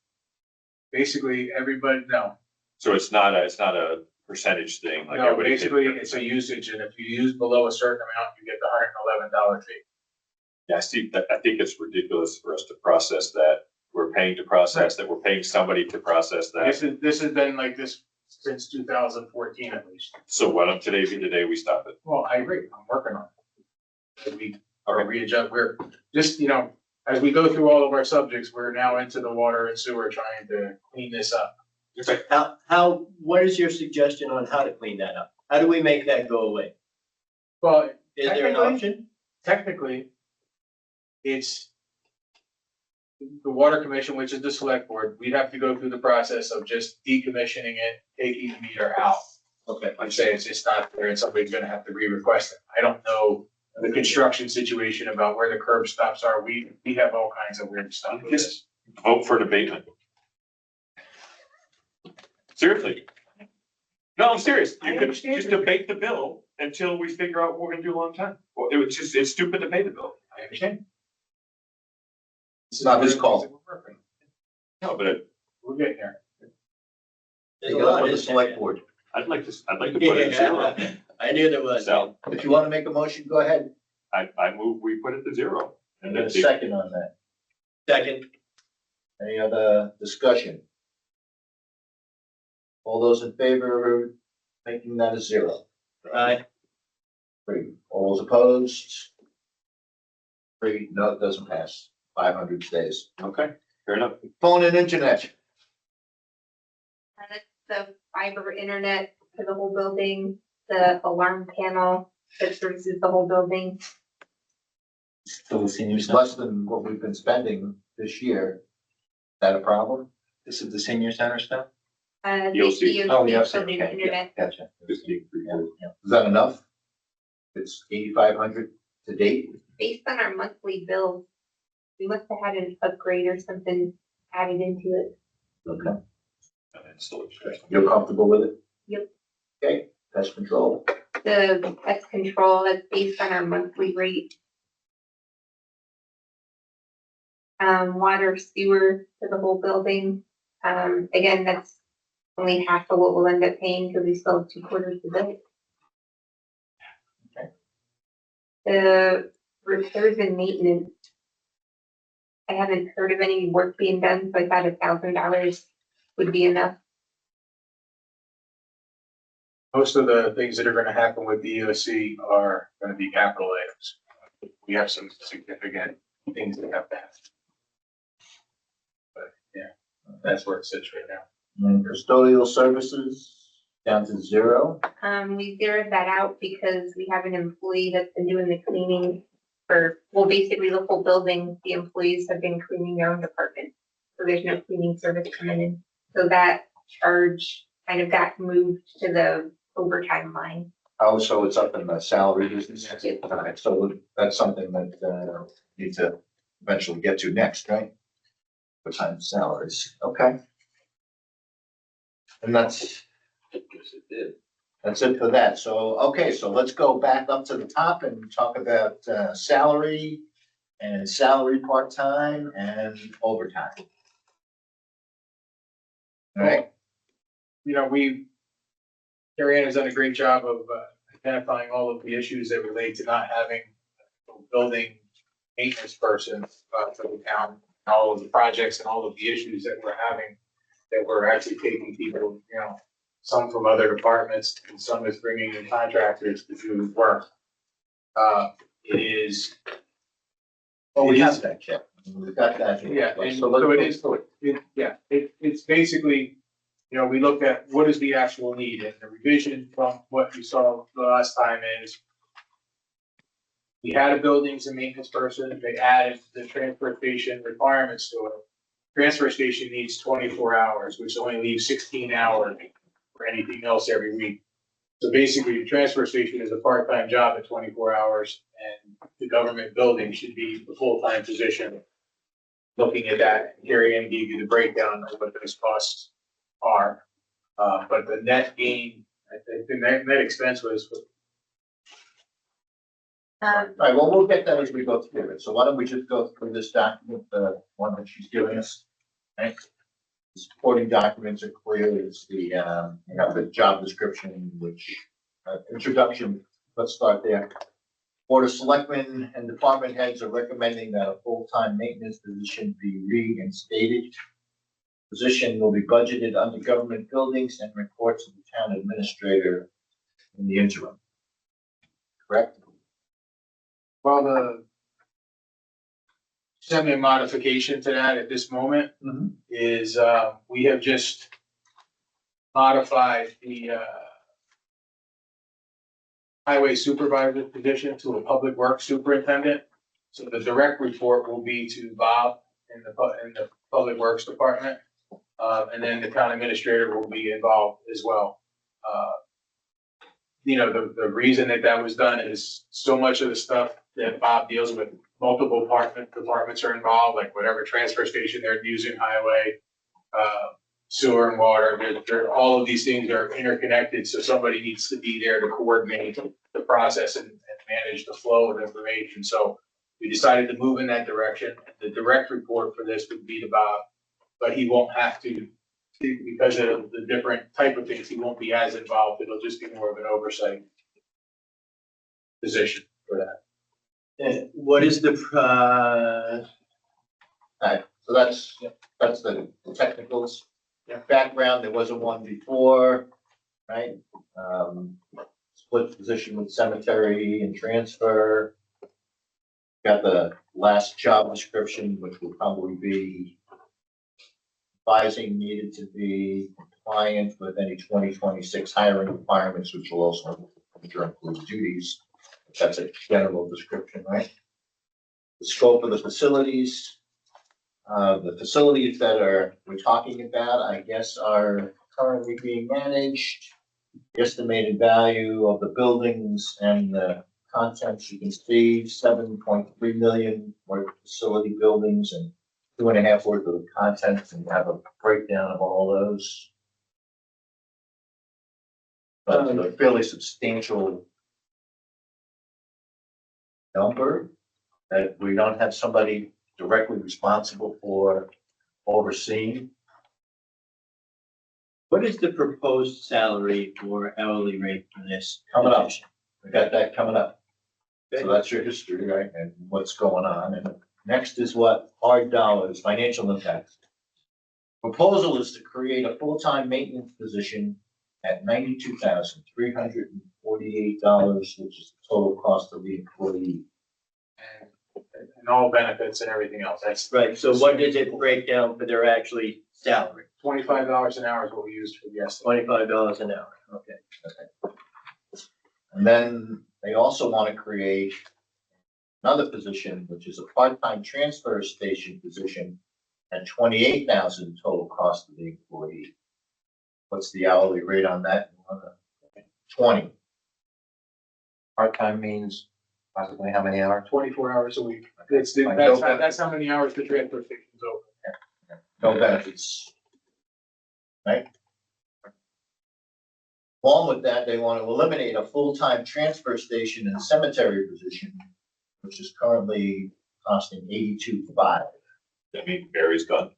G: Basically, everybody, no,
D: So it's not a percentage thing, like
G: no,
D: everybody. pays
G: basically,
D: 50%.
G: it's a usage, and if you use below a certain amount, you get the $111 fee.
D: Yeah, I think it's ridiculous for us to process that. We're paying to process that, we're paying somebody to process that.
G: This has been like this since 2014 at least.
D: So why don't today be the day we stop it?
G: Well, I agree, I'm working on it. We are readjust, we're just, as we go through all of our subjects, we're now into the water and sewer trying to clean this up.
A: What is your suggestion on how to clean that up? How do we make that go away?
G: Well,
A: Is there an
G: Technically-
A: option?
G: technically, it's the water commission, which is the select board, we'd have to go through the process of just decommissioning it, taking the meter out.
A: Okay.
G: I'm saying it's just not there and somebody's gonna have to re-request it. I don't know the construction situation about where the curb stops are. We have all kinds of weird stuff with this.
D: Vote for an abatement. Seriously. No, I'm serious. You could just debate the bill until we figure out what we're gonna do long time. Well, it's stupid to pay the bill.
G: I understand.
B: It's not his call.
G: We're working.
D: No, but
G: We're getting there.
A: There's a
B: Take it up
A: lot,
B: with the
A: isn't
B: select
A: there?
B: board.
D: I'd like to put it zero.
A: Yeah, I knew there was.
D: Sal,
B: If you want to make a motion, go ahead.
D: I move, we put it to zero.
B: And then a second on that.
A: Second,
B: Any other discussion? All those in favor of making that a zero?
A: aye.
B: Three. All those opposed? Three. No, it doesn't pass. 500 stays.
D: Okay, fair enough.
B: Phone and internet.
I: That's the fiber internet for the whole building, the alarm panel that services the whole building.
A: Still the senior
B: It's less than what we've been spending this year. Is that a problem?
H: This is the senior center stuff?
D: You'll
I: The
D: see.
H: Oh, yeah,
I: building
H: okay, yeah,
I: internet.
H: gotcha.
D: Just keep-
B: Is that enough? It's 8,500 to date.
I: Based on our monthly bills, we must have had an upgrade or something added into it.
B: Okay.
D: It's still interesting.
B: You're comfortable with it?
I: Yep.
B: Okay, pest control.
I: The pest control, that's based on our monthly rate. Water sewer for the whole building. Again, that's only half of what we'll end up paying because we still have 2/4 to bill.
B: Okay.
I: The repairs and maintenance. I haven't heard of any work being done, so I thought $1,000 would be enough.
G: Most of the things that are gonna happen with the EOC are gonna be capital items. We have some significant things that have to happen. But, yeah, that's where it sits right now.
B: And custodial services down to zero.
I: We zeroed that out because we have an employee that's been doing the cleaning for, well, basically the whole building, the employees have been cleaning their own department. So there's no cleaning service coming in. So that charge kind of got moved to the overtime line.
B: Oh, so it's up in the salary business.
I: Yep.
B: All right, so that's something that we need to eventually get to next, right? For time salaries, okay. And that's it for that. So, okay, so let's go back up to the top and talk about salary and salary part-time and overtime. All right,
G: Carrie Ann has done a great job of identifying all of the issues that relate to not having a building maintenance person for the town. All of the projects and all of the issues that we're having, that we're actually taking people, some from other departments and some is bringing in contractors to do work. It is.
B: well, we have that check. We've got that.
G: Yeah, and
B: So let's
G: so it
B: go
G: is,
B: through it.
G: it's basically, we looked at what is the actual need, and the revision from what you saw the last time is we had a buildings and maintenance person, they added the transfer station requirements to it. Transfer station needs 24 hours, which only leaves 16 hours for anything else every week. So basically, the transfer station is a part-time job at 24 hours, and the government building should be a full-time position. Looking at that, Gary Ann gave you the breakdown of what those costs are. But the net gain, I think the net expense was,
B: All right, well, we'll get that as we go through it. So why don't we just go through this document, the one that she's giving us? Right? The supporting documents are clear. It's the, you know, the job description, which, introduction, let's start there. Board of Selectmen and department heads are recommending that a full-time maintenance position be reinstated. Position will be budgeted under government buildings and reports to the town administrator in the interim. Correct?
G: well, the semi-modification to that at this moment is, we have just modified the, highway supervisor position to a public works superintendent. So the direct report will be to Bob in the public works department. And then the town administrator will be involved as well. You know, the reason that was done is so much of the stuff that Bob deals with, multiple departments are involved, like whatever transfer station they're using, highway, sewer and water, all of these things are interconnected, so somebody needs to be there to coordinate the process and manage the flow of information. So we decided to move in that direction. The direct report for this would be to Bob, but he won't have to, because of the different type of things, he won't be as involved. It'll just be more of an oversight position for that.
A: And what is the,
B: Alright, so that's the technicals. Background, there wasn't one before, right? Split position with cemetery and transfer. Got the last job description, which will probably be advising needed to be compliant with any 2026 hiring requirements, which will also include duties. That's a general description, right? The scope of the facilities. The facilities that we're talking about, I guess, are currently being managed. The estimated value of the buildings and the contents, you can see 7.3 million worth of facility buildings and 2.5 worth of the contents, and you have a breakdown of all those. But it's a fairly substantial number that we don't have somebody directly responsible for overseeing.
A: what is the proposed salary or hourly rate for this?
B: Coming up.
A: position?
B: We got that coming up. So that's your history, right, and what's going on. And next is what hard dollars, financial impacts. Proposal is to create a full-time maintenance position at $92,348, which is the total cost of the employee.
G: And all benefits and everything else. That's
A: Right, so what does it break down for their actually salary?
G: $25 an hour is what we used for the estimate.
A: $25 an hour, okay.
B: And then they also want to create another position, which is a part-time transfer station position at $28,000 total cost of the employee. What's the hourly rate on that? 20.
H: Part-time means possibly how many hours?
G: 24 hours a week.
B: Fine.
G: That's how many hours the transfer station's open.
B: No benefits. Right? Along with that, they want to eliminate a full-time transfer station and cemetery position, which is currently costing $82,500.
D: I mean, Barry's done.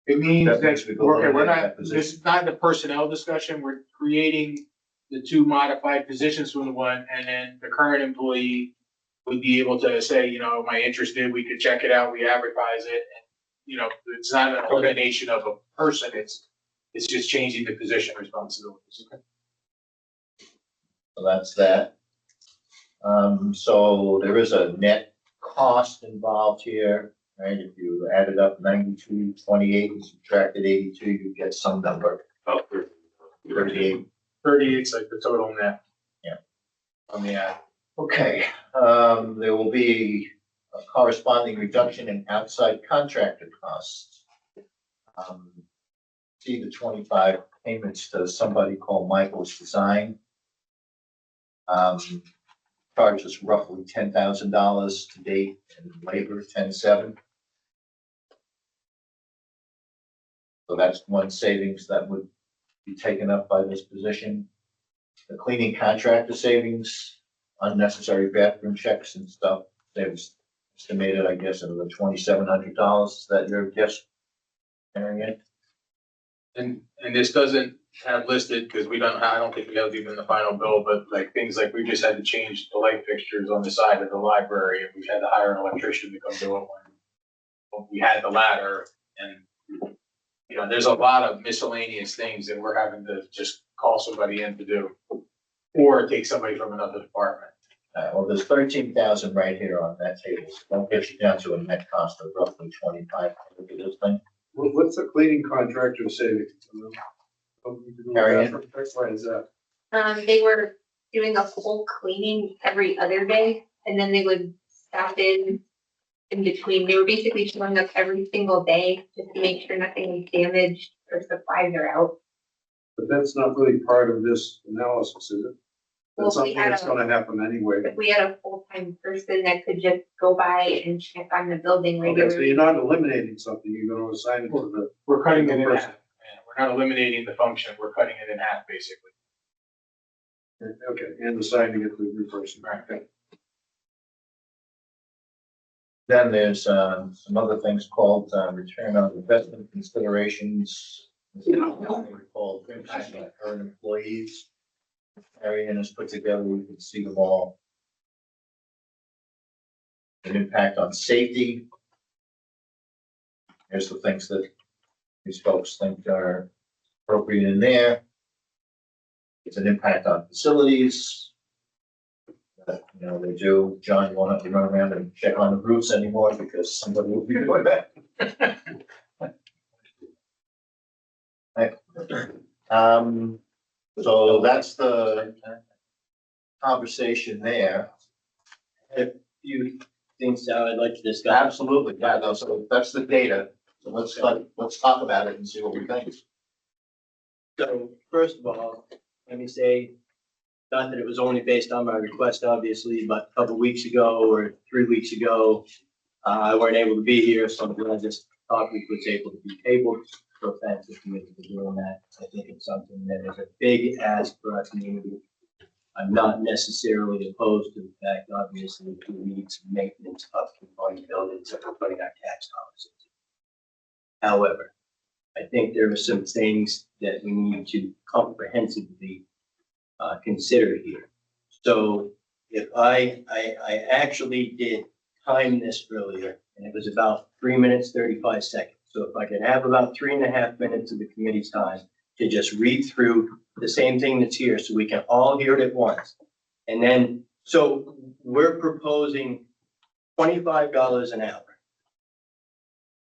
G: It means
B: That
G: that,
B: means we go
G: we're
B: eliminate
G: not,
B: that position.
G: this is not the personnel discussion, we're creating the two modified positions from the one, and then the current employee would be able to say, you know, am I interested, we could check it out, we advertise it, and, you know, it's not an elimination of a person, it's just changing the position responsibilities.
B: So that's that. So there is a net cost involved here, right? If you added up 9228 and subtracted 82, you get some number,
D: About
B: 38.
G: 38's like the total net.
B: Yeah.
G: On the ad.
B: Okay, there will be a corresponding reduction in outside contractor costs. See the 25 payments to somebody called Michael's Design. Charges roughly $10,000 to date, and labor 10,700. So that's one savings that would be taken up by this position. The cleaning contractor savings, unnecessary bathroom checks and stuff, they was estimated, I guess, at the $2,700 that you're just carrying it.
G: And this doesn't have listed, because I don't think we have even the final bill, but like things like we just had to change the light fixtures on the side of the library, and we had to hire an electrician to come do it when we had the ladder, and you know, there's a lot of miscellaneous things that we're having to just call somebody in to do, or take somebody from another department.
B: Well, there's 13,000 right here on that table. Don't get you down to a net cost of roughly 2,500 for this thing.
J: What's the cleaning contractor savings?
B: Marianne?
J: What is that?
I: They were doing a full cleaning every other day, and then they would stop in between. They were basically showing up every single day just to make sure nothing was damaged or supplies are out.
J: But that's not really part of this analysis, is it? That's
I: Well, we
J: something
I: had
J: that's gonna happen anyway.
I: If we had a full-time person that could just go by and check on the building
J: Okay, so
I: regularly.
J: you're not eliminating something, you're gonna assign it to the.
G: We're cutting it in
J: Person.
G: half. Yeah, we're not eliminating the function, we're cutting it in half, basically.
J: Okay, and assigning it to the new person.
G: Right.
B: Then there's some other things called return on investment considerations. Called impact on current employees. Marianne has put together, we can see them all. An impact on safety. Here's the things that these folks think are appropriate in there. It's an impact on facilities. You know, they do, John won't have to run around and check on the roofs anymore because somebody will be doing that. So that's the conversation there.
A: A few things that I'd like to discuss.
B: Absolutely, yeah, no, so that's the data. So let's talk about it and see what we think.
A: So first of all, let me say, not that it was only based on my request, obviously, but a couple weeks ago or 3 weeks ago, I weren't able to be here, so I'm glad this topic was able to be tabled. So thanks to the committee for doing that. I think it's something that is a big ask for our community. I'm not necessarily opposed to the fact, obviously, we need some maintenance upkeep on the buildings that we're putting our tax dollars into. However, I think there are some things that we need to comprehensively consider here. So if I actually did time this earlier, and it was about 3 minutes, 35 seconds. So if I could have about 3.5 minutes of the committee's time to just read through the same thing that's here, so we can all hear it at once. And then, so we're proposing $25 an hour.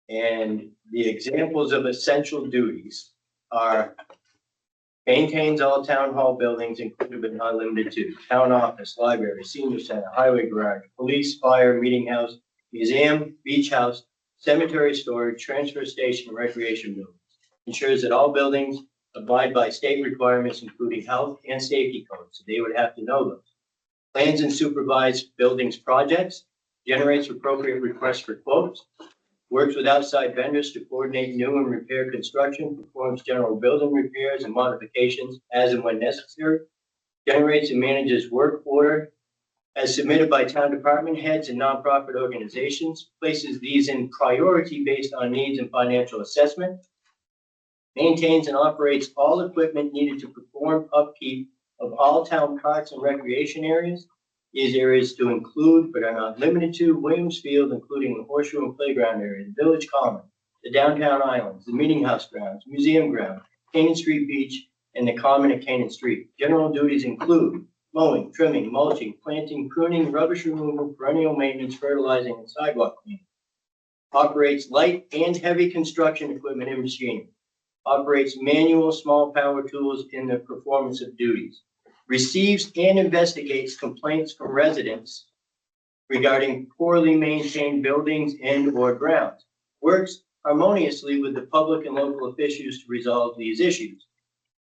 A: And the examples of essential duties are maintains all town hall buildings, including but not limited to town office, library, senior center, highway garage, police, fire, meeting house, museum, beach house, cemetery storage, transfer station, recreation buildings. Ensures that all buildings abide by state requirements, including health and safety codes. So they would have to know those. Plans and supervise buildings projects, generates appropriate requests for quotes, works with outside vendors to coordinate new and repair construction, performs general building repairs and modifications as and when necessary, generates and manages work order as submitted by town department heads and nonprofit organizations, places these in priority based on needs and financial assessment, maintains and operates all equipment needed to perform upkeep of all town parks and recreation areas. These areas to include, but are not limited to, Williams Field, including the horseshoe and playground area, the village common, the downtown islands, the meeting house grounds, museum grounds, Canaan Street Beach, and the common at Canaan Street. General duties include mowing, trimming, mulching, planting, pruning, rubbish removal, perennial maintenance, fertilizing, and sidewalk cleaning. Operates light and heavy construction equipment and machinery. Operates manual small power tools in the performance of duties. Receives and investigates complaints from residents regarding poorly maintained buildings and or grounds. Works harmoniously with the public and local officials to resolve these issues.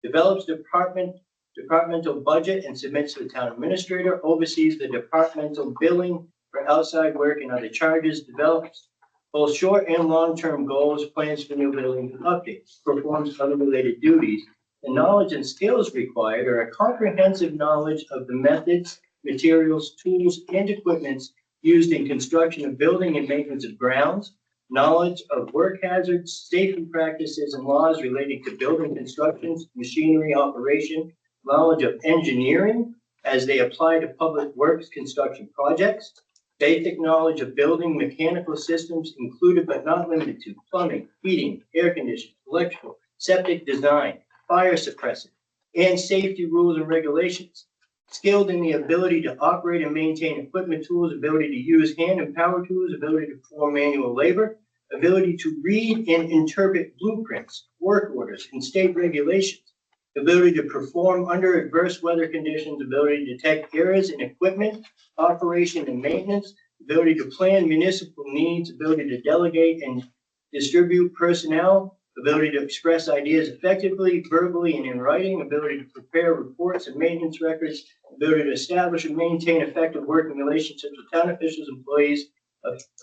A: Develops department departmental budget and submits to the town administrator, oversees the departmental billing for outside work and other charges, develops both short and long-term goals, plans for new buildings and updates, performs other related duties. The knowledge and skills required are a comprehensive knowledge of the methods, materials, tools, and equipments used in construction of building and maintenance of grounds, knowledge of work hazards, safety practices, and laws relating to building constructions, machinery operation, knowledge of engineering as they apply to public works construction projects, basic knowledge of building mechanical systems included but not limited to plumbing, heating, air conditioning, electrical, septic design, fire suppressant, and safety rules and regulations. Skilled in the ability to operate and maintain equipment, tools, ability to use hand and power tools, ability to perform manual labor, ability to read and interpret blueprints, work orders, and state regulations, ability to perform under adverse weather conditions, ability to detect errors in equipment, operation and maintenance, ability to plan municipal needs, ability to delegate and distribute personnel, ability to express ideas effectively, verbally, and in writing, ability to prepare reports and maintenance records, ability to establish and maintain effective working relationships with town officials, employees,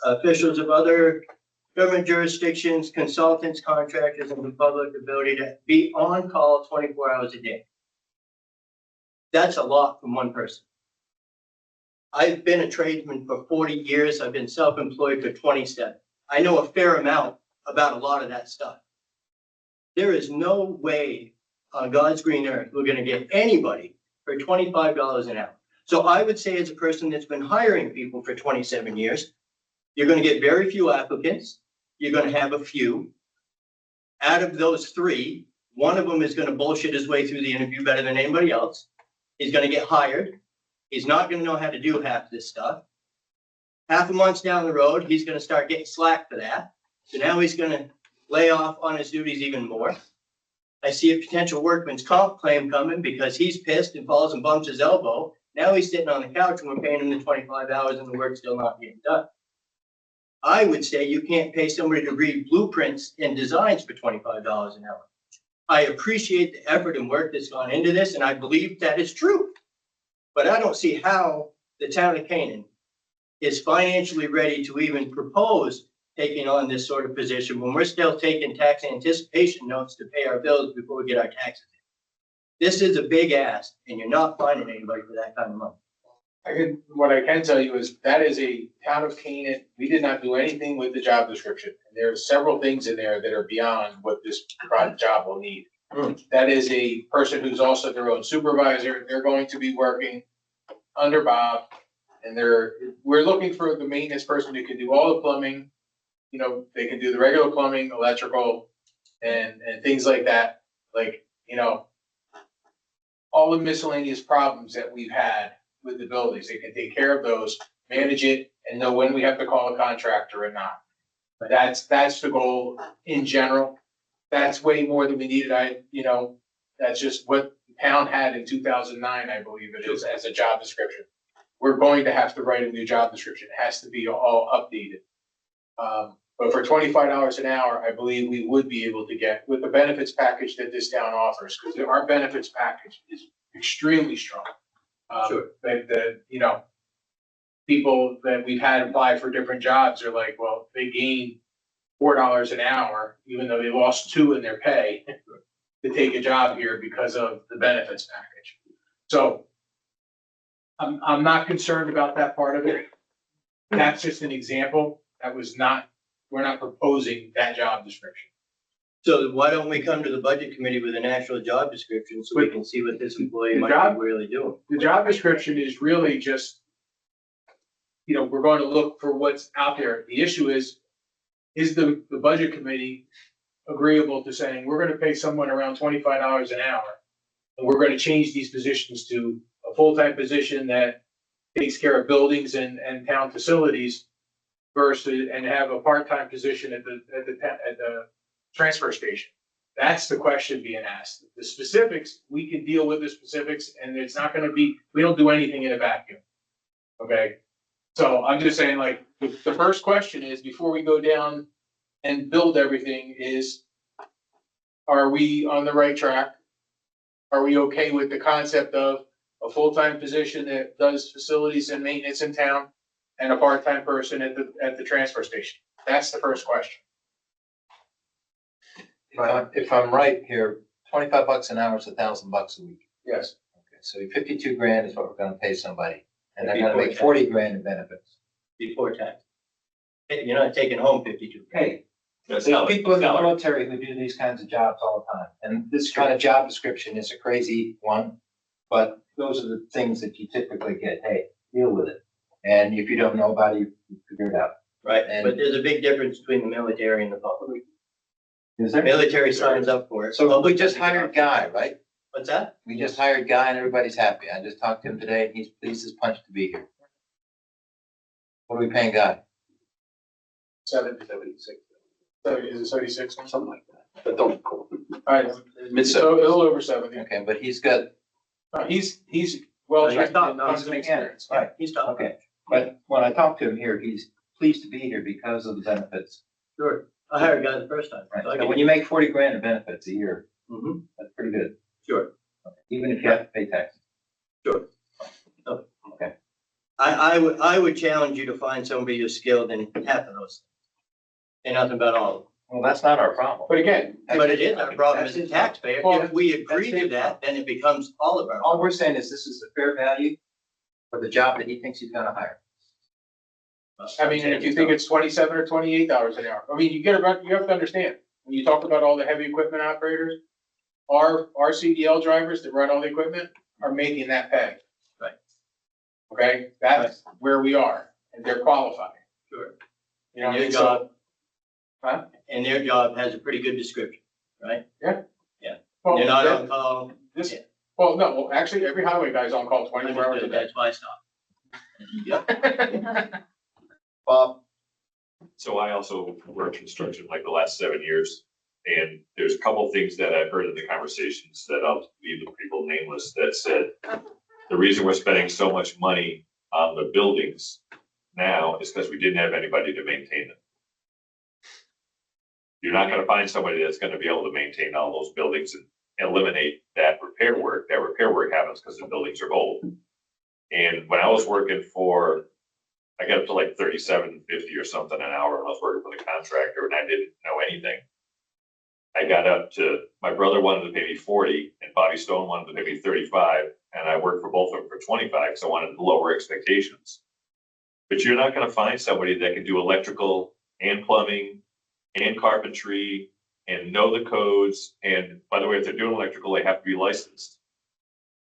A: officials of other government jurisdictions, consultants, contractors, and the public, ability to be on call 24 hours a day. That's a lot from one person. I've been a tradesman for 40 years. I've been self-employed for 27. I know a fair amount about a lot of that stuff. There is no way on God's green earth we're gonna get anybody for $25 an hour. So I would say, as a person that's been hiring people for 27 years, you're gonna get very few applicants. You're gonna have a few. Out of those three, one of them is gonna bullshit his way through the interview better than anybody else. He's gonna get hired. He's not gonna know how to do half this stuff. Half a month down the road, he's gonna start getting slack for that. So now he's gonna lay off on his duties even more. I see a potential workman's comp claim coming because he's pissed and falls and bumps his elbow. Now he's sitting on the couch and we're paying him the 25 hours and the work's still not getting done. I would say you can't pay somebody to read blueprints and designs for $25 an hour. I appreciate the effort and work that's gone into this, and I believe that is true. But I don't see how the town of Canaan is financially ready to even propose taking on this sort of position when we're still taking tax anticipation notes to pay our bills before we get our taxes. This is a big ask, and you're not finding anybody for that kind of money.
G: What I can tell you is that is a town of Canaan. We did not do anything with the job description. There are several things in there that are beyond what this job will need. That is a person who's also their own supervisor. They're going to be working under Bob, and we're looking for the maintenance person who can do all the plumbing. You know, they can do the regular plumbing, electrical, and things like that. Like, you know, all the miscellaneous problems that we've had with the buildings. They can take care of those, manage it, and know when we have to call a contractor or not. That's the goal in general. That's way more than we needed. That's just what the town had in 2009, I believe it is, as a job description. We're going to have to write a new job description. It has to be all updated. But for $25 an hour, I believe we would be able to get with the benefits package that this town offers, because our benefits package is extremely strong. People that we've had apply for different jobs are like, well, they gain $4 an hour, even though they lost $2 in their pay to take a job here because of the benefits package. So I'm not concerned about that part of it. That's just an example. We're not proposing that job description.
A: So why don't we come to the budget committee with an actual job description so we can see what this employee might be really doing?
G: The job description is really just, we're going to look for what's out there. The issue is the budget committee agreeable to saying, we're going to pay someone around $25 an hour, and we're going to change these positions to a full-time position that takes care of buildings and town facilities versus, and have a part-time position at the transfer station. That's the question being asked. The specifics, we can deal with the specifics, and it's not going to be, we don't do anything in a vacuum. Okay. So I'm just saying, like, the first question is, before we go down and build everything, is, are we on the right track? Are we okay with the concept of a full-time position that does facilities and maintenance in town and a part-time person at the transfer station? That's the first question.
H: If I'm right here, $25 an hour is $1,000 a week.
G: Yes.
H: Okay, so 52 grand is what we're gonna pay somebody, and they're gonna
A: Before
H: make
A: tax.
H: 40 grand in benefits.
A: Before tax. Hey, you're not taking home 52.
H: Hey,
D: That's
H: there's
D: salary.
H: people in the
D: Salary.
H: military who do these kinds of jobs all the time, and this kind of job description is a crazy one, but those are the things that you typically get. Hey, deal with it. And if you don't know about it, you figure it out.
A: Right,
H: And-
A: but there's a big difference between the military and the public.
H: Is there?
A: Military signs up for it.
H: So we
A: Public
H: just
A: doesn't.
H: hired Guy, right?
A: What's that?
H: We just hired Guy and everybody's happy. I just talked to him today and he's pleased as punch to be here. What are we paying Guy?
G: 76. Is it 76 or something like that?
N: But don't go.
G: All right,
N: Mid
G: so a little over 70.
H: Okay, but he's got,
G: He's well
A: He's
G: trained,
A: top
G: tons
A: notch.
G: of experience.
H: right,
A: He's talking.
H: okay. But when I talked to him here, he's pleased to be here because of the benefits.
A: Sure. I hired a guy the first time.
H: Right,
A: So I
H: so
A: get
H: when
A: it.
H: you make 40 grand in benefits a year,
A: Mhm.
H: that's pretty good,
A: Sure.
H: even if you have to pay taxes.
A: I would challenge you to find somebody who's skilled in half of those. And nothing about all of them.
H: Well, that's not our problem.
G: But again,
A: But it is our problem as a taxpayer.
G: Well,
A: If we agree
H: that's
A: to
H: it.
A: that, then it becomes all of our.
H: All we're saying is this is a fair value for the job that he thinks he's gonna hire.
G: I mean, and if you think it's 27 or $28 an hour, I mean, you have to understand, when you talk about all the heavy equipment operators, our CDL drivers that run all the equipment are making that pay.
A: Right.
G: Okay, that's where we are, and they're qualified.
A: Sure.
G: You know,
A: And their
G: and so,
A: job.
G: Huh?
A: And their job has a pretty good description, right?
G: well,
A: They're not
G: that-
A: on call.
G: this,
A: yeah.
G: well, no, well, actually, every highway guy's on call 24 hours a day.
A: That's why I stopped. Yep.
H: Bob,
D: So I also worked construction like the last 7 years. And there's a couple things that I've heard in the conversations that I'll leave the people nameless that said, the reason we're spending so much money on the buildings now is because we didn't have anybody to maintain them. You're not gonna find somebody that's gonna be able to maintain all those buildings and eliminate that repair work. That repair work happens because the buildings are old. And when I was working for, I got up to like 37.50 or something an hour when I was working for the contractor and I didn't know anything. I got up to, my brother wanted to pay me 40 and Bobby Stone wanted to pay me 35. And I worked for both of them for 25 because I wanted to lower expectations. But you're not gonna find somebody that can do electrical and plumbing and carpentry and know the codes. And by the way, if they're doing electrical, they have to be licensed.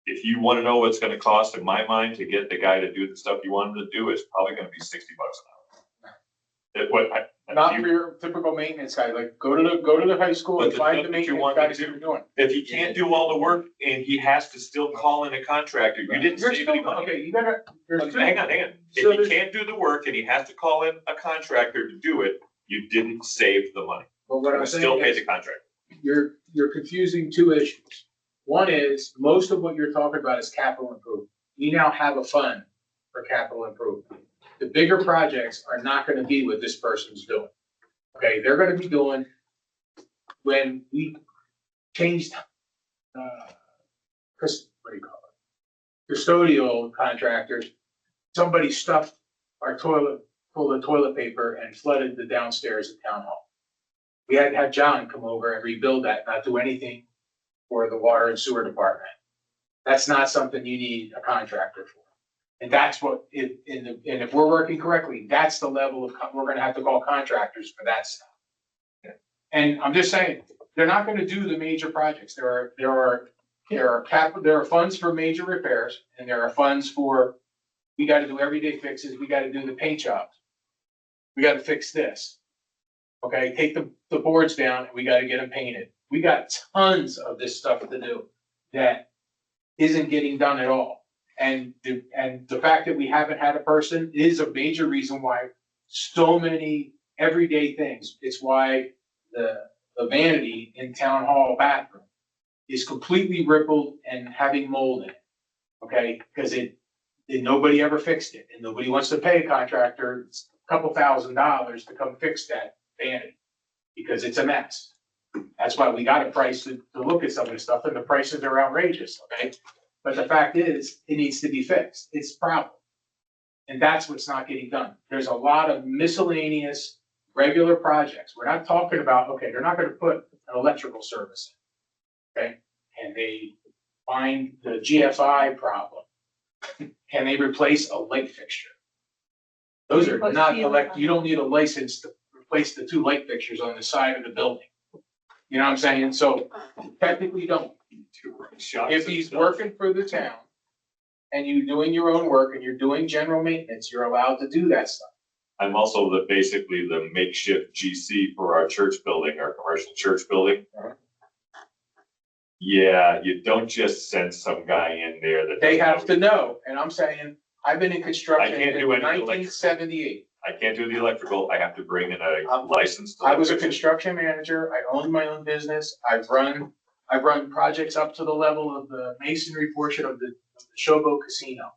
D: If you wanna know what's gonna cost, in my mind, to get the guy to do the stuff you want him to do, it's probably gonna be $60 an hour. It, what,
G: Not for your typical maintenance guy, like, go to the high school
D: But
G: and
D: the
G: find
D: stuff
G: the
D: that you
G: maintenance
D: want to
G: guys that
D: do-
G: are doing.
D: if he can't do all the work and he has to still call in a contractor, you didn't
G: You're
D: save any
G: still,
D: money.
G: okay, you gotta, there's two.
D: Hang on.
G: So
D: If he
G: there's-
D: can't do the work and he has to call in a contractor to do it, you didn't save the money.
G: But what I'm
D: You still
G: saying
D: pay
G: is,
D: the contractor.
G: you're confusing two issues. One is, most of what you're talking about is capital improvement. We now have a fund for capital improvement. The bigger projects are not gonna be what this person's doing. Okay, they're gonna be doing, when we changed, what do you call it? Custodial contractors, somebody stuffed our toilet, full of toilet paper and flooded the downstairs at town hall. We had to have John come over and rebuild that, not do anything for the water and sewer department. That's not something you need a contractor for. And that's what, and if we're working correctly, that's the level of, we're gonna have to call contractors for that stuff. And I'm just saying, they're not gonna do the major projects. There are funds for major repairs, and there are funds for, we gotta do everyday fixes, we gotta do the paint jobs. We gotta fix this. Okay, take the boards down, and we gotta get them painted. We got tons of this stuff to do that isn't getting done at all. And the fact that we haven't had a person is a major reason why so many everyday things. It's why the vanity in town hall bathroom is completely rippled and having mold in it. Okay, because nobody ever fixed it, and nobody wants to pay a contractor a couple $1,000s to come fix that vanity because it's a mess. That's why we got a price to look at some of this stuff, and the prices are outrageous, okay? But the fact is, it needs to be fixed. It's a problem. And that's what's not getting done. There's a lot of miscellaneous, regular projects. We're not talking about, okay, they're not gonna put an electrical service in, okay? And they find the GFI problem. Can they replace a light fixture? Those are not you don't need a license to replace the 2 light fixtures on the side of the building. You know what I'm saying? So technically you don't. If he's working for the town and you're doing your own work and you're doing general maintenance, you're allowed to do that stuff.
D: I'm also basically the makeshift GC for our church building, our commercial church building. Yeah, you don't just send some guy in there that.
G: They have to know, and I'm saying, I've been in construction
D: I can't
G: in
D: do any electrical.
G: 1978.
D: I can't do the electrical, I have to bring in a licensed.
G: I was a
D: electrician.
G: construction manager, I owned my own business, I've run projects up to the level of the masonry portion of the Showboat Casino.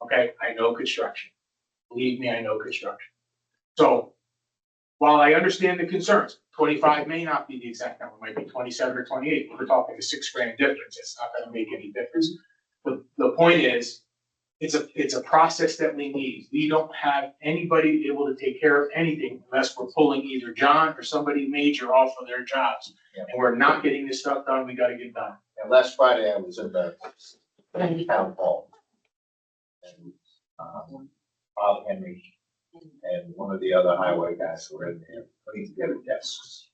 G: Okay, I know construction. Believe me, I know construction. So, while I understand the concerns, 25 may not be the exact number, it might be 27 or 28, we're talking a $6,000 difference, it's not gonna make any difference. The point is, it's a process that we need. We don't have anybody able to take care of anything unless we're pulling either John or somebody major off of their jobs.
B: Yeah.
G: And we're not getting this stuff done, we gotta get done.
B: And last Friday, I was in the town hall. And, Bob Henry and one of the other highway guys were in there putting together desks.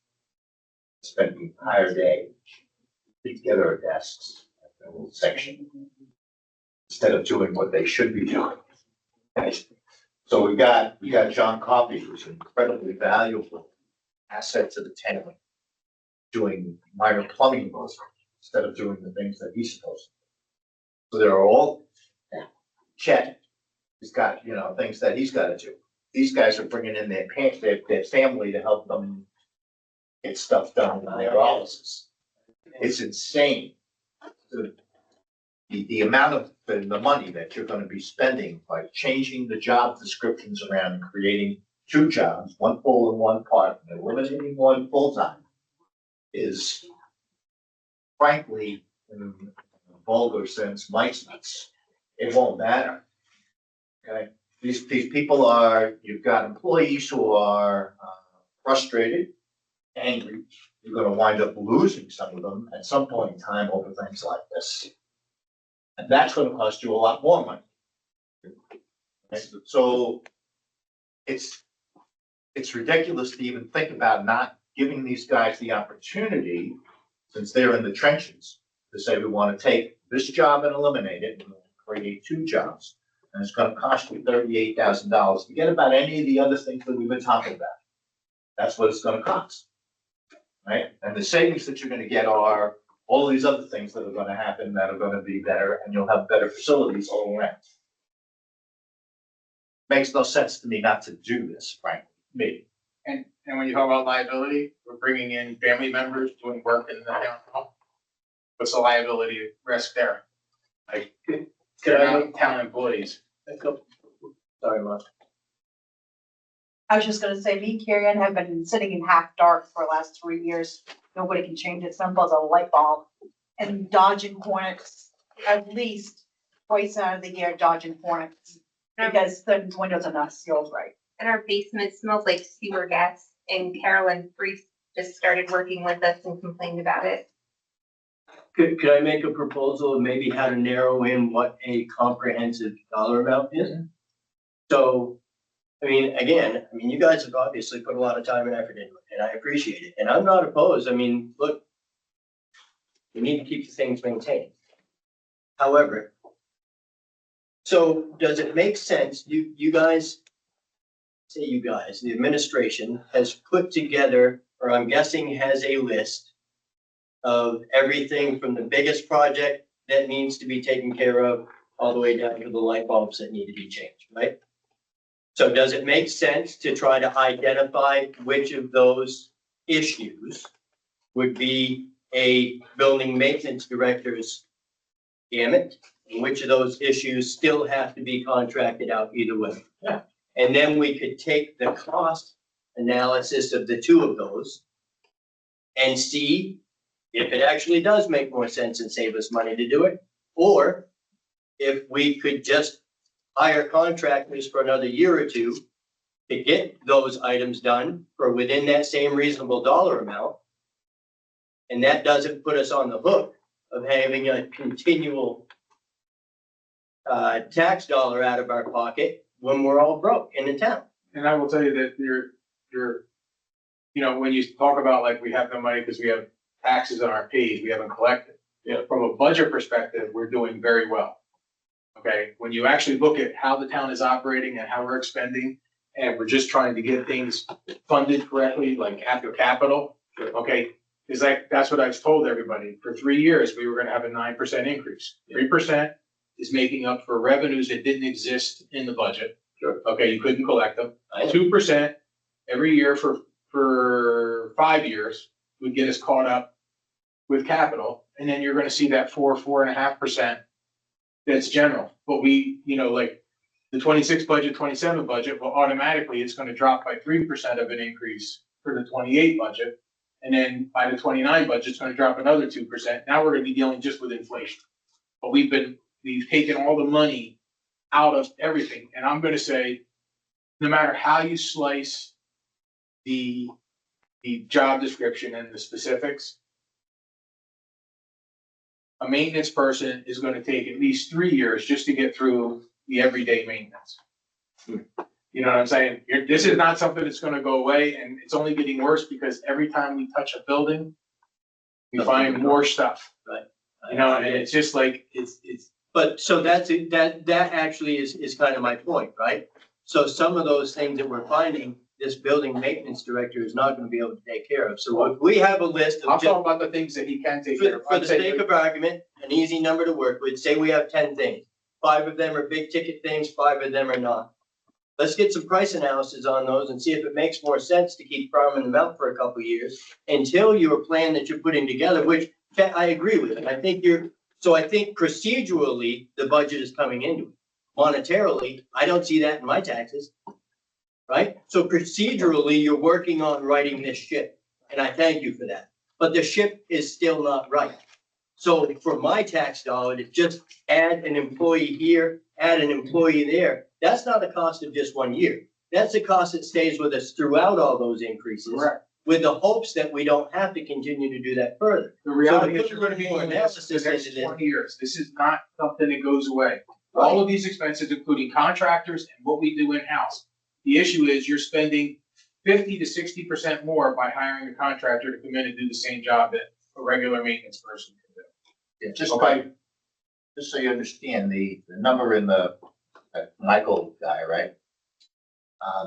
B: Spent the entire day putting together desks, a little section, instead of doing what they should be doing. So we got John Coffey, who's an incredibly valuable asset to the town, doing minor plumbing work instead of doing the things that he's supposed to. So they're all, Chet has got, things that he's gotta do. These guys are bringing in their family to help them get stuff done in their offices. It's insane. The amount of the money that you're gonna be spending by changing the job descriptions around and creating 2 jobs, 1 full and 1 part, and eliminating 1 full-time is frankly, in a vulgar sense, mice nuts. It won't matter. Okay, these people you've got employees who are frustrated, angry. You're gonna wind up losing some of them at some point in time over things like this. And that's gonna cost you a lot more money. Okay, so it's ridiculous to even think about not giving these guys the opportunity, since they're in the trenches, to say we wanna take this job and eliminate it and create 2 jobs. And it's gonna cost you $38,000. Forget about any of the other things that we've been talking about. That's what it's gonna cost. Right? And the savings that you're gonna get are all these other things that are gonna happen that are gonna be better, and you'll have better facilities all around. Makes no sense to me not to do this, frankly, me.
G: And when you talk about liability, we're bringing in family members doing work in the town hall. What's the liability risk there? Like, they're not town employees.
A: Sorry, Mark.
C: I was just gonna say, me, Carrie Ann have been sitting in half dark for the last 3 years. Nobody can change it. Simple as a light bulb. And dodging hornets, at least twice out of the year, dodging hornets. Because the windows are not sealed right.
I: And our basement smells like sewer gas, and Carolyn Priest just started working with us and complained about it.
A: Could I make a proposal of maybe how to narrow in what a comprehensive dollar amount is? So, again, you guys have obviously put a lot of time and effort into it, and I appreciate it, and I'm not opposed, look, we need to keep the things maintained. However, so does it make sense, you guys, the administration has put together, or I'm guessing has a list of everything from the biggest project that needs to be taken care of all the way down to the light bulbs that need to be changed, right? So does it make sense to try to identify which of those issues would be a building maintenance director's gamut? And which of those issues still have to be contracted out either way?
G: Yeah.
A: And then we could take the cost analysis of the 2 of those and see if it actually does make more sense and save us money to do it, or if we could just hire contractors for another year or two to get those items done for within that same reasonable dollar amount. And that doesn't put us on the hook of having a continual tax dollar out of our pocket when we're all broke in the town.
G: And I will tell you that you're, you know, when you talk about like we have no money because we have taxes that aren't paid, we haven't collected.
A: Yeah.
G: From a budget perspective, we're doing very well. Okay, when you actually look at how the town is operating and how we're expending, and we're just trying to get things funded correctly, like after capital, okay? Is like, that's what I've told everybody. For 3 years, we were gonna have a 9% increase. 3% is making up for revenues that didn't exist in the budget.
A: Sure.
G: Okay, you couldn't collect them.
A: I know.
G: 2% every year for 5 years would get us caught up with capital. And then you're gonna see that 4.5% that's general. But we, you know, like the 26 budget, 27 budget, well, automatically it's gonna drop by 3% of an increase for the 28 budget. And then by the 29 budget, it's gonna drop another 2%. Now we're gonna be dealing just with inflation. But we've taken all the money out of everything. And I'm gonna say, no matter how you slice the job description and the specifics, a maintenance person is gonna take at least 3 years just to get through the everyday maintenance. You know what I'm saying? This is not something that's gonna go away, and it's only getting worse because every time we touch a building, we find more stuff.
A: Right.
G: You know, and it's just like, it's.
A: But so that actually is kind of my point, right? So some of those things that we're finding, this building maintenance director is not gonna be able to take care of. So if we have a list
G: I'm
A: of
G: talking about the things that he can take care of.
A: for the sake of argument, an easy number to work with, say we have 10 things. 5 of them are big ticket things, 5 of them are not. Let's get some price analysis on those and see if it makes more sense to keep farming them out for a couple of years until your plan that you're putting together, which I agree with. And I think I think procedurally, the budget is coming into it. Monetarily, I don't see that in my taxes. Right? So procedurally, you're working on writing this ship, and I thank you for that. But the ship is still not right. So for my tax dollar to just add an employee here, add an employee there, that's not a cost of just 1 year. That's a cost that stays with us throughout all those increases.
G: Correct.
A: With the hopes that we don't have to continue to do that further.
G: The reality
A: So to
G: is
A: put
G: you're gonna be
A: more
G: doing this for the
A: analysis
G: next
A: into this-
G: 20 years. This is not something that goes away. All of these expenses, including contractors and what we do in-house. The issue is you're spending 50 to 60% more by hiring a contractor to come in and do the same job that a regular maintenance person can do.
B: Yeah, just
G: Okay.
B: just so you understand, the number in the Michael guy, right?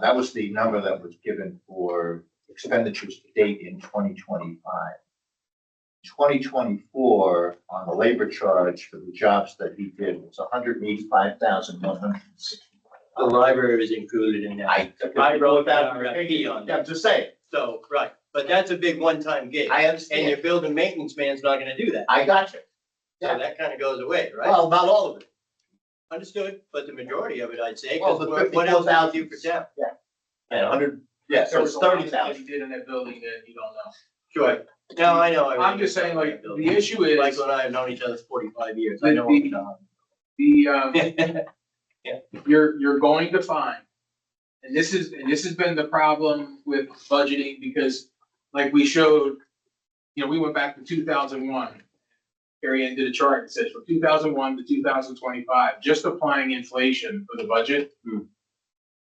B: That was the number that was given for expenditures to date in 2025. 2024, on the labor charge for the jobs that he did, was 185,160.
A: The library is included in that. I wrote that RFP on
B: Yeah, I'm
A: that.
B: just saying,
A: So, right, but that's a big one-time gig.
B: I
A: And
B: understand,
A: your building maintenance man's not gonna do that.
B: I got you.
A: So that kind of goes away, right?
B: Well, not all of it.
A: Understood, but the majority of it, I'd say,
B: Well,
A: because
B: the
A: what else does it do
B: 54,000.
A: for town?
B: Yeah, 100, yeah, so
G: There
B: it's
G: was a lot that
B: 30,000.
G: he did in that building that you don't know.
A: Sure. No, I know.
G: I'm just saying, like, the issue is.
A: Michael and I have known each other for 45 years. I know what we're talking
G: The, you're going to find, and this has been the problem with budgeting, because like we showed, you know, we went back to 2001. Carrie Ann did a chart that says from 2001 to 2025, just applying inflation for the budget,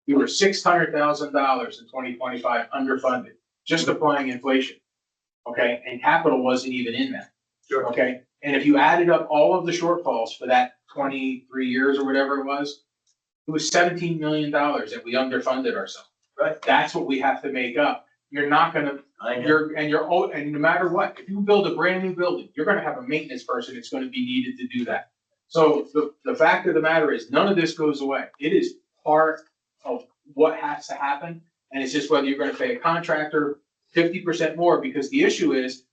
G: we were $600,000 in 2025 underfunded, just applying inflation. Okay, and capital wasn't even in that.
A: Sure.
G: Okay, and if you added up all of the shortfalls for that 23 years or whatever it was $17 million that we underfunded ourselves.
A: Right.
G: That's what we have to make up. You're not gonna,
A: I know.
G: and no matter what, if you build a brand new building, you're gonna have a maintenance person that's gonna be needed to do that. So the fact of the matter is, none of this goes away. It is part of what has to happen. And it's just whether you're gonna pay a contractor 50% more, because the issue is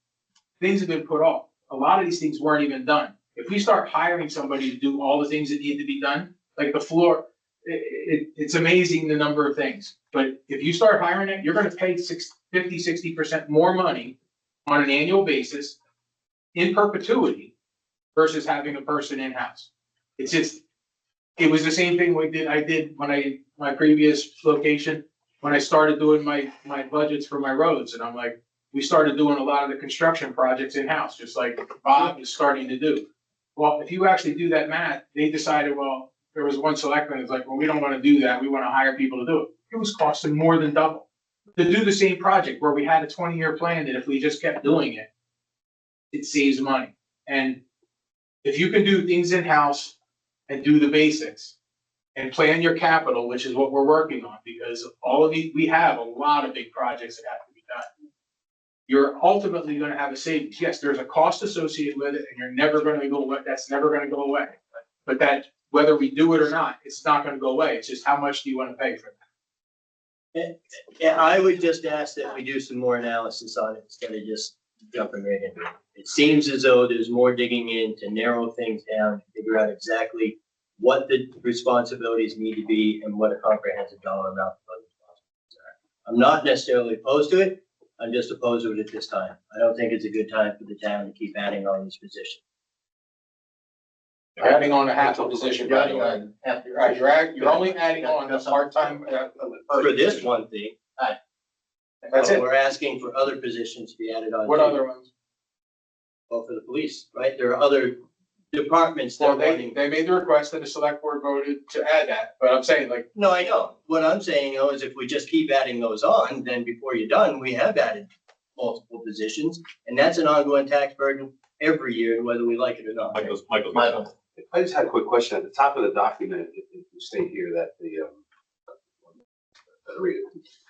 G: things have been put off. A lot of these things weren't even done. If we start hiring somebody to do all the things that need to be done, like the floor, it's amazing the number of things. But if you start hiring it, you're gonna pay 50, 60% more money on an annual basis in perpetuity versus having a person in-house. It's just, it was the same thing I did when my previous location, when I started doing my budgets for my roads, and I'm like, we started doing a lot of the construction projects in-house, just like Bob is starting to do. Well, if you actually do that math, they decided, well, there was one selectman that's like, well, we don't want to do that. We want to hire people to do it. It was costing more than double to do the same project where we had a 20-year plan that if we just kept doing it, it saves money. And if you can do things in-house and do the basics and plan your capital, which is what we're working on, because all of these, we have a lot of big projects that have to be done. You're ultimately going to have a savings. Yes, there's a cost associated with it, and you're never going to go away. That's never going to go away. But that, whether we do it or not, it's not going to go away. It's just how much do you want to pay for that?
A: Yeah, I would just ask that we do some more analysis on it instead of just jumping right into it. It seems as though there's more digging in to narrow things down, to figure out exactly what the responsibilities need to be and what a comprehensive dollar amount of responsibilities are. I'm not necessarily opposed to it. I'm just opposed to it at this time. I don't think it's a good time for the town to keep adding on these positions.
G: You're adding on a half a position, by the way. Right, you're only adding on a part-time.
A: For this one thing,
G: That's it.
A: we're asking for other positions to be added on.
G: What
A: too.
G: other ones?
A: Well, for the police, right? There are other departments that
G: Well,
A: are
G: they
A: wanting.
G: made the request and the select board voted to add that, but I'm saying like,
A: No, I know. What I'm saying though is if we just keep adding those on, then before you're done, we have added multiple positions. And that's an ongoing tax burden every year, whether we like it or not.
D: Michael.
N: I just had a quick question. At the top of the document, it state here that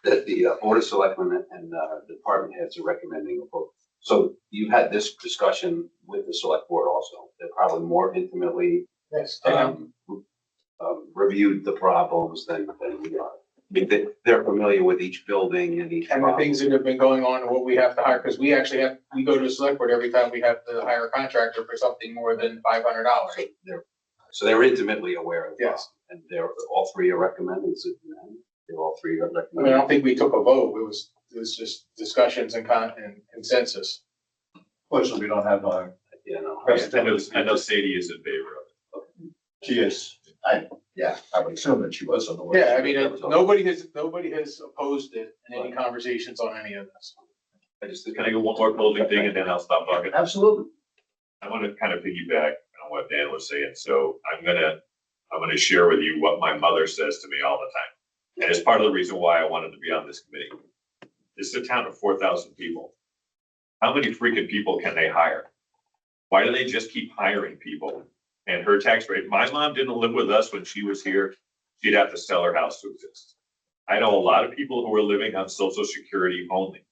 N: the Board of Selectmen and department heads are recommending a vote. So you had this discussion with the select board also. They're probably more intimately
G: yes,
N: reviewed the problems than we are. I mean, they're familiar with each building and each
G: and the
N: problem.
G: things that have been going on and what we have to hire, because we actually we go to the select board every time we have to hire a contractor for something more than $500.
N: So they're intimately aware of it.
G: Yes.
N: And all three are recommending, is it unanimous? They're all three are
G: I mean, I
N: recommending.
G: don't think we took a vote. It was just discussions and consensus.
B: Fortunately, we don't have,
N: You know.
D: I know Sadie is in favor of it.
B: she is, I would assume that she was on the.
G: Yeah, I mean, nobody has opposed it in any conversations on any of this.
D: Can I go one more closing thing and then I'll stop talking?
A: Absolutely.
D: I want to kind of piggyback on what Dan was saying. So I'm gonna share with you what my mother says to me all the time. And it's part of the reason why I wanted to be on this committee. This is a town of 4,000 people. How many freaking people can they hire? Why do they just keep hiring people? And her tax rate, my mom didn't live with us when she was here. She'd have to sell her house to exist. I know a lot of people who are living on Social Security only.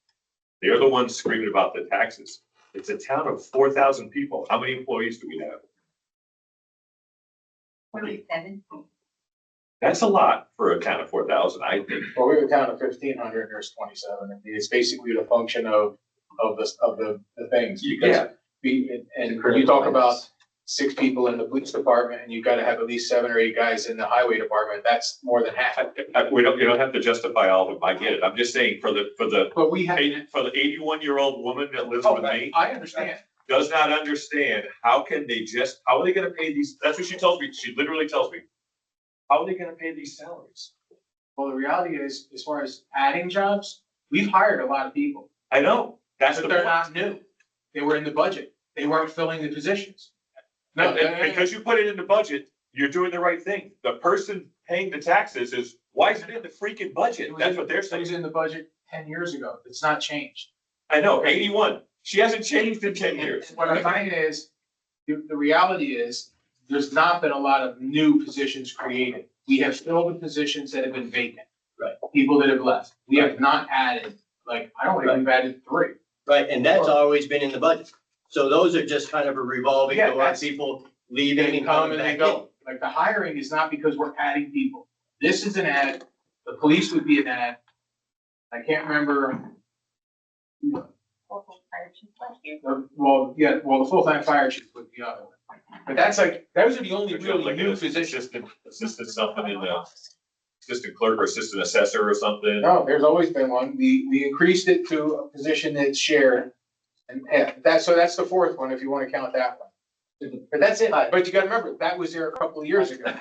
D: They're the ones screaming about the taxes. It's a town of 4,000 people. How many employees do we have?
I: 47.
D: That's a lot for a town of 4,000, I think.
G: Well, we have a town of 1,500, there's 27. I mean, it's basically the function of the things.
D: Yeah.
G: And you talk about 6 people in the police department and you've got to have at least 7 or 8 guys in the highway department. That's more than half.
D: You don't have to justify all of them. I get it. I'm just saying for the
G: But we have.
D: 81-year-old woman that lives
G: Oh,
D: with me,
G: I understand.
D: does not understand how are they gonna pay these? That's what she tells me. She literally tells me, how are they gonna pay these salaries?
G: Well, the reality is, as far as adding jobs, we've hired a lot of people.
D: I know, that's the
G: But they're
D: point.
G: not new. They were in the budget. They weren't filling the positions. No,
D: And because you put it in the budget, you're doing the right thing. The person paying the taxes is, why is it in the freaking budget? That's what they're
G: It was
D: saying.
G: in the budget 10 years ago. It's not changed.
D: I know, 81. She hasn't changed in 10 years.
G: What I'm saying is, the reality is, there's not been a lot of new positions created. We have filled the positions that have been vacant.
A: Right.
G: People that have left. We have not added, like, I don't think we've added 3.
A: Right, and that's always been in the budget. So those are just kind of a revolving
G: Yeah,
A: door,
G: that's-
A: people leaving
G: They
A: and
G: come
A: coming
G: and they
A: back in.
G: go. Like, the hiring is not because we're adding people. This is an ad. The police would be an ad. I can't remember.
I: Local fire chief last year.
G: The full-time fire chief would be other. But that's like, those are the only really
D: Like
G: new
D: an
G: positions.
D: assistant something in the assistant clerk or assistant assessor or something.
G: No, there's always been one. We increased it to a position that's shared And that's the fourth one, if you wanna count that one. But that's it, but you gotta remember, that was there a couple of years ago.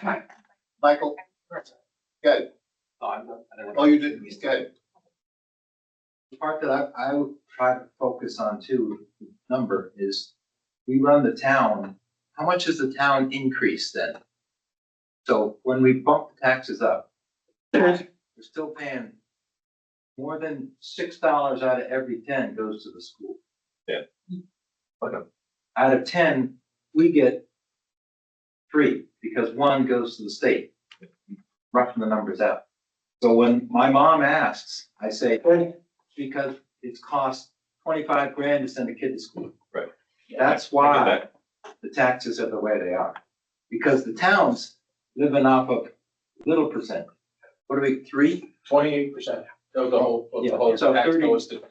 B: Michael, good.
N: No, I'm not, I don't.
B: Oh, you didn't, he's good.
H: The part that I would try to focus on too, number is, we run the town, how much has the town increased then? So when we bump the taxes up, we're still paying more than $6 out of every 10 goes to the school.
D: Yeah.
H: But out of 10, we get 3 because 1 goes to the state. Roughing the numbers out. So when my mom asks, I say, because it's cost 25 grand to send a kid to school.
D: Right.
H: That's why the taxes are the way they are. Because the town's living off of little percent. What are we, 3?
G: 28% of the whole,
H: Yeah, so
G: tax
H: 30.
G: goes to.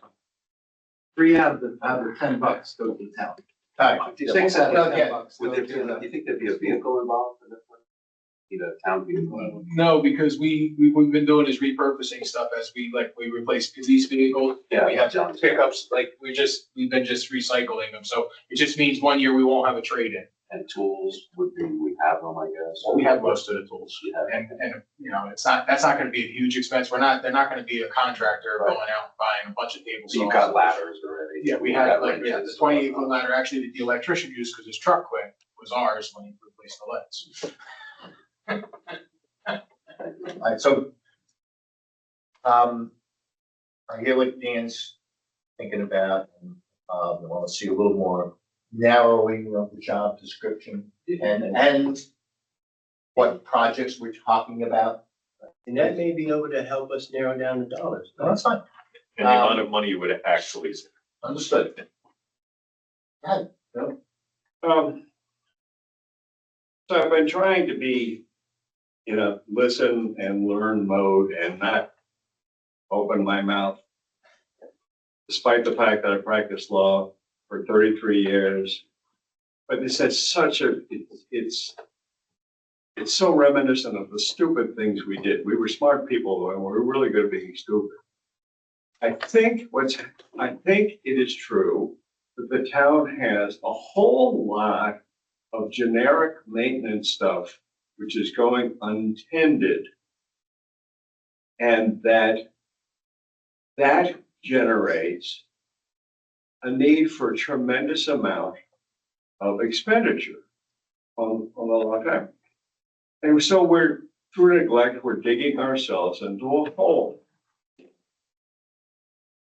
H: 3 out of the $10 go to the town.
B: All right.
H: 6 out of
B: Okay.
H: $10
N: Would
H: go
N: there
H: to
N: be,
H: the.
N: do you think there'd be a vehicle involved in this one? Need a town vehicle?
G: No, because we've been doing is repurposing stuff as we replace police vehicles.
N: Yeah,
G: We have
N: John's-
G: pickups, like, we've been just recycling them, so it just means 1 year we won't have a trade-in.
N: And tools would be, we have them, I guess.
G: We have most of the tools.
N: Yeah.
G: And, you know, that's not gonna be a huge expense. They're not gonna be a contractor going out and buying a bunch of tables.
N: So you've got ladders already.
G: Yeah, we had like, yeah, the 28-foot ladder, actually, that the electrician used because his truck quit was ours when he replaced the leads.
B: All right, so, I hear what Dan's thinking about, and, I want to see a little more narrowing of the job description and what projects we're talking about.
A: And that may be able to help us narrow down the dollars.
B: No, that's fine.
D: And the amount of money you would actually save.
B: Understood. Go ahead.
O: So I've been trying to be in a listen and learn mode and not open my mouth. Despite the fact that I practiced law for 33 years. But this is such a, it's so reminiscent of the stupid things we did. We were smart people and we were really good at being stupid. I think it is true that the town has a whole lot of generic maintenance stuff, which is going untended. And that generates a need for a tremendous amount of expenditure on a long time. And so we're, through neglect, we're digging ourselves into a hole.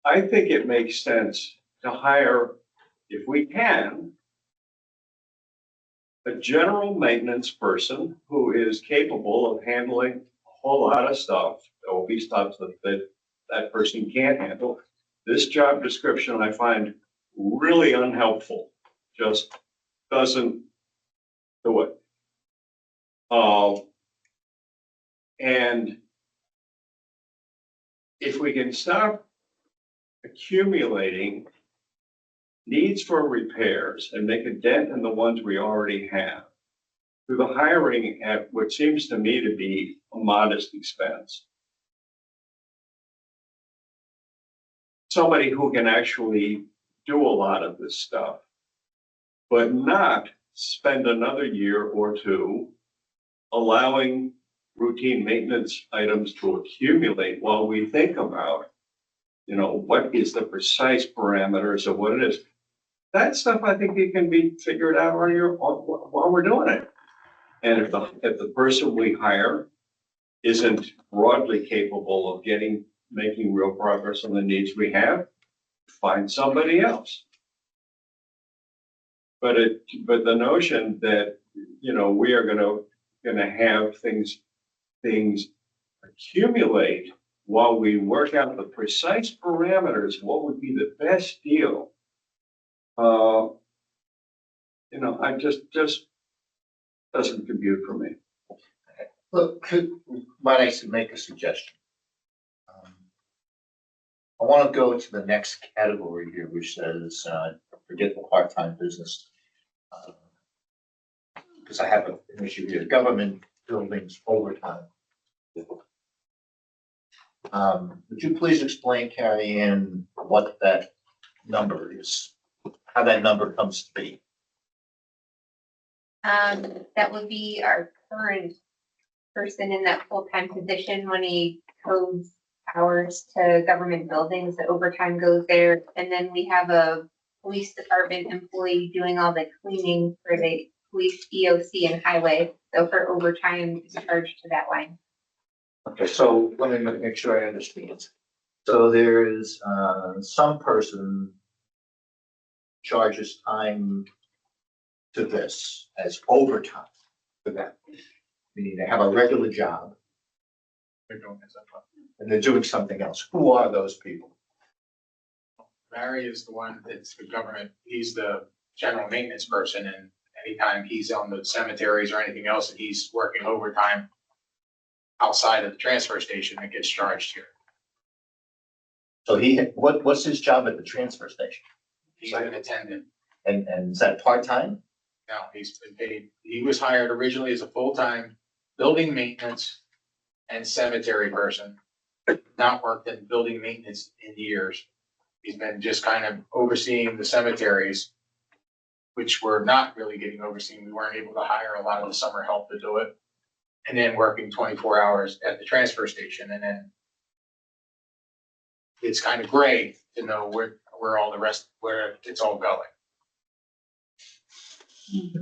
O: I think it makes sense to hire, if we can, a general maintenance person who is capable of handling a whole lot of stuff. There will be stuff that person can't handle. This job description I find really unhelpful, just doesn't do it. And if we can stop accumulating needs for repairs and make a dent in the ones we already have through the hiring at what seems to me to be a modest expense. Somebody who can actually do a lot of this stuff, but not spend another year or two allowing routine maintenance items to accumulate while we think about, you know, what is the precise parameters of what it is. That stuff, I think it can be figured out while we're doing it. And if the person we hire isn't broadly capable of making real progress on the needs we have, find somebody else. But the notion that, you know, we are gonna have things accumulate while we work out the precise parameters, what would be the best deal. You know, I just doesn't compute for me.
B: Look, might I make a suggestion? I want to go to the next category here, which says, forget the part-time business. Because I have an issue here, government buildings overtime. Would you please explain, Carrie Ann, what that number is? how that number comes to be.
I: That would be our current person in that full-time position when he codes hours to government buildings, the overtime goes there. And then we have a police department employee doing all the cleaning for the police EOC and highway. So for overtime, it's charged to that line.
B: Okay, so let me make sure I understand. So there is, some person charges time to this as overtime for them. Meaning they have a regular job
G: They're doing this up front.
B: and they're doing something else. Who are those people?
G: Barry is the one that's the government, he's the general maintenance person, and anytime he's on the cemeteries or anything else, and he's working overtime outside of the transfer station, it gets charged here.
B: So what's his job at the transfer station?
G: He's an attendant.
B: And is that part-time?
G: Now, he's been paid, he was hired originally as a full-time building maintenance and cemetery person. Not worked in building maintenance in years. He's been just kind of overseeing the cemeteries, which we're not really getting overseen. We weren't able to hire a lot of the summer help to do it. And then working 24 hours at the transfer station, and then it's kind of gray to know where all the rest, where it's all going.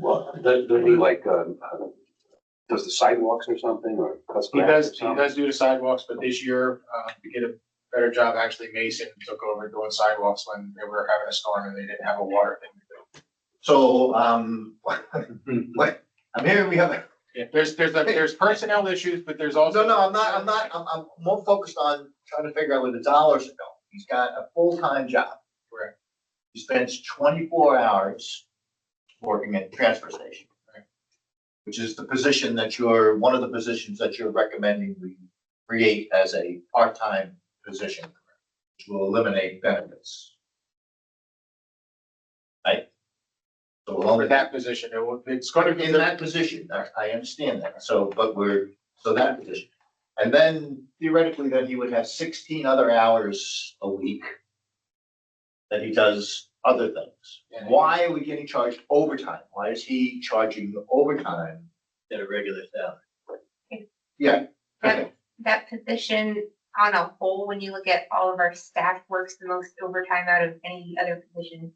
N: Well, does he like, does the sidewalks or something, or cuts
G: He
N: grass or
G: does
N: something?
G: do the sidewalks, but this year, to get a better job, actually Mason took over doing sidewalks when they were having a storm and they didn't have a water thing to do.
B: So, what, I'm hearing we have a.
G: Yeah, there's personnel issues, but there's also.
B: No, I'm more focused on trying to figure out where the dollars are going. He's got a full-time job.
G: Correct.
B: He spends 24 hours working at the transfer station.
G: Right.
B: Which is the position that one of the positions that you're recommending we create as a part-time position, which will eliminate benefits. Right? So we'll
G: For
B: only
G: that position, it's gonna be
B: in that position, I understand that, so that position. And then theoretically, then he would have 16 other hours a week that he does other things.
G: Yeah.
B: Why are we getting charged overtime? Why is he charging overtime?
A: At a regular salary.
B: Yeah, okay.
I: That position on a whole, when you look at all of our staff, works the most overtime out of any other position.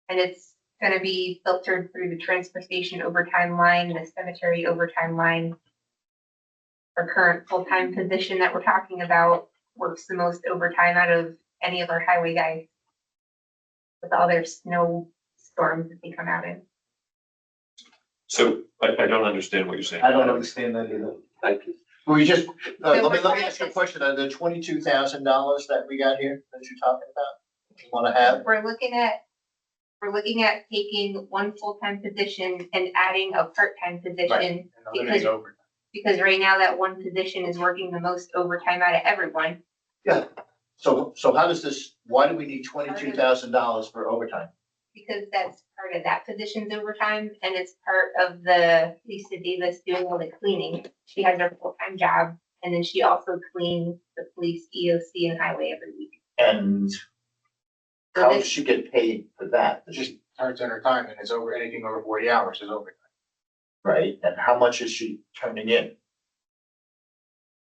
I: And it's gonna be filtered through the transfer station overtime line, the cemetery overtime line. Our current full-time position that we're talking about works the most overtime out of any of our highway guys. With all their snow storms that they come out in.
D: So I don't understand what you're saying.
B: I don't understand that either.
N: Thank you.
B: We just, let
I: So
B: me
I: we're
B: ask you a question, the $22,000 that we got here, that you're talking about, you wanna have?
I: We're looking at taking one full-time position and adding a part-time position.
G: and eliminate overtime.
I: Because right now that one position is working the most overtime out of everyone.
B: Yeah, so how does this, why do we need $22,000 for overtime?
I: Because that's part of that position's overtime and it's part of the Lisa Davis doing all the cleaning. She has her full-time job and then she also cleans the police EOC and highway every week.
B: And
I: So
B: how
I: this-
B: does she get paid for that?
G: It just turns in her time and it's over, anything over 40 hours is overtime.
B: Right, and how much is she turning in?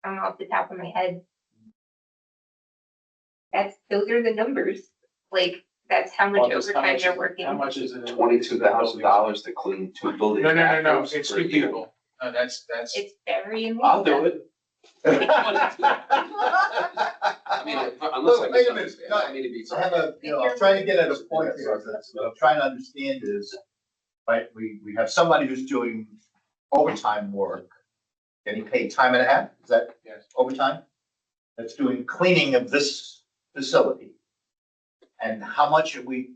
I: I don't know off the top of my head. Those are the numbers, like, that's how much
G: Well, just how
I: overtime
G: much
I: they're
G: is-
I: working.
G: How much is it?
N: $22,000 to clean 2 buildings.
G: No, it's 2 people. No, that's.
I: It's very amazing.
N: I'll do it.
B: I
N: mean, unless I
B: Wait a minute,
N: misunderstand, I mean, to be.
B: have I'm trying to get at a point here, what I'm trying to understand is, right, we have somebody who's doing overtime work, getting paid time and a half, is that
G: Yes.
B: overtime? That's doing cleaning of this facility. And how much are we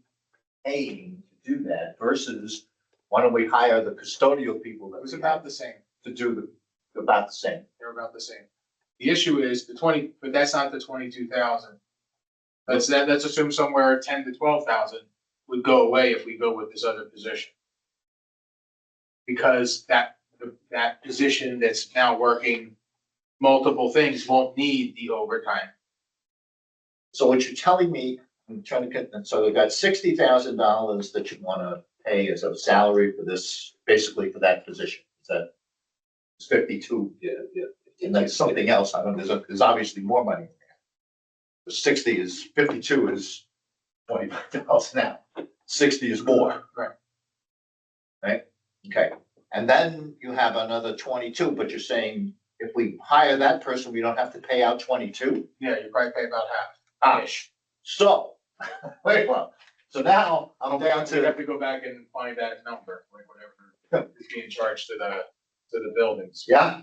B: paying to do that versus why don't we hire the custodial people that
G: It was
B: we
G: about
B: have
G: the same.
B: to do about the same?
G: They're about the same. The issue is but that's not the 22,000. Let's assume somewhere 10 to 12,000 would go away if we go with this other position. Because that position that's now working multiple things won't need the overtime.
B: So what you're telling me I'm trying to get, so we've got $60,000 that you wanna pay as a salary for this, basically for that position. Is that? It's 52,
N: Yeah, yeah.
B: and then something else, I don't, there's obviously more money in there. The 60 is, 52 is $25 now, 60 is more.
G: Right.
B: Right, okay, and then you have another 22, but you're saying if we hire that person, we don't have to pay out 22?
G: Yeah, you probably pay about
B: Ah,
G: half-ish.
B: so, wait, well, so now I'm down
G: So you
B: to,
G: have to go back and find that number, like whatever is being charged to the buildings.
B: yeah?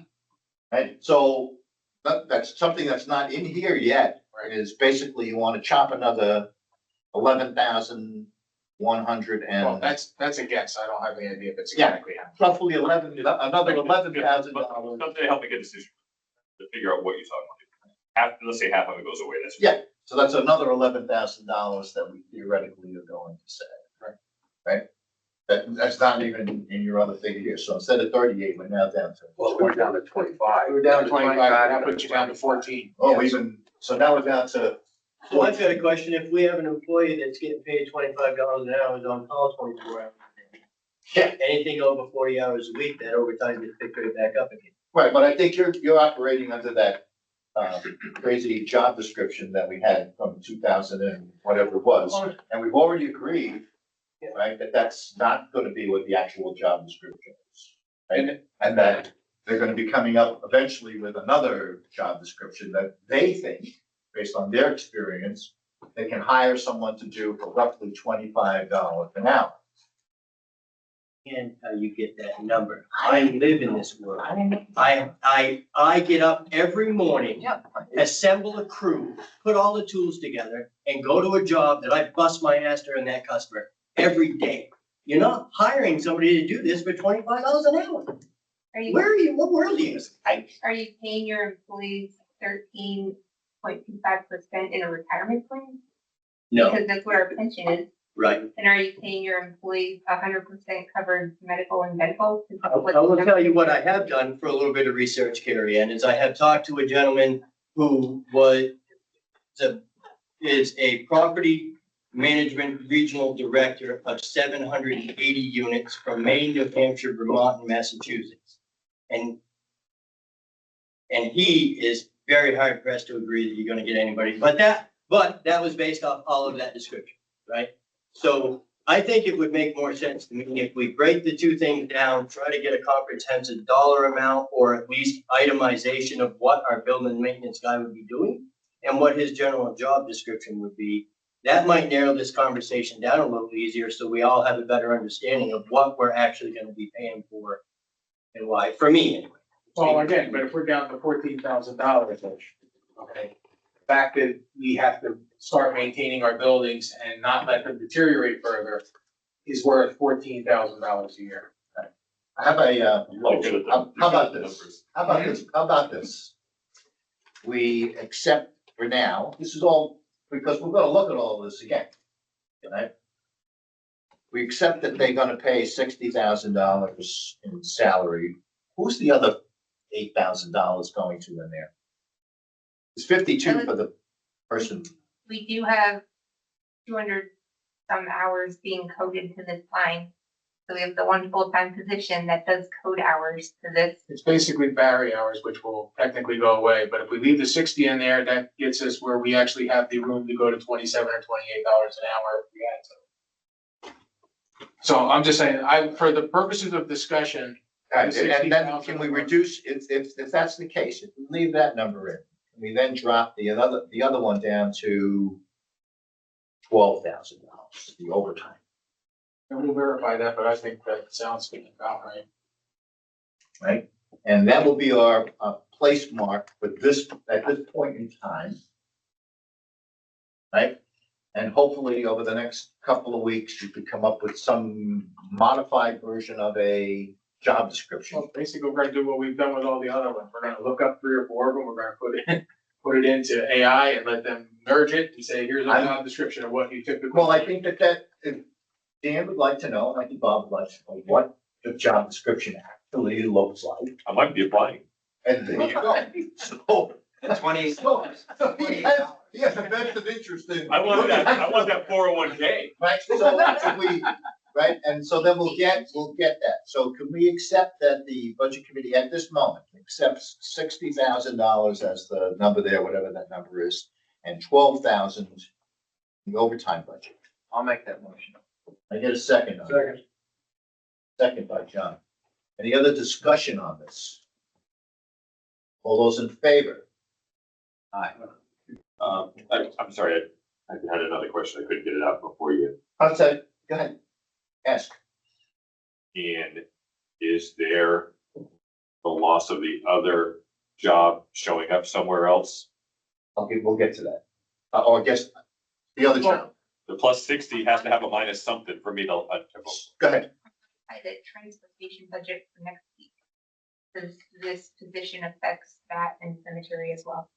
B: Right, so that's something that's not in here yet,
G: Right.
B: is basically you wanna chop another 11,100
G: Well,
B: and
G: that's a guess. I don't have any idea if it's
B: Yeah.
G: exactly how.
B: roughly another $11,000.
D: Something to help me get a decision, to figure out what you're talking about. Let's say half of it goes away, that's.
B: Yeah, so that's another $11,000 that we theoretically are going to save. Right? That's not even in your other figure here, so instead of 38, we're now down to.
N: Well, we're down to 25.
G: We're down to 25, that puts you down to 14.
B: Oh, even, so now we're down to,
A: So I've got a question, if we have an employee that's getting paid $25 an hour, is on call 24 hours a day.
B: Yeah.
A: Anything over 40 hours a week, that overtime gets picked right back up again.
B: right, but I think you're operating under that crazy job description that we had from 2000 and whatever it was. And we've already agreed, right, that that's not gonna be what the actual job description is. Right? And that they're gonna be coming up eventually with another job description that they think, based on their experience, they can hire someone to do for roughly $25 an hour.
A: And how you get that number. I live in this world. I get up every morning, assemble a crew, put all the tools together, and go to a job that I bust my ass during that customer every day. You're not hiring somebody to do this for $25 an hour. Where are you, what world are you?
I: Are you paying your employees 13.25% in a retirement plan?
A: No,
I: Because that's what our pension is.
A: right.
I: And are you paying your employees 100% covered medical and dental?
A: I will tell you what I have done for a little bit of research, Carrie Ann, is I have talked to a gentleman who is a property management regional director of 780 units from Maine, New Hampshire, Vermont, and Massachusetts. And he is very hard pressed to agree that you're gonna get anybody, but that was based off all of that description, right? So I think it would make more sense to me if we break the two things down, try to get a comprehensive dollar amount or at least itemization of what our building and maintenance guy would be doing and what his general job description would be. That might narrow this conversation down a little easier so we all have a better understanding of what we're actually gonna be paying for and why, for me anyway.
G: Well, again, but if we're down to $14,000, okay, the fact that we have to start maintaining our buildings and not let them deteriorate further is worth $14,000 a year.
B: I have a,
D: How
B: how about this? How about this? We accept for now, this is all, because we're gonna look at all this again, right? We accept that they're gonna pay $60,000 in salary. Who's the other $8,000 going to in there? It's 52 for the person.
I: We do have 200 some hours being coded to this line. So we have the one full-time position that does code hours to this.
G: It's basically Barry hours, which will technically go away, but if we leave the 60 in there, that gets us where we actually have the room to go to $27 or $28 an hour if we had to. So I'm just saying, for the purposes of discussion.
B: And then can we reduce, if that's the case, if we leave that number in, can we then drop the other one down to $12,000, the overtime?
G: And we'll verify that, but I think that sounds about right.
B: Right? And that will be our place mark for this, at this point in time. Right? And hopefully over the next couple of weeks, you could come up with some modified version of a job description.
G: Well, basically, we're gonna do what we've done with all the other ones. We're gonna look up 3 or 4 of them. We're gonna put it into AI and let them merge it and say, here's a job description of what you typically.
B: Well, I think that if Dan would like to know, and I think Bob would like to know, what the job description actually looks like.
D: I might be applying.
B: And there you go. So,
H: 20.
B: so he Yes, that's an interesting.
D: I want that 401k.
B: Right, so if we, right, and so then we'll get that. So can we accept that the budget committee at this moment accepts $60,000 as the number there, whatever that number is, and 12,000 in the overtime budget?
H: I'll make that motion.
B: I get a second on that. Second by John. Any other discussion on this? All those in favor? Aye.
D: I'm sorry, I had another question. I couldn't get it out before you.
B: Outside, go ahead. Ask.
D: And is there the loss of the other job showing up somewhere else?
B: Okay, we'll get to that. Or I guess the other term.
D: The plus 60 has to have a minus something for me to vote.
B: Go ahead.
I: By the transportation budget for next week. This position affects that and cemetery as well.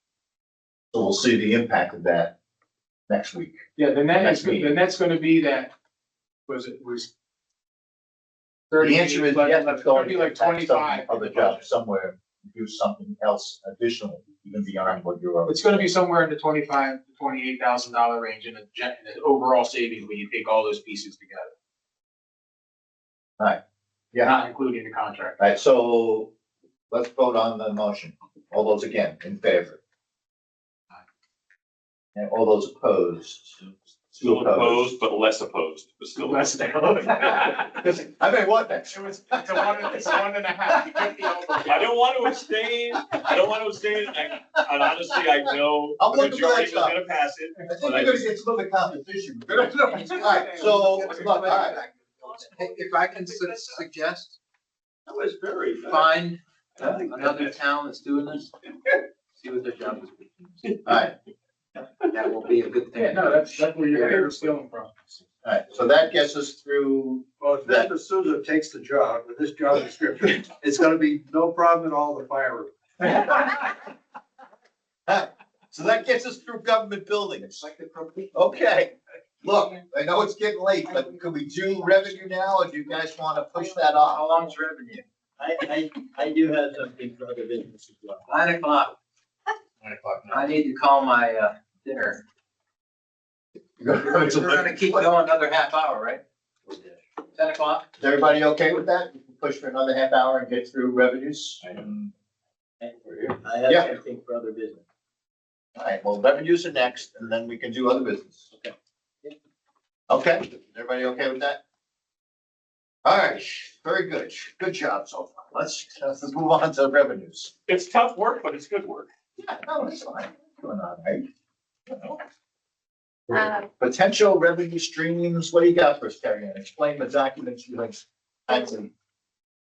B: So we'll see the impact of that next week.
G: Yeah, the net
B: Next
G: is,
B: meeting.
G: the net's gonna be that, was.
B: The answer is yes, it's going
G: It'd be
B: to
G: like
B: impact some
G: 25.
B: other job somewhere, do something else additional, even beyond what you're already.
G: It's gonna be somewhere in the $25,000 to $28,000 range in the overall savings when you take all those pieces together.
B: Yeah.
G: Not including the contract.
B: All right, so let's vote on the motion. All those again, in favor? And all those opposed?
D: Still opposed, but less opposed, but still.
G: Less than.
B: I mean, what?
G: It's a 1.5. You get the over.
D: I don't want to abstain. And honestly, I know
B: I'm
D: the
B: looking for
D: majority
B: that
D: is gonna
B: stuff.
D: pass it.
B: I think we're gonna get some other competition. All right, so, look, all right.
H: If I can suggest,
O: That was very.
H: find another town that's doing this, see what their job is.
B: All right,
H: That will be a good thing.
G: Yeah, no, that's where your hair is stealing from.
B: all right, so that gets us through.
J: Well, if Mr. Souza takes the job with this job description, it's gonna be no problem at all to fire him.
B: So that gets us through government buildings. Okay, look, I know it's getting late, but can we do revenue now, or do you guys wanna push that off?
H: How long's revenue?
A: I do have something for other business as well.
H: 9 o'clock.
B: 9 o'clock now.
H: I need to call my dinner. We're gonna keep going another half hour, right? 10 o'clock?
B: Is everybody okay with that? We can push for another half hour and get through revenues?
A: I have
B: Yeah.
A: something for other business.
B: All right, well, revenues are next, and then we can do other business.
A: Okay.
B: Okay, everybody okay with that? All right, very good. Good job so far. Let's move on to revenues.
D: It's tough work, but it's good work.
B: Yeah, no, it's fine. Going on, right? You know.
I: Um,
B: Potential revenue streams, what do you got for us, Terry? Explain the documents you like. Actually,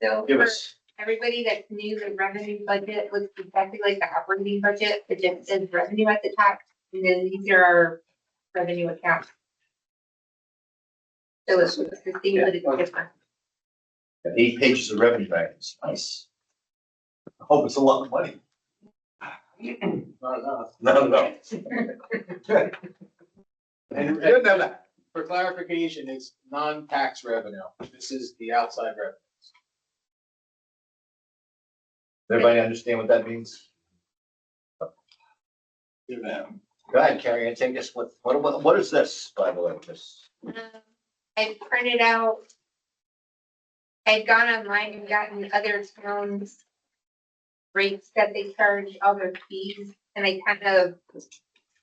I: So
B: give
I: for
B: us.
I: everybody that's new, the revenue budget looks exactly like the operating budget, it just says revenue at the top, and then these are our revenue accounts. So it's the same, but it's different.
B: 8 pages of revenue records. Nice. I hope it's a lot of money. No.
G: And
B: You know that.
G: for clarification, it's non-tax revenue. This is the outside revenue.
B: Everybody understand what that means?
O: Do that.
B: Go ahead, Carrie, and take us, what is this, by the way, this?
I: I printed out. I'd gone online and gotten other towns' rates that they charge, all their fees, and I kind of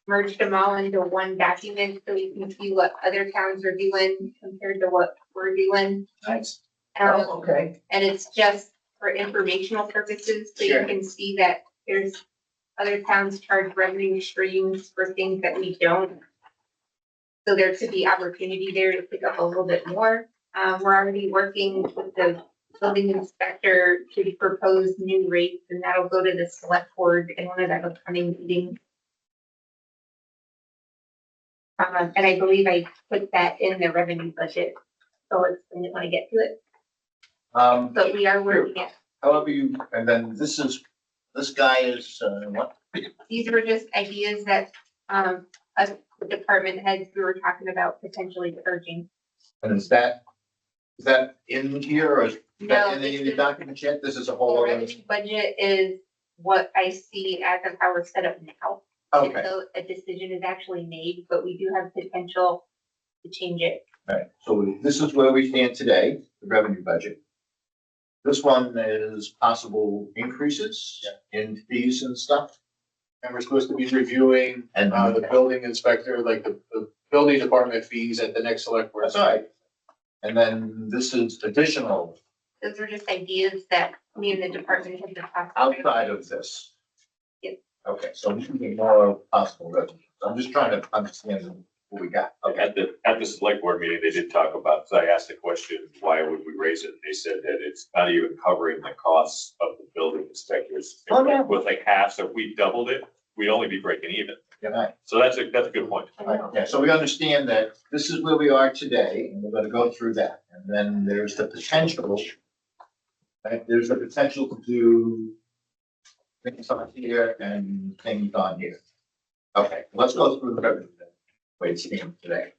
I: merged them all into one document so you can see what other towns are doing compared to what we're doing.
B: Nice.
I: Um,
B: Okay.
I: And it's just for informational purposes, so
B: Sure.
I: you can see that there's other towns charge revenue streams for things that we don't. So there could be opportunity there to pick up a little bit more. We're already working with the building inspector to propose new rates, and that'll go to the select board in one of the upcoming meetings. And I believe I put that in the revenue budget, so it's, when you wanna get to it, but we are working it.
B: However you, and then this guy is, what?
I: These were just ideas that, us department heads, we were talking about potentially urging.
B: And is that in here, or is
I: No,
B: that in any of
I: this
B: the
I: is-
B: documents yet? This is a
I: The
B: whole other.
I: revenue budget is what I see as of how we're set up now.
B: Okay,
I: until a decision is actually made, but we do have potential to change it.
B: all right, so this is where we stand today, the revenue budget. This one is possible increases in fees and stuff.
G: And we're supposed to be reviewing,
B: And-
G: the building inspector, like the building department fees at the next select board.
B: That's all right. And then this is additional
I: Those are just ideas that me and the department have discussed.
B: outside of this.
I: Yep.
B: Okay, so we can get more possible revenue. I'm just trying to understand what we got. Okay.
D: At the select board meeting, they did talk about, so I asked the question, why would we raise it? They said that it's not even covering the costs of the building inspectors.
B: Oh, yeah.
D: With like half, so if we doubled it, we'd only be breaking even.
B: Good night.
D: So that's a good point.
B: All right, yeah, so we understand that this is where we are today, and we're gonna go through that, and then there's the potential. Right, there's the potential to do things on here and things on here. Okay, let's go through the revenue then. Wait, it's today.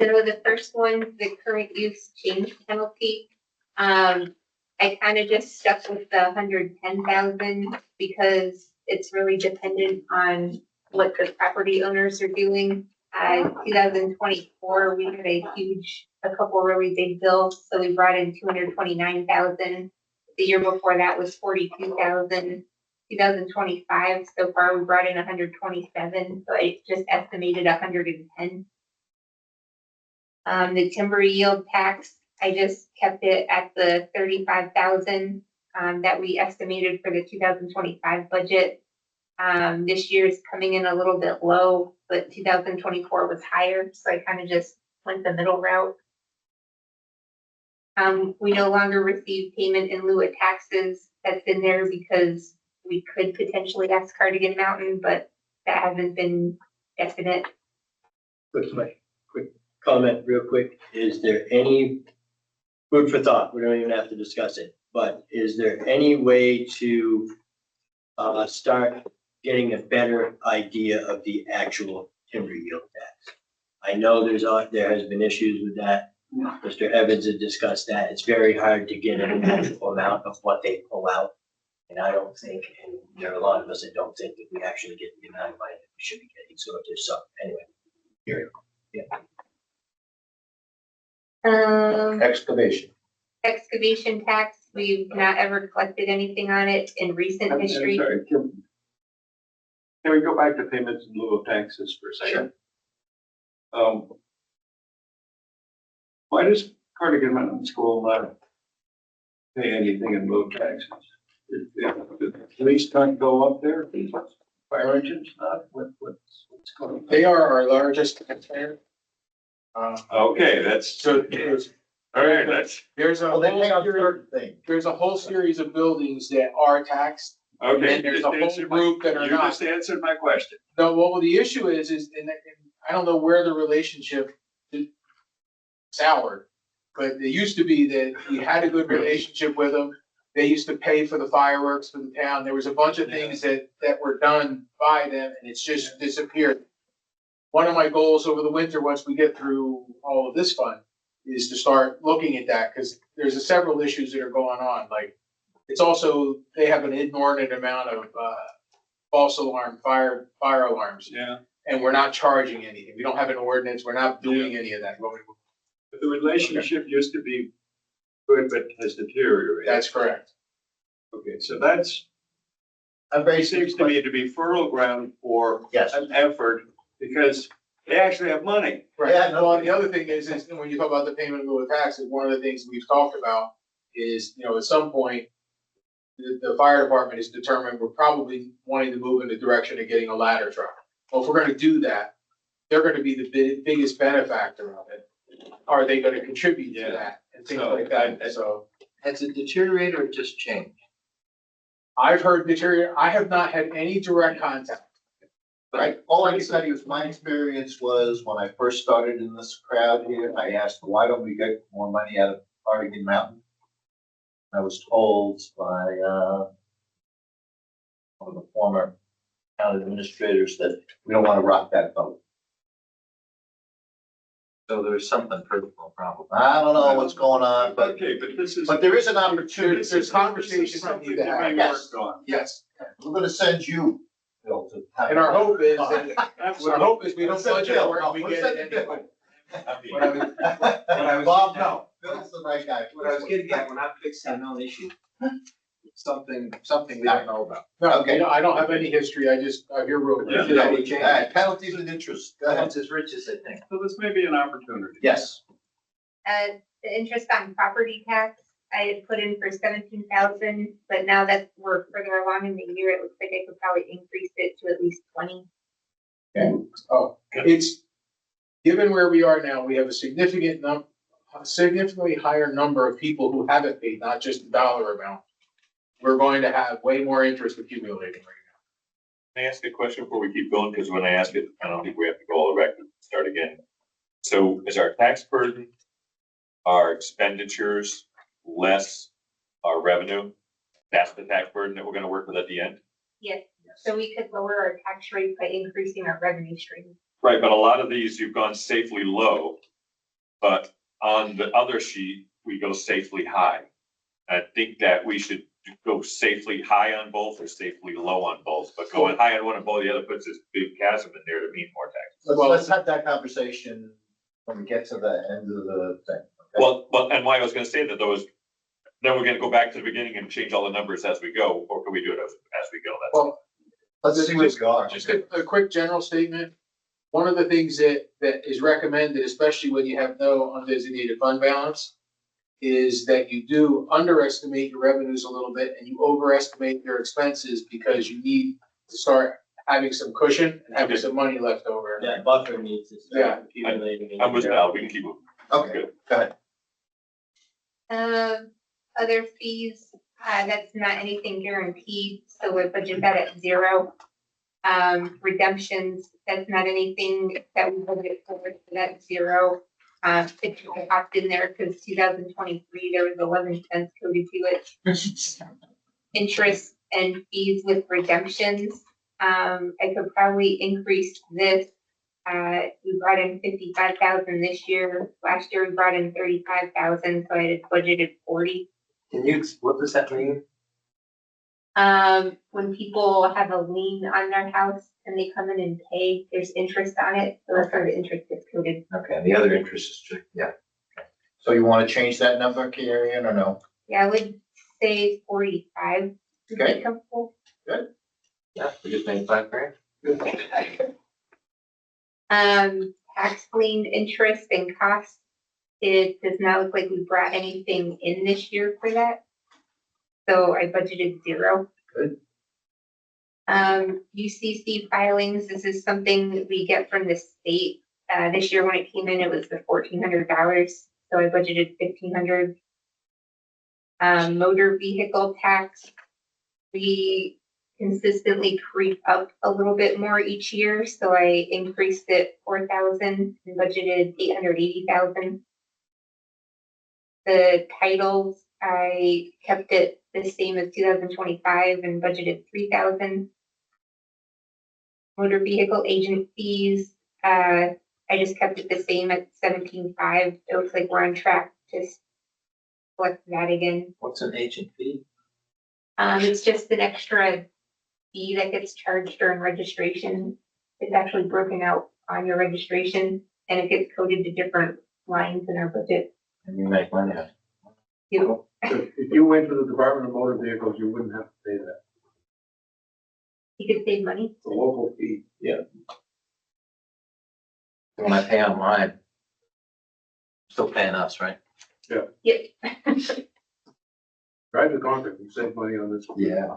I: So the first one, the current use change penalty. I kind of just stuck with the 110,000 because it's really dependent on what the property owners are doing. 2024, we had a couple really big bills, so we brought in 229,000. The year before that was 42,000. 2025, so far we brought in 127, so I just estimated 110. The timber yield tax, I just kept it at the 35,000 that we estimated for the 2025 budget. This year is coming in a little bit low, but 2024 was higher, so I kind of just went the middle route. We no longer receive payment in lieu of taxes. That's in there because we could potentially ask Cardigan Mountain, but that hasn't been definite.
A: Quick comment, real quick. Is there any food for thought? We don't even have to discuss it, but is there any way to start getting a better idea of the actual timber yield tax? I know there has been issues with that. Mr. Evans had discussed that. It's very hard to get an actual amount of what they pull out. And I don't think, and there are a lot of us that don't think that we actually get the amount of money that we should be getting. So if there's some, anyway, here, yeah.
B: Excavation.
I: Excavation tax, we've not ever collected anything on it in recent
O: I'm
I: history.
O: sorry, can we go back to payments in lieu of taxes for a second? Why does Cardigan Mountain School not pay anything in lieu of taxes? The police can't go up there, fire engines not, what's going on?
G: They are our largest taxpayer.
D: Okay, that's,
G: So there's
D: all right,
G: there's a
B: Well, they
G: whole
B: pay on
G: series,
B: certain things.
G: there's a whole series of buildings that are taxed.
D: okay.
G: And there's
D: you
G: a whole
D: just answered my-
G: group that are
D: You
G: not.
D: just answered my question.
G: No, well, the issue is, and I don't know where the relationship soured, but it used to be that we had a good relationship with them. They used to pay for the fireworks for the town. There was a bunch of things that were done by them and it's just disappeared. One of my goals over the winter, once we get through all of this fund, is to start looking at that, because there's several issues that are going on, like, it's also, they have an inordinate amount of, false alarm, fire alarms,
O: Yeah,
G: and we're not charging anything. We don't have an ordinance, we're not doing any of that.
O: but the relationship used to be good, but has deteriorated.
G: That's correct.
O: Okay, so that's,
B: I'm very
O: it seems to me to be fertile ground for
B: Yes.
O: an effort, because they actually have money.
G: Right.
B: Yeah, no,
G: Well, and the other thing is when you talk about the payment in lieu of taxes, one of the things we've talked about is, at some point, the fire department is determined we're probably wanting to move in the direction of getting a ladder truck. Well, if we're gonna do that, they're gonna be the biggest benefactor of it. Are they gonna contribute to that and things
O: So,
G: like that? So
B: Has it deteriorated or just changed?
G: I've heard deteriorate. I have not had any direct contact.
B: Right, all I can tell you is my experience was when I first started in this crowd here, I asked, why don't we get more money out of Cardigan Mountain? I was told by, one of the former town administrators that we don't wanna rock that boat. So there's something personal problem. I don't know what's going on, but
O: Okay, but this is.
B: there is an opportunity.
G: There's conversations that need to happen.
O: Something to be worked on.
G: Yes.
B: We're gonna send you bill to.
G: And our hope is, that we don't budget for it, we
B: We'll
G: get
B: send
G: it
B: the
G: anyway.
B: bill.
H: What I was
B: Bob,
H: getting at-
B: no, Bill's the right guy.
H: What I was getting at, we're not fixing a known issue. Something we don't know about.
G: No,
B: Okay.
G: I don't have any history, I hear rumors.
N: Yeah.
B: All right, penalties and interest, go ahead.
H: Once as rich as I think.
O: So this may be an opportunity.
B: Yes.
I: The interest on property tax, I had put in for 17,000, but now that we're further along in the year, it looks like I could probably increase it to at least 20.
G: Oh, it's, given where we are now, we have a significantly higher number of people who haven't paid, not just the dollar amount. We're going to have way more interest accumulating right
D: Can I ask a question before we keep going? Because when I ask it, I don't think we have to go all the way back and start again. So is our tax burden, our expenditures less our revenue? That's the tax burden that we're gonna work with at the end?
I: Yes, so we could lower our tax rate by increasing our revenue stream.
D: Right, but a lot of these, you've gone safely low, but on the other sheet, we go safely high. I think that we should go safely high on both or safely low on both, but going high on one and both, the other puts this big chasm in there to mean more taxes.
B: Let's have that conversation when we get to the end of the thing. okay?
D: Well, and why I was gonna say that those, then we're gonna go back to the beginning and change all the numbers as we go, or can we do it as we go? That's
G: Well,
B: Let's see where we are.
G: Just a quick general statement. One of the things that is recommended, especially when you have no undesignated fund balance, is that you do underestimate your revenues a little bit and you overestimate your expenses because you need to start having some cushion and having some money left over.
A: That buffer needs to
G: Yeah.
A: start accumulating.
D: I'm with Al, we can keep moving.
B: Okay, go ahead.
I: Other fees, that's not anything guaranteed, so we budget that at 0. Redemptions, that's not anything that we budget for, so that's 0. It's popped in there because 2023, there was 11 cents coded to it. Interest and fees with redemptions, I could probably increase this. We brought in 55,000 this year. Last year we brought in 35,000, so I had budgeted 40.
H: What does that mean?
I: When people have a lien on their house and they come in and pay, there's interest on it, so that's where the interest gets coded.
H: Okay, and the other interest is, yeah.
B: So you want to change that number, Karian, or no?
I: Yeah, I would say 45 to be
B: Okay.
I: comfortable.
H: Yeah, we just made $5,000.
I: Tax lien interest and costs, it does not look like we brought anything in this year for that. So I budgeted 0.
H: Good.
I: UCC filings, this is something that we get from the state. This year when it came in, it was the $1,400, so I budgeted $1,500. Motor vehicle tax, we consistently creep up a little bit more each year, so I increased it 4,000 and budgeted 880,000. The titles, I kept it the same as 2025 and budgeted 3,000. Motor vehicle agent fees, I just kept it the same at 17.5. It looks like we're on track to collect that again.
H: What's an agent fee?
I: It's just an extra fee that gets charged during registration. It's actually broken out on your registration and it gets coded to different lines in our budget.
H: And you make money on it.
I: You,
J: If you went to the Department of Motor Vehicles, you wouldn't have to pay that.
I: you could save money.
J: It's a local fee.
H: When I pay online, still paying us, right?
I: Yep.
J: Drive the Concord, you save money on this.
H: Yeah.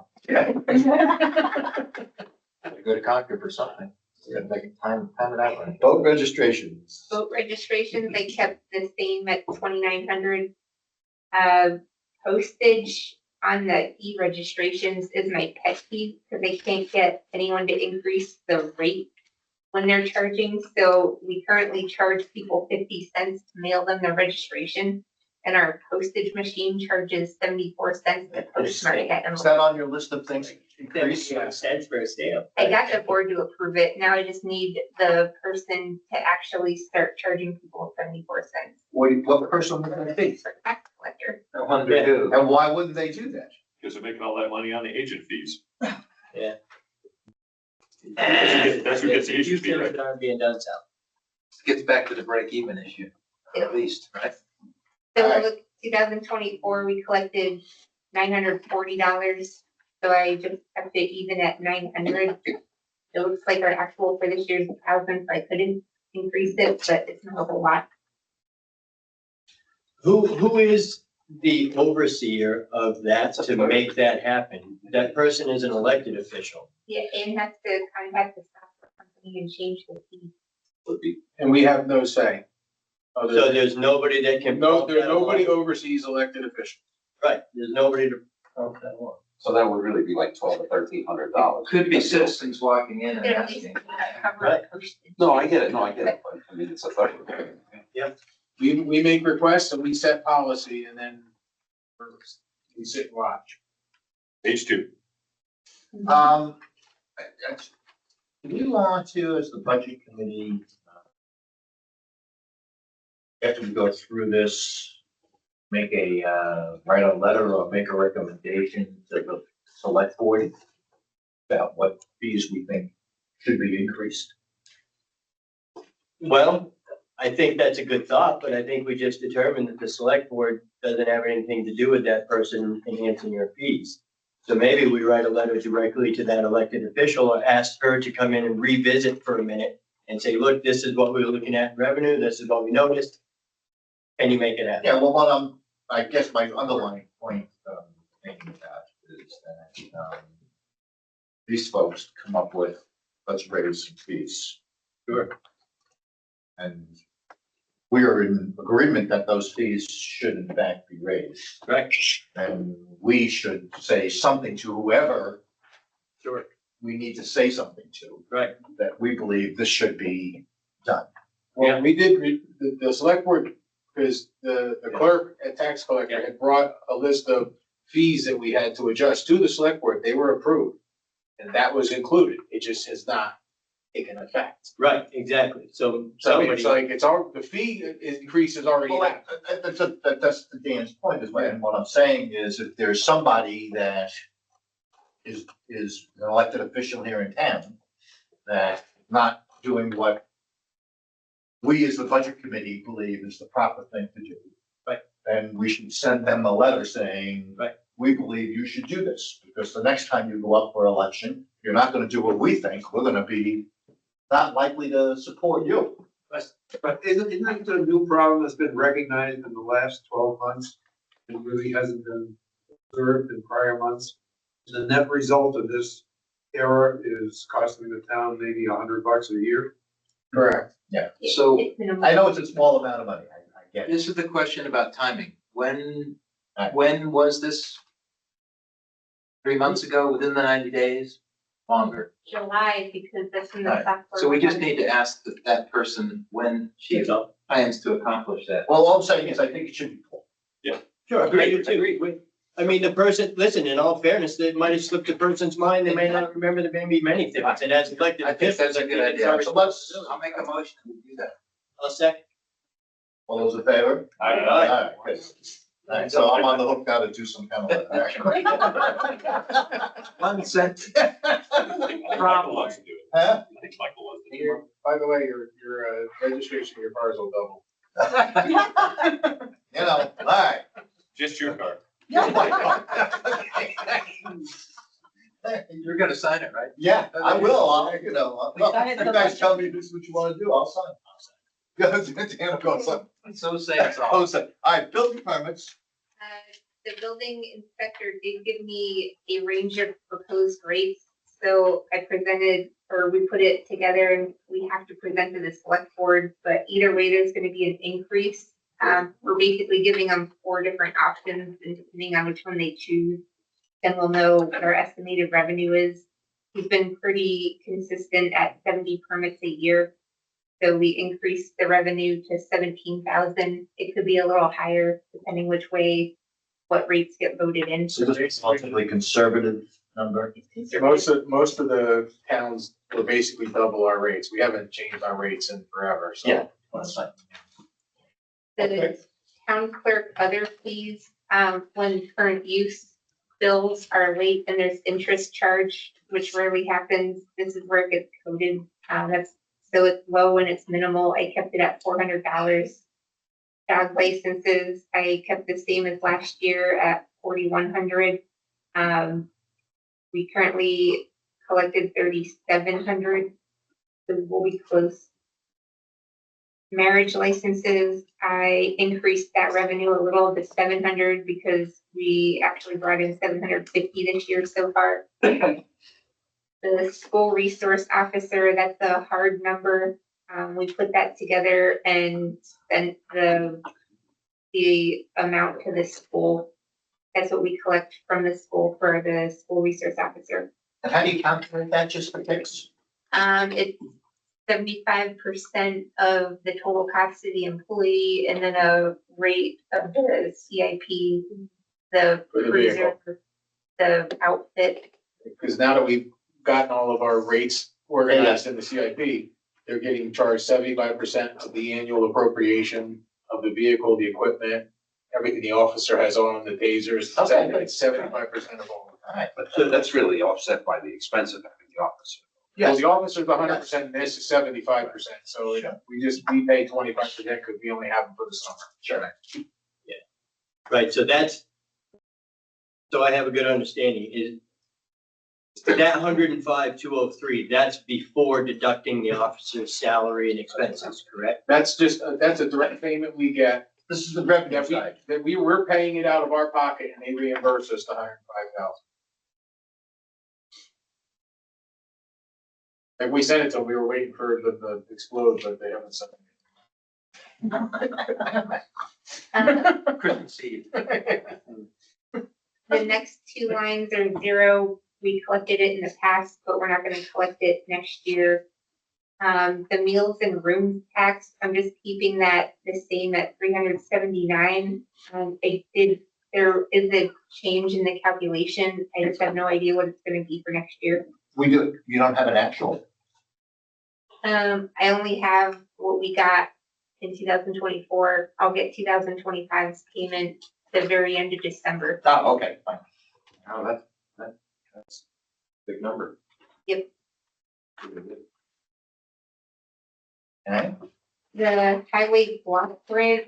H: Go to Concord for something. Yeah, like time it out. Right?
B: Boat registrations.
I: Vote registrations, I kept the same at 2,900. Postage on the e-registrations is my pet peeve because they can't get anyone to increase the rate when they're charging. So we currently charge people 50 cents to mail them their registration. And our postage machine charges 74 cents to postmark it.
B: Is that on your list of things? Increase?
A: Cents for a stamp.
I: I got the board to approve it. Now I just need the person to actually start charging people 74 cents.
B: What person would that be?
I: For tax collector.
H: I wonder who.
B: And why wouldn't they do that?
D: Because they're making all that money on the agent fees.
A: Yeah.
D: That's who gets the issue fee, right?
A: Houston aren't being done south.
H: Gets back to the break-even issue, at least, right?
I: So in 2024, we collected $940. So I just kept it even at 900. It looks like our actual for this year's 1,000, so I couldn't increase it, but it's not a whole lot.
A: Who is the overseer of that to make that happen? That person is an elected official.
I: Yeah, and has to contact the software company and change the fee.
G: And we have no say.
A: So there's nobody that can.
G: No, there's nobody oversees elected officials.
A: Right, there's nobody to.
N: Okay, so that would really be like $1,200 or $1,300.
H: Could be citizens walking in and
I: At least
H: asking.
I: cover
A: Right.
I: postage.
N: No, I get it, but I mean, it's a third.
G: We make requests and we set policy and then we sit and watch.
D: Page 2.
B: Do we want to, as the budget committee, after we go through this, make write a letter or make a recommendation to the select board about what fees we think should be increased?
A: Well, I think that's a good thought, but I think we just determined that the select board doesn't have anything to do with that person enhancing your fees. So maybe we write a letter directly to that elected official or ask her to come in and revisit for a minute and say, look, this is what we were looking at in revenue, this is what we noticed. Can you make it happen?
B: Yeah, well, I guess my underlying point, thinking about is that, these folks come up with, let's raise some fees.
A: Sure.
B: And we are in agreement that those fees should in fact be raised.
A: Right.
B: And we should say something to whoever
A: Sure.
B: we need to say something to,
A: Right.
B: that we believe this should be done.
G: Well, we did, the select board, because the clerk and tax collector had brought a list of fees that we had to adjust to the select board. They were approved. And that was included. It just has not taken effect.
A: Right, exactly. So
G: So I mean,
A: somebody,
G: it's all, the fee increase is already
B: Well,
G: happened.
B: that's the Dan's point is what I'm saying is if there's somebody that is an elected official here in town that not doing what we as the budget committee believe is the proper thing to do.
A: Right.
B: And we should send them a letter saying.
A: Right.
B: We believe you should do this because the next time you go up for election, you're not gonna do what we think. We're gonna be not likely to support you.
J: But isn't it a new problem that's been recognized in the last 12 months? It really hasn't been observed in prior months. The net result of this error is costing the town maybe $100 a year.
B: Correct. Yeah.
H: So
I: It's minimal.
B: I know it's a small amount of money. I get it.
H: this is the question about timing. When
B: Right.
H: was this? 3 months ago, within the 90 days, longer?
I: July, because that's when the
H: Right.
I: software.
H: So we just
I: was-
H: need to ask that person when she plans to accomplish that.
B: Well, all I'm saying is I think it should be pulled.
A: sure, agreed, agreed. I mean, the person, listen, in all fairness, it might have slipped the person's mind. They may not remember there may be many things. And as elected
H: I think that's
A: officials,
H: a
A: I
H: good
A: think it's
H: idea.
A: our
B: So let's,
H: I'll make a motion to do that.
A: I'll second.
B: all those in favor?
D: Aye.
B: All right, good. All right, so I'm on the hook now to do some kind of action.
H: 1 cent.
D: Michael wants to do it.
B: Huh?
D: I think Michael wants to do it.
G: By the way, your registration, your cars will double.
B: You know, all right.
D: Just your car.
H: You're gonna sign it, right?
B: Yeah, I will, you
C: Sign it
B: you guys tell me this is what you wanna do, I'll sign. Dan will go sign.
H: So say it's all.
B: Oh, so, all right, building permits.
I: The building inspector did give me a range of proposed rates. So I presented, or we put it together and we have to present to the select board, but either way, there's gonna be an increase. We're basically giving them 4 different options and depending on which one they choose, then we'll know what our estimated revenue is. He's been pretty consistent at 70 permits a year. So we increased the revenue to 17,000. It could be a little higher depending which way, what rates get voted in.
B: So this is relatively conservative number.
G: Most of the towns were basically double our rates. We haven't changed our rates in forever, so.
B: Yeah. That's fine.
I: The town clerk other fees, when current use bills are late and there's interest charged, which rarely happens, this is where it gets coded. So it's low and it's minimal. I kept it at $400. Dog licenses, I kept the same as last year at 4,100. We currently collected 3,700, so we'll be close. Marriage licenses, I increased that revenue a little to 700 because we actually brought in 750 this year so far. The school resource officer, that's a hard number. We put that together and spent the amount to the school. That's what we collect from the school for the school resource officer.
B: And how do you calculate that, just for kicks?
I: It's 75% of the total cost of the employee and then a rate of the CIP, the
G: For the
I: cruiser, the outfit.
G: Because now that we've gotten all of our rates organized in the CIP, they're getting charged 75% of the annual appropriation of the vehicle, the equipment, everything the officer has on, the tasers,
B: Okay.
G: it's 75% of all.
B: All right,
N: But that's really offset by the expense of having the officer.
G: Well, the officer's 100%, this is 75%, so
B: Sure.
G: we pay 25% because we only have them for the summer.
B: Sure.
A: Right, so I have a good understanding, is that 105,203, that's before deducting the officer's salary and expenses, correct?
G: That's just, that's a direct payment we get,
B: This is the revenue
G: that
B: side.
G: we're paying it out of our pocket and they reimburse us the 105,000. Like we sent it to them, we were waiting for it to explode, but they haven't sent
A: Christmas Eve.
I: The next two lines are zero. We collected it in the past, but we're not gonna collect it next year. The meals and rooms tax, I'm just keeping that the same at 379. There is a change in the calculation. I just have no idea what it's gonna be for next year.
B: You don't have an actual?
I: I only have what we got in 2024. I'll get 2025's payment the very end of December.
B: Oh, okay, fine.
F: Oh, that's a big number.
I: Yep.
B: Okay.
I: The highway block grant,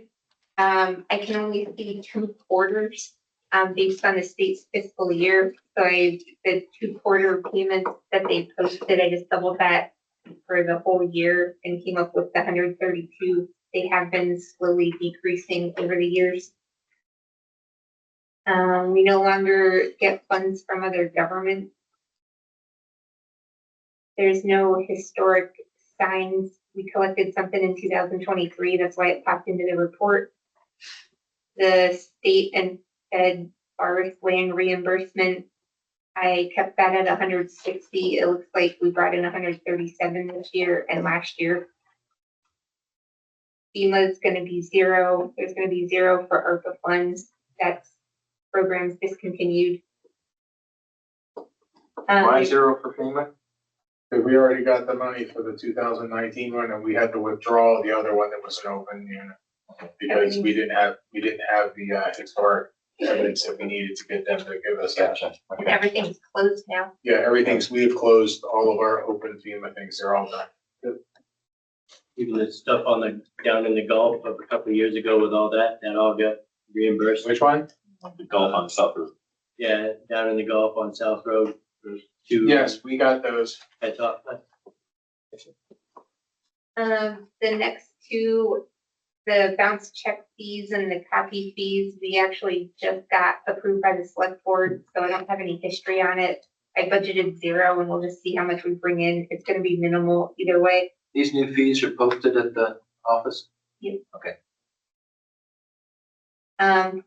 I: I can only see 2 quarters, based on the state's fiscal year. So the 2-quarter payments that they posted, I just doubled that for the whole year and came up with the 132. They have been slowly decreasing over the years. We no longer get funds from other governments. There's no historic signs. We collected something in 2023. That's why it popped into the report. The state and fed forest land reimbursement, I kept that at 160. It looks like we brought in 137 this year and last year. FEMA is going to be zero. There's going to be zero for ARPA funds. That's programs discontinued.
H: Why zero for FEMA?
G: Because we already got the money for the 2019 one and we had to withdraw the other one that was an open unit. Because we didn't have the historic evidence that we needed to get them to give us that.
I: And everything's closed now.
G: Yeah, we have closed all of our open FEMA things, they're all done.
A: Even the stuff down in the Gulf of a couple of years ago with all that all got reimbursed.
G: Which one?
D: The Gulf on South Road.
A: Yeah, down in the Gulf on South Road, there's 2.
G: Yes, we got those.
A: I thought,
I: The next two, the bounce check fees and the copy fees, we actually just got approved by the select board, so I don't have any history on it. I budgeted 0 and we'll just see how much we bring in. It's gonna be minimal either way.
N: These new fees are posted at the office?
I: Yep.
N: Okay.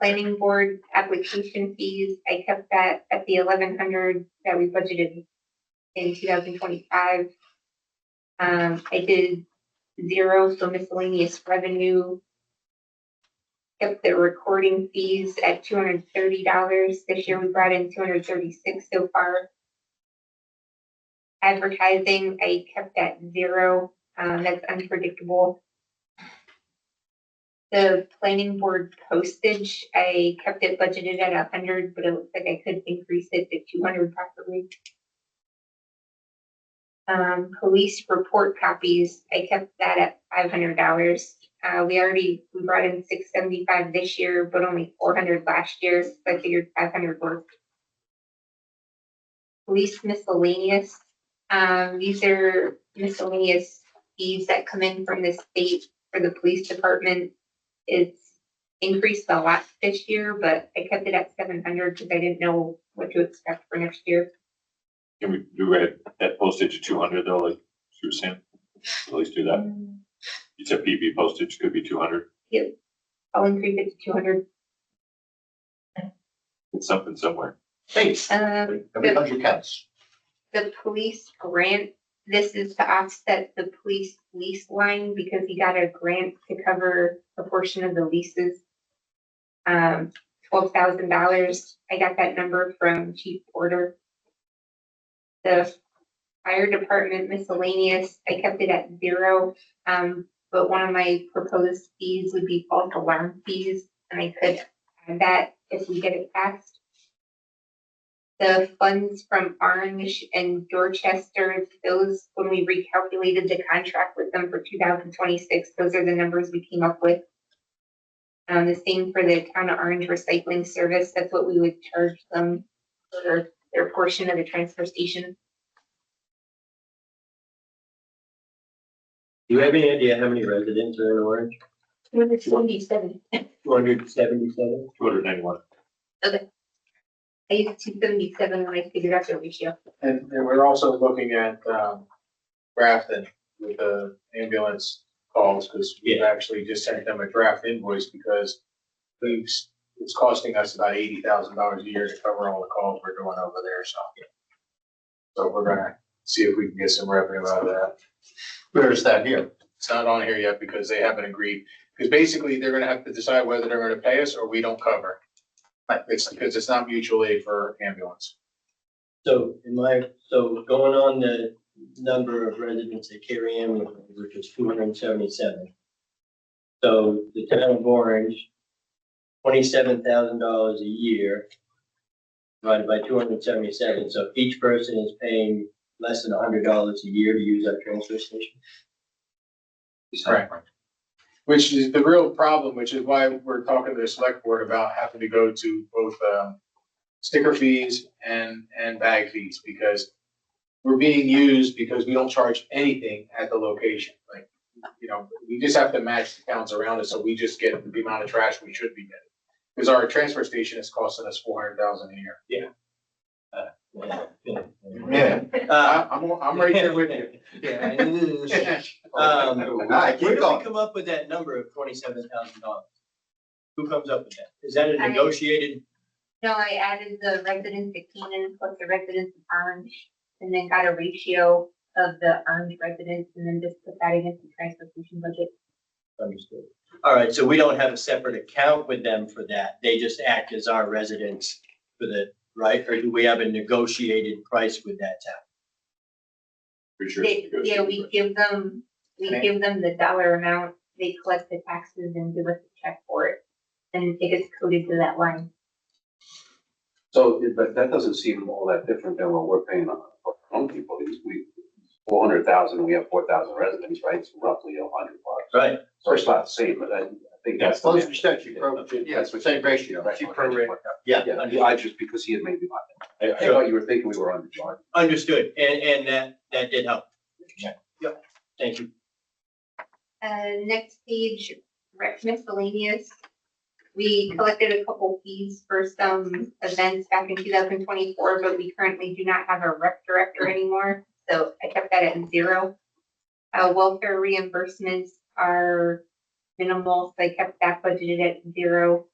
I: Planning board application fees, I kept that at the 1,100 that we budgeted in 2025. I did 0, so miscellaneous revenue. Kept the recording fees at $230. This year we brought in 236 so far. Advertising, I kept at 0. That's unpredictable. The planning board postage, I kept it budgeted at 100, but it looks like I could increase it to 200 possibly. Police report copies, I kept that at $500. We brought in 675 this year, but only 400 last year, so I figured 500 worked. Police miscellaneous, these are miscellaneous fees that come in from the state for the police department. It's increased a lot this year, but I kept it at 700 because I didn't know what to expect for next year.
D: Can we do that postage at 200 though, like you were saying? At least do that. You said PB postage could be 200.
I: Yep, I'll increase it to 200.
D: It's something somewhere.
B: Thanks. Every 100 counts.
I: The police grant, this is to offset the police lease line because he got a grant to cover a portion of the leases. $12,000. I got that number from Chief Porter. The fire department miscellaneous, I kept it at 0. But one of my proposed fees would be false alarm fees, and I could add that if we get it passed. The funds from Orange and Dorchester, those, when we recalculated the contract with them for 2026, those are the numbers we came up with. The same for the Town of Orange recycling service, that's what we would charge them for their portion of the transfer station.
A: Do you have any idea how many residents are in Orange?
I: 277.
A: 277?
D: 291.
I: Okay. I used 277 when I figured out the ratio.
G: And we're also looking at, Grafton with the ambulance calls, because we've actually just sent them a draft invoice because it's costing us about $80,000 a year to cover all the calls we're doing over there, so. So we're gonna see if we can get some revenue out of that.
B: Where is that here?
G: It's not on here yet because they haven't agreed, because basically they're gonna have to decide whether they're gonna pay us or we don't cover. It's because it's not mutual aid for ambulance.
A: So going on the number of residents that carry ambulance, which is 277. So the town of Orange, $27,000 a year divided by 277. So each person is paying less than $100 a year to use our transfer station.
G: Right. Which is the real problem, which is why we're talking to the select board about having to go to both, sticker fees and bag fees, because we're being used because we don't charge anything at the location. Like, we just have to match the towns around us, so we just get the amount of trash we should be getting. Because our transfer station is costing us $400,000 a year.
B: Yeah.
G: I'm right there with you.
A: Yeah.
B: I
A: Where
B: keep
A: do we
B: going.
A: come up with that number of $27,000? Who comes up with that? Is that a negotiated?
I: No, I added the residents of Keenan plus the residents of Orange, and then got a ratio of the Orange residents, and then just put that against the transportation budget.
A: Understood. All right, so we don't have a separate account with them for that. They just act as our residents for the, right? Or do we have a negotiated price with that town?
D: Pretty sure it's
I: Yeah, we
D: negotiable.
I: give them the dollar amount, they collect the taxes and give us a check for it, and it gets coded to that line.
N: So, but that doesn't seem all that different than what we're paying on our own people. We, 400,000, we have 4,000 residents, right? It's roughly $100.
A: Right.
N: So it's not the same, but I think that's.
B: Close percent, that's the same ratio.
N: That's what I just worked out.
A: Yeah.
N: Yeah, I just, because he had made me, I thought you were thinking we were undercharged.
A: Understood, and that did help. Yep, thank you.
I: Next page, rec miscellaneous. We collected a couple fees for some events back in 2024, but we currently do not have a rec director anymore, so I kept that at 0. Welfare reimbursements are minimal, so I kept that budgeted at 0.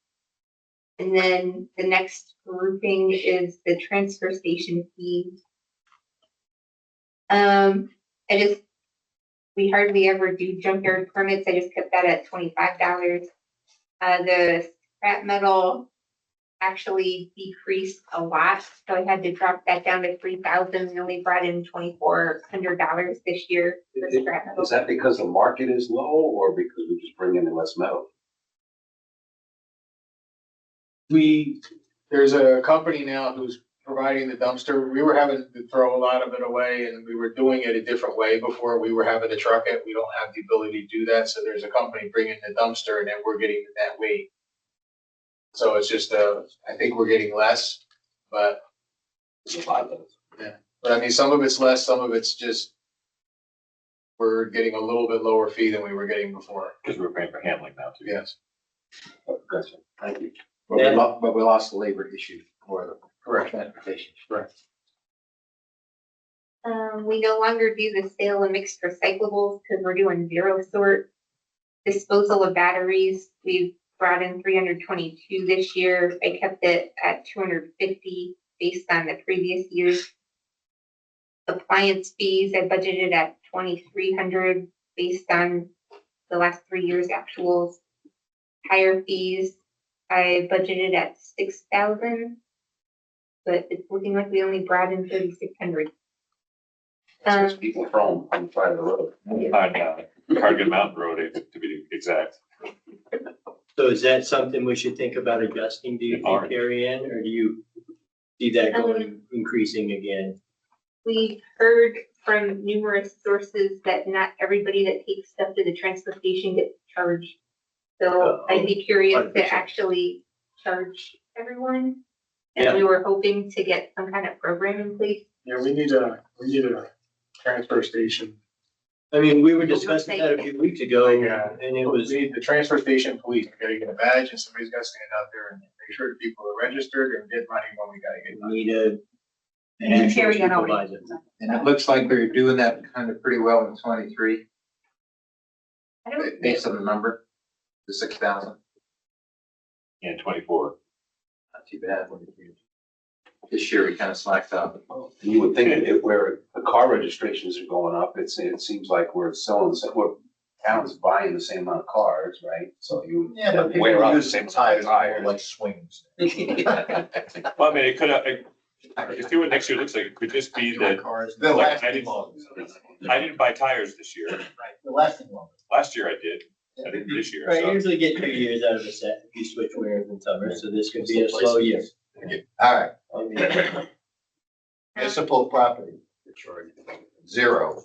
I: And then the next grouping is the transfer station fees. We hardly ever do junkyard permits. I just kept that at $25. The scrap metal actually decreased a lot, so I had to drop that down to $3,000. We only brought in $2,400 this year for scrap metal.
N: Is that because the market is low or because we just bring in less metal?
G: There's a company now who's providing the dumpster. We were having to throw a lot of it away and we were doing it a different way before. We were having to truck it. We don't have the ability to do that. So there's a company bringing the dumpster and then we're getting that weight. So it's just, I think we're getting less, but. Yeah, but I mean, some of it's less, some of it's just, we're getting a little bit lower fee than we were getting before.
D: Because we're paying for handling now too.
G: Yes.
N: Gotcha. Thank you.
B: But we lost the labor issue for the
G: Correct.
B: transportation.
G: Correct.
I: We no longer do the sale of mixed recyclables because we're doing zero sort. Disposal of batteries, we've brought in 322 this year. I kept it at 250 based on the previous years. Appliance fees, I budgeted at 2,300 based on the last 3 years' actuals. Higher fees, I budgeted at 6,000, but it's looking like we only brought in 3,600.
N: That's people throw them on the side of the road.
D: On Cardigan Mountain Road, to be exact.
A: So is that something we should think about adjusting, do you think, Carrie Ann, or do you see that going, increasing again?
I: We've heard from numerous sources that not everybody that takes stuff to the transfer station gets charged. So I'd be curious
A: 100%.
I: to actually charge everyone.
A: Yeah.
I: And we were hoping to get some kind of program in place.
G: Yeah, we need a transfer station.
A: I mean, we were discussing that a few weeks ago,
G: Yeah.
A: and it was,
G: The transfer station police, we gotta get a badge and somebody's gotta stand out there and make sure that people are registered and get money when we gotta get money.
A: need an
C: And you
A: actual
C: carry it over.
A: supervisor.
H: And it looks like they're doing that kind of pretty well in 23,
I: I don't,
H: based on the number, the 6,000.
D: And 24.
H: Not too bad. This year we kind of slacked up.
N: And you would think where the car registrations are going up, it seems like we're selling, we're towns buying the same amount of cars, right? So you.
B: Yeah, but people
N: wear out the
B: use
N: same
B: tires
N: tires.
B: like swings.
D: Well, I mean, it could have, you see what next year looks like, it could just be that,
B: Cars, they're
D: like,
B: lasting longer.
D: I didn't buy tires this year.
B: They're lasting longer.
D: Last year I did, I didn't this year,
A: Right,
D: so.
A: usually get 2 years out of a set if you switch wearers in summer, so this could be a slow year.
B: All right,
A: I mean,
B: municipal property, zero.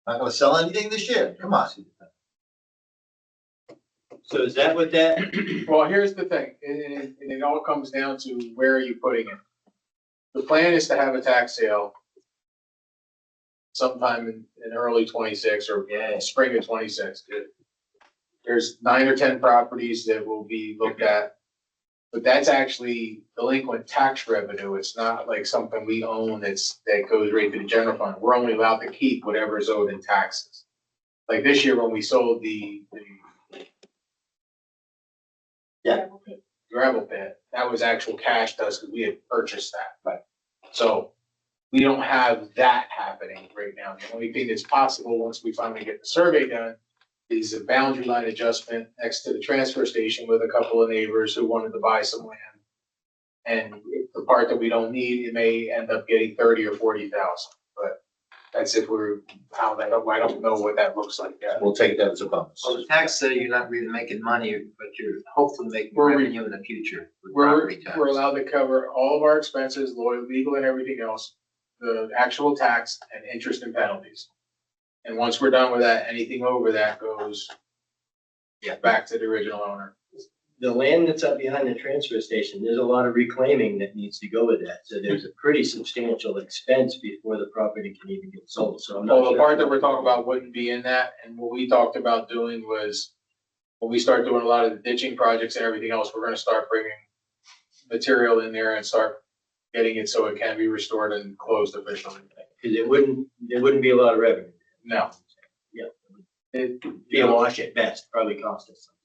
B: Not gonna sell anything this year, come on.
A: So is that what that,
G: Well, here's the thing, and it all comes down to where are you putting it? The plan is to have a tax sale sometime in early 26 or spring of 26. There's 9 or 10 properties that will be looked at. But that's actually delinquent tax revenue. It's not like something we own that goes right to the general fund. We're only allowed to keep whatever is owed in taxes. Like this year when we sold the gravel pit, that was actual cash to us because we had purchased that. But so we don't have that happening right now. The only thing that's possible once we finally get the survey done is a boundary line adjustment next to the transfer station with a couple of neighbors who wanted to buy some land. And the part that we don't need, it may end up getting 30 or 40,000, but that's if we're, I don't know what that looks like yet.
B: We'll take that as a bonus.
H: Well, the tax say you're not really making money, but you're hopefully making
G: We're-
H: revenue in the future with
G: We're,
H: property tax.
G: we're allowed to cover all of our expenses, lawyer, legal and everything else, the actual tax and interest and penalties. And once we're done with that, anything over that goes back to the original owner.
A: the land that's up behind the transfer station, there's a lot of reclaiming that needs to go with that. So there's a pretty substantial expense before the property can even get sold, so I'm not
G: Well, the
A: sure.
G: part that we're talking about wouldn't be in that, and what we talked about doing was, when we start doing a lot of the ditching projects and everything else, we're gonna start bringing material in there and start getting it so it can be restored and closed officially.
A: Cause there wouldn't be a lot of revenue.
G: No.
A: Yeah.
G: It,
A: Be a wash at best, probably cost us something.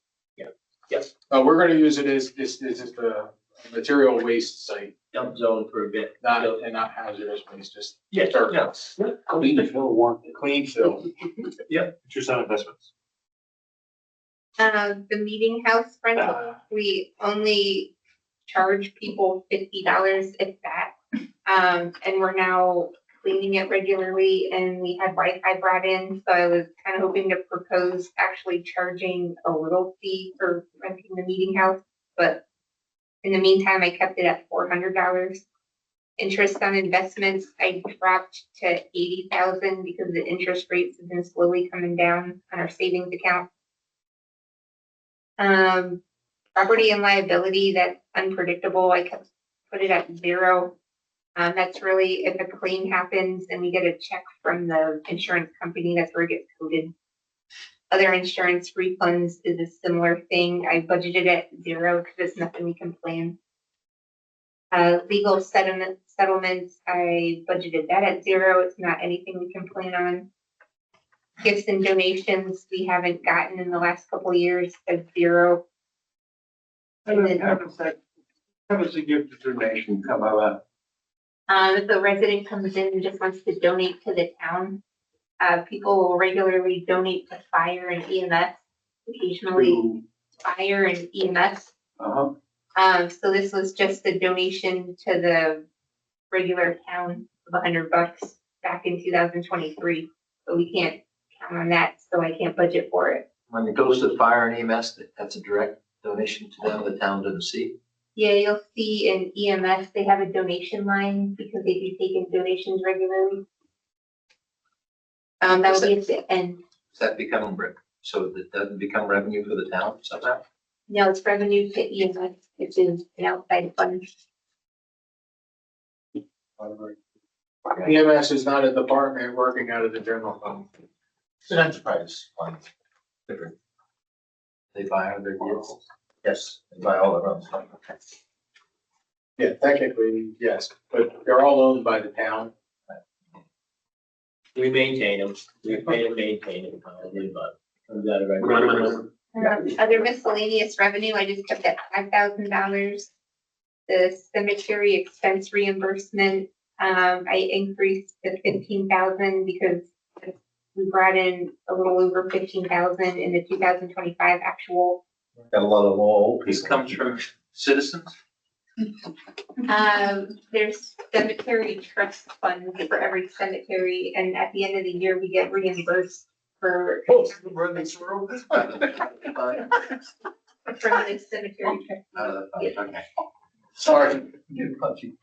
A: Yes,
G: we're gonna use it as, this is the material waste site,
A: dump zone for a bit.
G: not hazardous waste, just
A: Yeah,
G: dirt.
A: yeah.
N: Clean fill one.
G: Clean fill.
D: Interest on investments.
I: the meeting house rental, we only charge people $50 if that. And we're now cleaning it regularly and we had Wi-Fi brought in, so I was kind of hoping to propose actually charging a little fee for renting the meeting house, but In the meantime, I kept it at $400. Interest on investments, I dropped to 80,000 because the interest rates have been slowly coming down on our savings account. Property and liability, that's unpredictable. I put it at 0. That's really if a claim happens and we get a check from the insurance company, that's where it gets coded. Other insurance refunds is a similar thing. I budgeted at 0 because it's nothing we can plan. Legal settlements, I budgeted that at 0. It's not anything we can plan on. Gifts and donations we haven't gotten in the last couple of years at 0.
O: How does the gift donation come about?
I: If a resident comes in and just wants to donate to the town, people will regularly donate to fire and EMS, occasionally fire and EMS. So this was just a donation to the regular town of $100 back in 2023. So we can't count on that, so I can't budget for it.
B: When it goes to fire and EMS, that's a direct donation to them, the town doesn't see.
I: Yeah, you'll see in EMS, they have a donation line because they do take in donations regularly. That will be at the end.
B: Does that become, so that doesn't become revenue for the town somehow?
I: No, it's revenue to EMS, which is an outside fund.
G: EMS is not a department working out of the general fund.
B: It's an enterprise fund. Different. They buy all their vehicles. Yes, they buy all their own stuff.
G: Yeah, technically, yes, but they're all owned by the town.
A: We maintain them, we pay to maintain them, but comes out of our.
I: Other miscellaneous revenue, I just kept at $5,000. The cemetery expense reimbursement, I increased to 15,000 because we brought in a little over 15,000 in the 2025 actual.
B: Got a lot of old. This comes from citizens?
I: There's cemetery trust funds for every cemetery, and at the end of the year, we get reimbursed for. From the cemetery trust.
B: Okay. Sorry. You're punchy.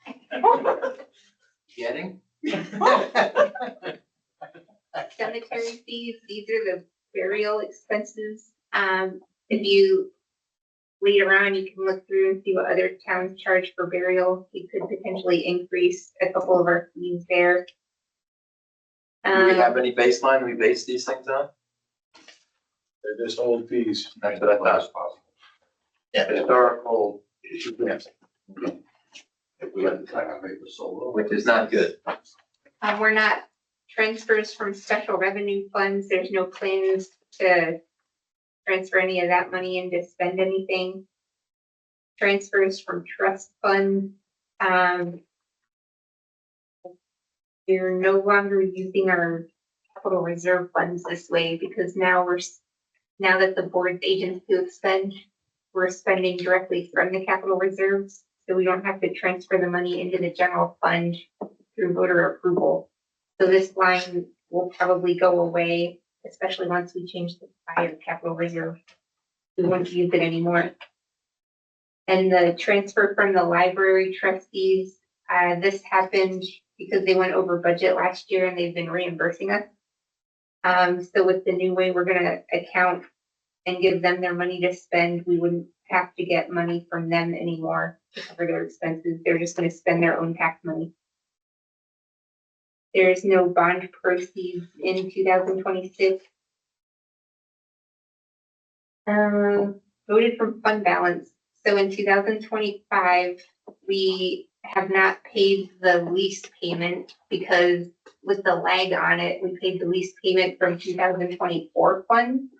B: Getting?
I: Cemetery fees, these are the burial expenses. If you later on, you can look through and see what other towns charge for burial. You could potentially increase a couple of our fees there.
B: Do we have any baseline we base these things on?
G: They're just old fees.
B: That's what I thought was possible. Yeah.
N: Historical.
B: Yes.
N: If we had the tax rate was so low.
B: Which is not good.
I: We're not transfers from special revenue funds. There's no plans to transfer any of that money in to spend anything. Transfers from trust fund. We're no longer using our capital reserve funds this way because now that the board's agents do expend, we're spending directly from the capital reserves. So we don't have to transfer the money into the general fund through voter approval. So this line will probably go away, especially once we change the fire capital reserve. We won't use it anymore. And the transfer from the library trustees, this happened because they went over budget last year and they've been reimbursing us. So with the new way we're gonna account and give them their money to spend, we wouldn't have to get money from them anymore to cover their expenses. They're just gonna spend their own tax money. There's no bond proceeds in 2026. Voted from fund balance. So in 2025, we have not paid the lease payment because with the lag on it, we paid the lease payment from 2024 fund.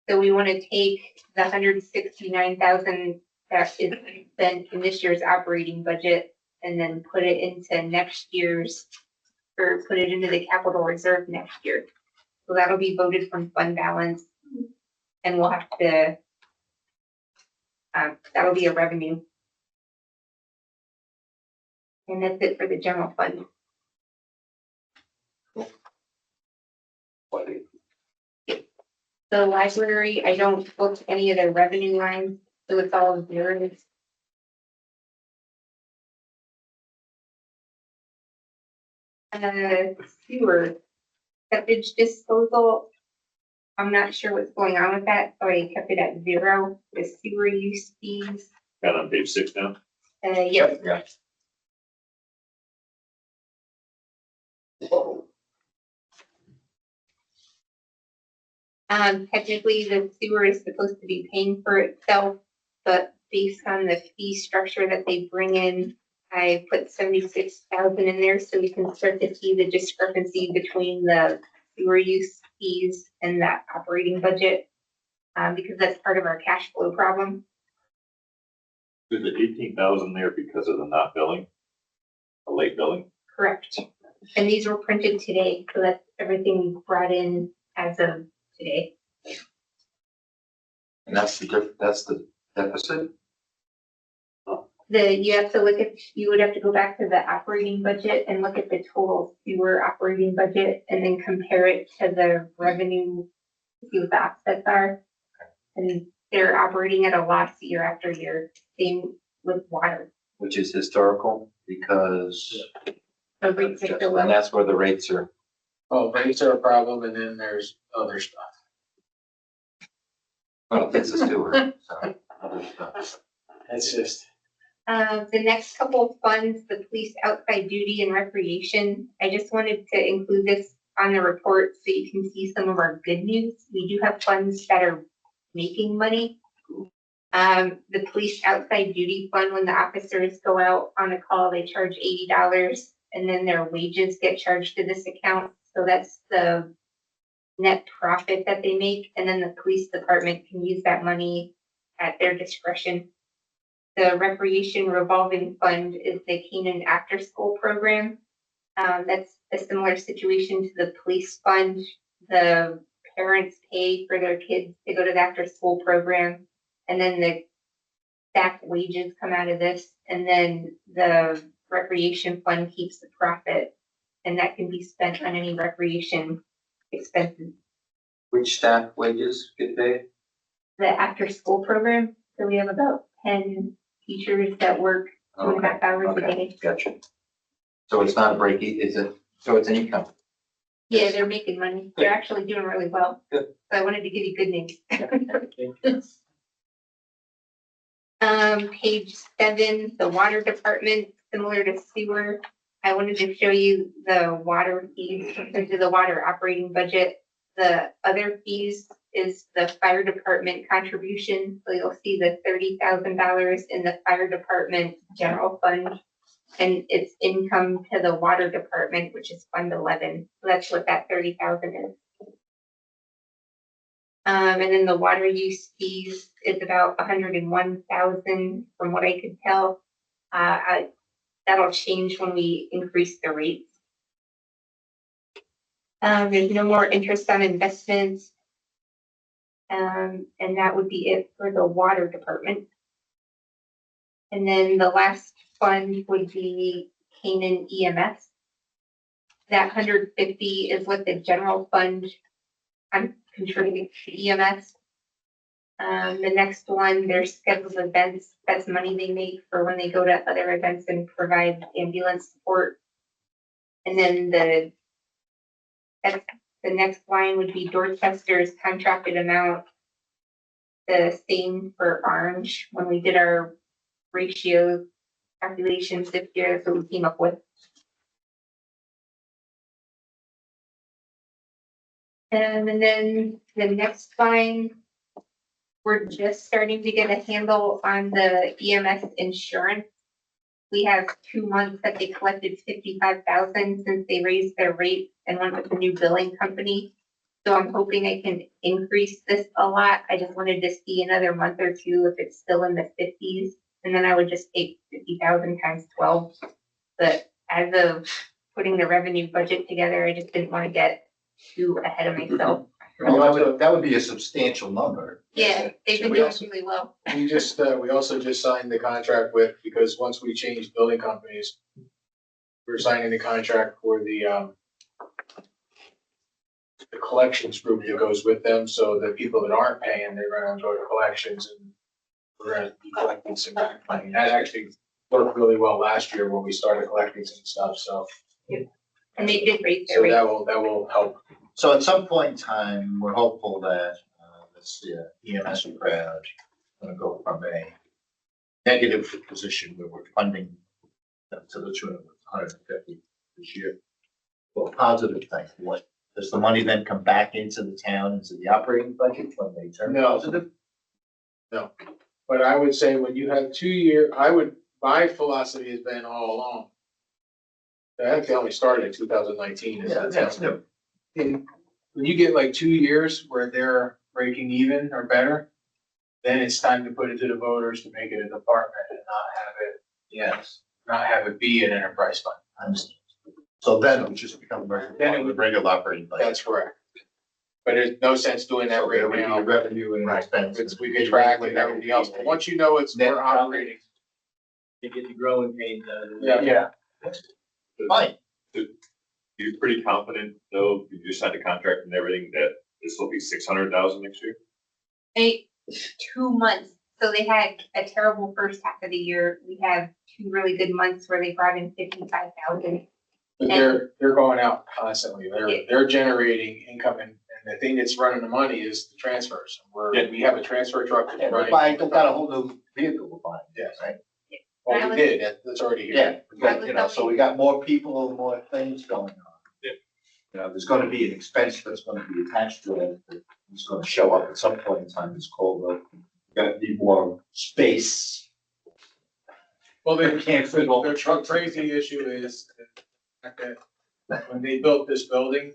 I: So we want to take the 169,000 that is spent in this year's operating budget and then put it into next year's, or put it into the capital reserve next year. So that'll be voted from fund balance and we'll have to, that'll be a revenue. And that's it for the general fund. The library, I don't book any of their revenue lines, so it's all zeros. Sewer septic disposal. I'm not sure what's going on with that, so I kept it at 0. The sewer use fees,
D: Got on page 6 now?
I: yes,
B: Yeah.
I: technically the sewer is supposed to be paying for itself, but based on the fee structure that they bring in, I put 76,000 in there so we can start to see the discrepancy between the sewer use fees and that operating budget. Because that's part of our cash flow problem.
D: Is it 18,000 there because of the not billing? The late billing?
I: Correct. And these were printed today, so that's everything we brought in as of today.
N: And that's the deficit?
I: You have to look at, you would have to go back to the operating budget and look at the total sewer operating budget and then compare it to the revenue, see what the offsets are. And they're operating at a loss year after year, same with water.
N: Which is historical because,
I: The rates are so
N: and
I: low.
N: that's where the rates are.
G: Oh, rates are a problem, and then there's other stuff.
N: Well, it's a sewer, so other stuff.
G: It's just,
I: The next couple of funds, the police outside duty and recreation, I just wanted to include this on the report so you can see some of our good news. We do have funds that are making money. The police outside duty fund, when the officers go out on a call, they charge $80 and then their wages get charged to this account. So that's the net profit that they make. And then the police department can use that money at their discretion. The recreation revolving fund is the Canaan after school program. That's a similar situation to the police fund. The parents pay for their kids to go to the after school program. And then the staff wages come out of this. And then the recreation fund keeps the profit. And that can be spent on any recreation expenses.
N: Which staff wages get paid?
I: The after school program. So we have about 10 teachers that work 2.5 hours a day.
N: Gotcha. So it's not a break, is it? So it's an income.
I: Yeah, they're making money. They're actually doing really well.
N: Good.
I: So I wanted to give you good news. Page 7, the water department, similar to sewer. I wanted to show you the water fees compared to the water operating budget. The other fees is the fire department contribution. So you'll see the $30,000 in the fire department general fund. And it's income to the water department, which is Fund 11. So that's what that 30,000 is. And then the water use fees is about 101,000 from what I could tell. That'll change when we increase the rates. There's no more interest on investments. And that would be it for the water department. And then the last fund would be Canaan EMS. That 150 is what the general fund I'm contributing to EMS. The next one, there's scheduled events. That's money they make for when they go to other events and provide ambulance support. And then the next line would be Dorchester's contracted amount. The same for Orange when we did our ratio calculations this year, so we came up with. And then the next line, we're just starting to get a handle on the EMS insurance. We have 2 months that they collected 55,000 since they raised their rate and went with a new billing company. So I'm hoping I can increase this a lot. I just wanted to see another month or two if it's still in the 50s. And then I would just take 50,000 times 12. But as of putting the revenue budget together, I just didn't want to get too ahead of myself.
B: Well, that would be a substantial number.
I: Yeah, they've been doing really well.
G: we also just signed the contract with, because once we changed building companies, we're signing the contract for the collections group that goes with them, so the people that aren't paying, they're gonna enjoy the collections, and we're gonna be collecting some back money. That actually worked really well last year when we started collecting some stuff, so.
I: And they did raise their
G: So
I: rates.
G: that will help.
B: So at some point in time, we're hopeful that, this EMS crowd gonna go from a negative position where we're funding them to the tune of 150 this year. Well, positive thing, what, does the money then come back into the town, into the operating budget when they turn
G: No.
B: positive?
G: No, but I would say when you have my philosophy has been all along. I think they only started in 2019.
B: Yeah, that's new.
G: When you get like 2 years where they're breaking even or better, then it's time to put it to the voters to make it a department and
B: Yes.
G: not have it be an enterprise fund.
B: I understand. So then it would just become
G: Then it would-
B: regular operating budget.
G: That's correct. But there's no sense doing that
B: So there
G: right
B: would be
G: now.
B: a revenue and
G: Right,
B: expense.
G: it's, we can track and everything else, but once you know it's
B: Net
G: more operating.
A: To get the growing pains out of it.
G: Yeah.
B: Fine.
D: You're pretty confident, though, you just signed a contract and everything, that this will be 600,000 next year?
I: 2 months. So they had a terrible first half of the year. We have 2 really good months where they brought in 55,000.
G: But they're going out constantly. They're generating income and the thing that's running the money is the transfers. We have a transfer truck that's
B: Yeah, we're
G: running.
B: buying, they've got a whole new vehicle we're buying.
G: Yes.
B: Right?
G: Well, we did, that's already here.
B: Yeah, we got, you know, so we got more people, more things going on.
D: Yeah.
B: You know, there's gonna be an expense that's gonna be attached to it, that is gonna show up at some point in time, it's called, gonna need more space.
G: Well,
B: We can't fit all the
G: the
B: trucks.
G: crazy issue is that when they built this building,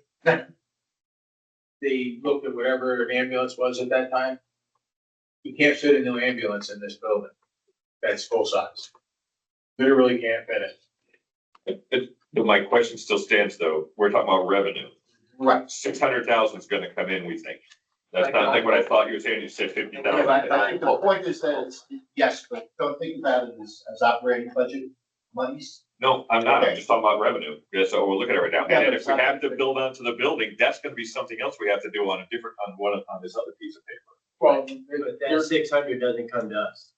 G: they looked at whatever an ambulance was at that time. You can't fit a new ambulance in this building. That's full size. Literally can't fit it.
D: But my question still stands, though, we're talking about revenue.
B: Right.
D: 600,000 is gonna come in, we think. That's not like what I thought you were saying, you said 50,000.
B: Yeah, but I think the point is that it's, yes, but don't think about it as operating budget monies.
D: No, I'm not, I'm
B: Okay.
D: just talking about revenue, yeah, so we're looking at it right now,
B: Yeah,
D: and
B: but
D: then if
B: it's
D: we
B: not-
D: have to build onto the building, that's gonna be something else we have to do on a different, on this other piece of paper.
G: Well,
A: But that 600 doesn't come to us.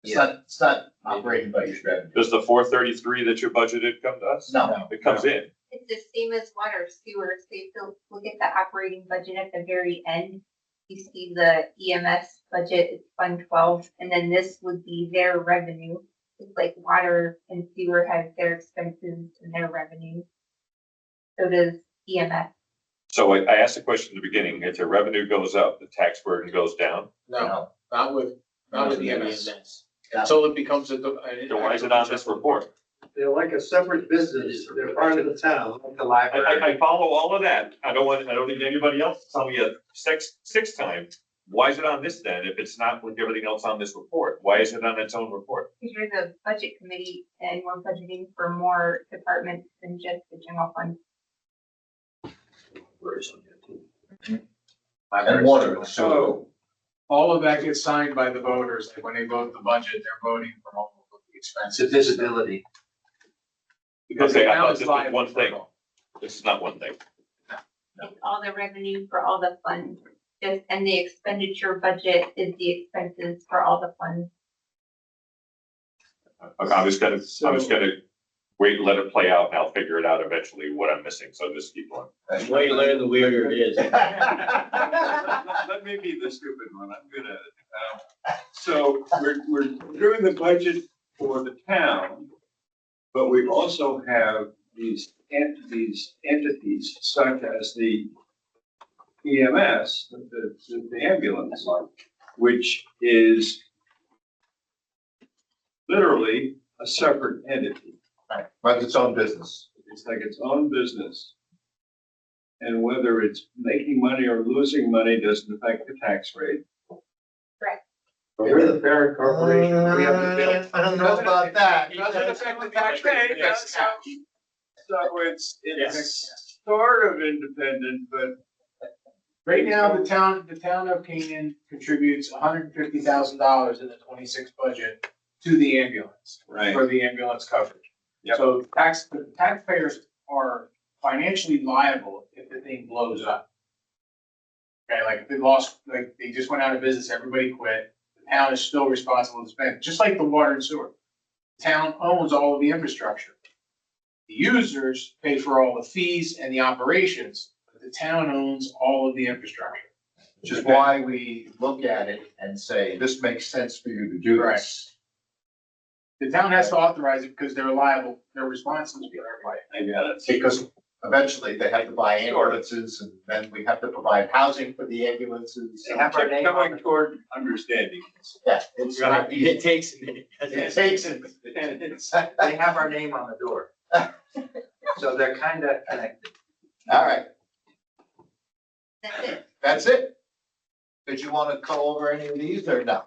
B: It's not operating budget revenue.
D: Does the 433 that you budgeted come to us?
B: No.
D: It comes in,
I: It's the same as water sewer. So if you look at the operating budget at the very end, you see the EMS budget, it's Fund 12, and then this would be their revenue. It's like water and sewer has their expenses and their revenue. So does EMS.
D: so I asked the question in the beginning, if the revenue goes up, the tax burden goes down?
G: no, not with EMS.
A: EMS.
G: Until it becomes a.
D: So why is it on this report?
J: They're like a separate business, they're part of the town, like the library.
D: I follow all of that. I don't need anybody else to tell me a sixth time. Why is it on this then, if it's not with everything else on this report? Why is it on its own report?
I: Because you're the budget committee and we're budgeting for more departments than just the general fund.
B: And water,
G: So all of that gets signed by the voters. Like when they vote the budget, they're voting for all of the expenses.
B: visibility.
G: Because the
D: Okay, I
G: town
D: thought
G: is
D: this was
G: liable
D: one
G: for
D: thing.
G: it all.
D: This is not one thing.
I: It's all the revenue for all the funds. Just, and the expenditure budget is the expenses for all the funds.
D: Okay, I'm just gonna wait, and let it play out, and I'll figure it out eventually what I'm missing, so just keep going.
A: The more you learn, the weirder it is.
O: Let me be the stupid one, I'm good at it. So we're doing the budget for the town, but we also have these entities such as the EMS, the ambulance, which is literally a separate entity.
B: Runs its own business.
O: It's like its own business. And whether it's making money or losing money doesn't affect the tax rate.
J: We're the parent corporation, we have to bill.
B: I don't know about that.
G: Doesn't affect the tax rate.
O: Yes. So it's
A: Yes.
O: sort of independent, but
G: Right now, the town of Canaan contributes $150,000 in the 26 budget to the ambulance.
O: Right.
G: For the ambulance coverage.
O: Yep.
G: So the taxpayers are financially liable if the thing blows up. Okay, like if they lost, like they just went out of business, everybody quit, the town is still responsible to spend, just like the water and sewer. The town owns all of the infrastructure. The users pay for all the fees and the operations, but the town owns all of the infrastructure.
B: Which is why we look at it and say, this makes sense for you to do this.
G: The town has to authorize it because they're liable, they're responsible for everybody.
O: I got it.
B: Because eventually they have to buy ambulances and then we have to provide housing for the ambulances.
H: They have our name on
O: Coming
H: it.
O: toward understanding.
B: Yeah, it's not
A: Right,
B: easy.
A: it takes a minute. doesn't
B: It takes it.
O: And it's,
H: They have our name on the door. So they're kind of connected.
B: All right,
I: That's it.
B: that's it. Did you want to go over any of these or no?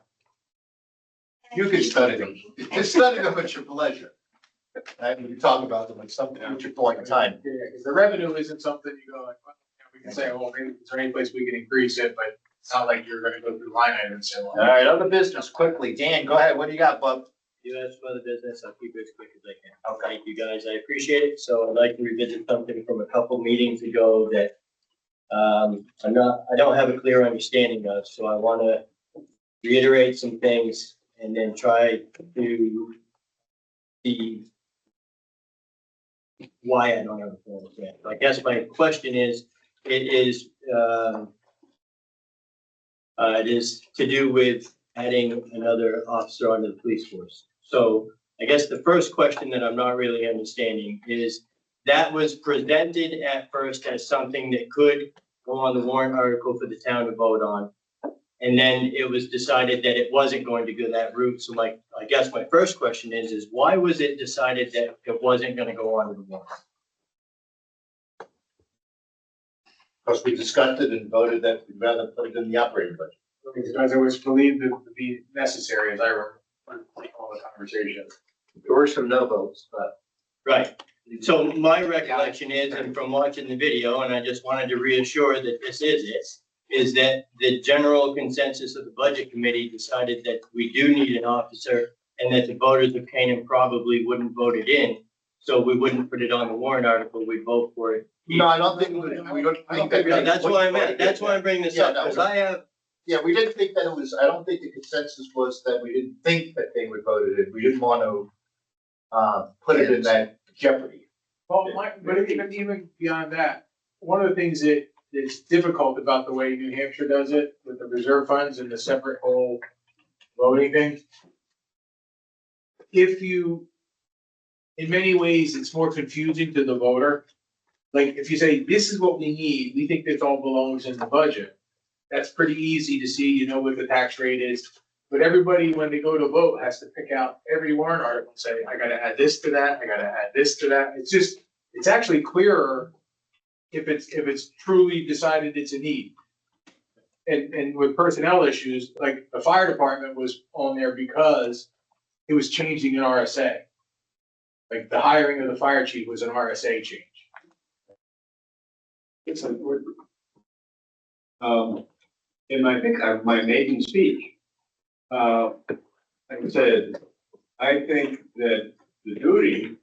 B: You can study them. Just study them at your pleasure. And we can talk about them at some future point in time.
G: Yeah, because the revenue isn't something you go like, well, we can say, well, maybe is there any place we can increase it, but it's not like you're gonna go through line items and say,
B: All
G: well.
B: right, other business quickly. Dan, go ahead. What do you got, bub?
A: You asked for the business, I'll keep it as quick as I can. Okay, thank you guys, I appreciate it. So I'd like to revisit something from a couple meetings ago that I don't have a clear understanding of, so I want to reiterate some things and then try to see why I don't have a full understanding. I guess my question is, it is to do with adding another officer onto the police force. So I guess the first question that I'm not really understanding is that was presented at first as something that could go on the warrant article for the town to vote on. And then it was decided that it wasn't going to go that route. So I guess my first question is why was it decided that it wasn't going to go on to the warrant?
B: Because we discussed it and voted that we'd rather put it in the operating budget.
G: Because it was believed to be necessary, as I remember all the conversation.
H: There were some no votes, but
A: Right. So my recollection is, and from watching the video, and I just wanted to reassure that this is that the general consensus of the budget committee decided that we do need an officer and that the voters of Canaan probably wouldn't vote it in. So we wouldn't put it on the warrant article, we'd vote for it.
B: No, I don't think, we don't think that.
A: No, that's why I'm at, that's why I'm bringing this up,
B: Yeah, no,
A: because I have,
B: Yeah, we didn't think that it was, I don't think the consensus was that we didn't think that they would vote it in. We didn't want to put it in that jeopardy.
G: Well, but even beyond that, one of the things that is difficult about the way New Hampshire does it with the reserve funds and the separate whole voting thing. In many ways, it's more confusing to the voter. Like, if you say, this is what we need, we think this all belongs in the budget. That's pretty easy to see, you know what the tax rate is. But everybody, when they go to vote, has to pick out every warrant article and say, I gotta add this to that, I gotta add this to that. It's actually clearer if it's truly decided it's a need. And with personnel issues, like the fire department was on there because it was changing an RSA. Like the hiring of the fire chief was an RSA change.
O: it's like, in my maiden speech, I said, I think that the duty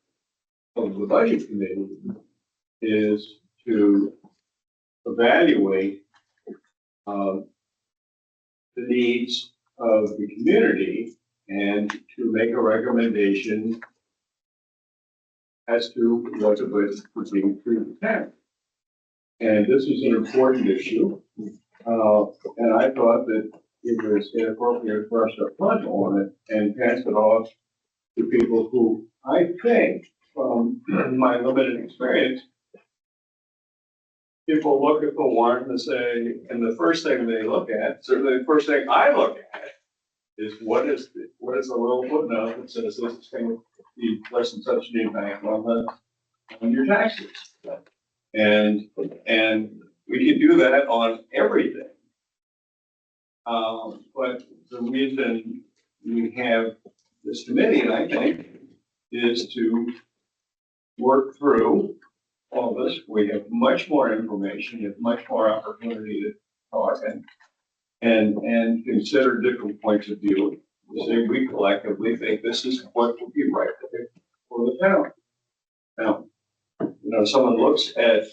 O: of the budget committee is to evaluate the needs of the community and to make a recommendation as to what the budget would be for the town. And this is an important issue. And I thought that it was inappropriate for us to punt on it and pass it off to people who, I think, from my limited experience, people look at the warrant and say, and the first thing they look at, certainly the first thing I look at, is what is the little footnote that says this is going to be less than such an impact on your taxes. And we can do that on everything. But the reason we have this committee, I think, is to work through all this. We have much more information, we have much more opportunity to talk and consider different points of view. Say we collectively think this is what would be right for the town. Now, someone looks at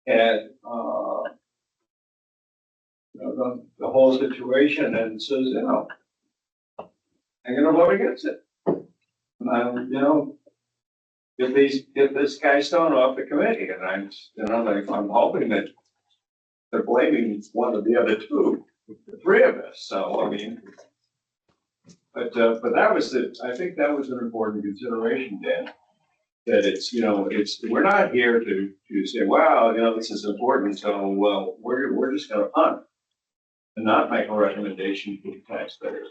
O: the whole situation and says, I'm gonna vote against it. get this guy Stone off the committee, and I'm hoping that they're blaming one of the other two, the three of us, so, I mean. But that was I think that was an important consideration, Dan. That it's, we're not here to say, wow, this is important, so, well, we're just gonna punt and not make a recommendation to the taxpayers.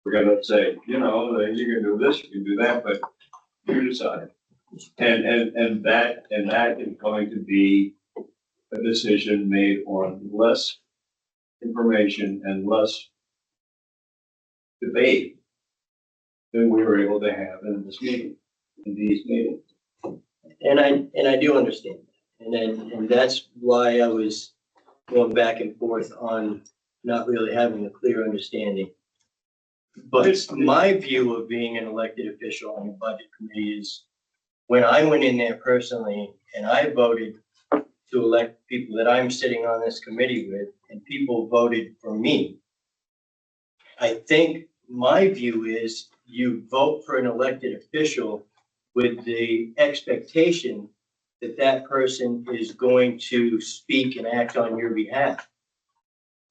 O: We're gonna say, you can do this, you can do that, but you decide. And that is going to be a decision made on less information and less debate than we were able to have in this meeting, in these meetings.
A: And I do understand. And that's why I was going back and forth on not really having a clear understanding. But my view of being an elected official on the budget committee is when I went in there personally and I voted to elect people that I'm sitting on this committee with, and people voted for me. I think my view is you vote for an elected official with the expectation that that person is going to speak and act on your behalf.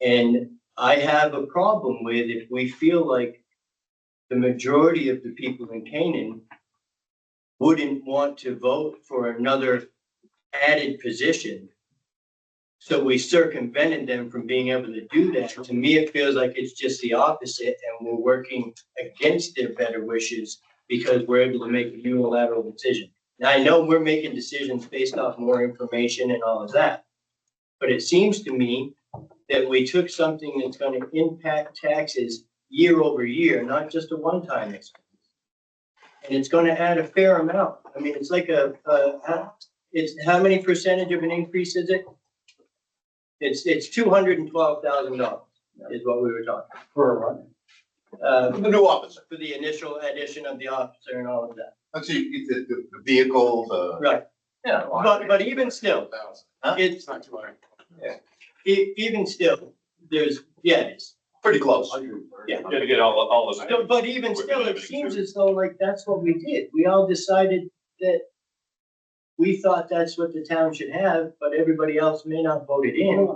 A: And I have a problem with if we feel like the majority of the people in Canaan wouldn't want to vote for another added position. So we circumvented them from being able to do that. To me, it feels like it's just the opposite, and we're working against their better wishes because we're able to make a unilateral decision. Now, I know we're making decisions based off more information and all of that, but it seems to me that we took something that's going to impact taxes year over year, not just a one-time expense. And it's going to add a fair amount. I mean, it's like it's how many percentage of an increase is it? It's $212,000 is what we were talking.
J: For what?
B: The new officer.
A: For the initial addition of the officer and all of that.
B: Let's see, the vehicle,
A: Right, yeah, but even still, it's,
B: not 200.
A: even still, it's
B: Pretty close.
A: Yeah.
D: Gotta get all the.
A: So, but even still, it seems as though like that's what we did. We all decided that we thought that's what the town should have, but everybody else may not vote it in.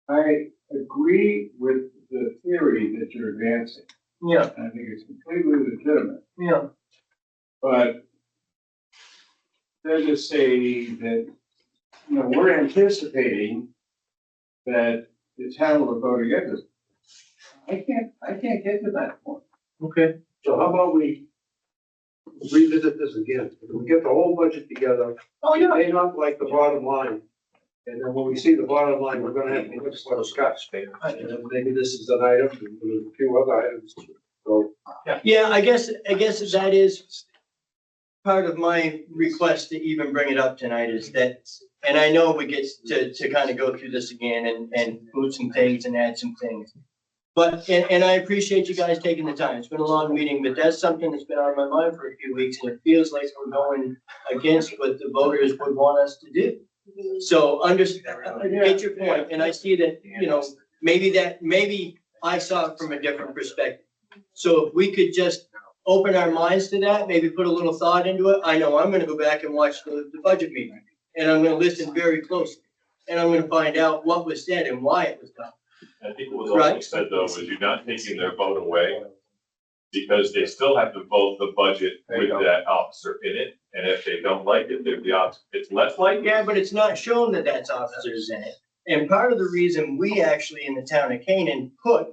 O: I agree with the theory that you're advancing.
A: Yeah,
O: I think it's completely legitimate,
A: yeah,
O: but they're just saying that, we're anticipating that the town will vote against us. I can't get to that point.
A: okay.
J: So how about we revisit this again? We get the whole budget together.
A: Oh, yeah.
J: May not like the bottom line. And then when we see the bottom line, we're gonna have to look for Scott's favor. And then maybe this is an item, and there's a few other items. So,
A: Yeah, I guess that is part of my request to even bring it up tonight is that, and I know we get to kind of go through this again and move some things and add some things. But, and I appreciate you guys taking the time. It's been a long meeting, but that's something that's been on my mind for a few weeks, and it feels like we're going against what the voters would want us to do. So I get your point, and I see that, maybe I saw it from a different perspective. So if we could just open our minds to that, maybe put a little thought into it. I know I'm gonna go back and watch the budget meeting, and I'm gonna listen very closely. And I'm gonna find out what was said and why it was done.
D: I think what was also said though, was you're not taking their vote away, because they still have to vote the budget with that officer in it. And if they don't like it, they're the opposite. It's less likely.
A: Yeah, but it's not shown that that's officers in it. And part of the reason we actually in the town of Canaan put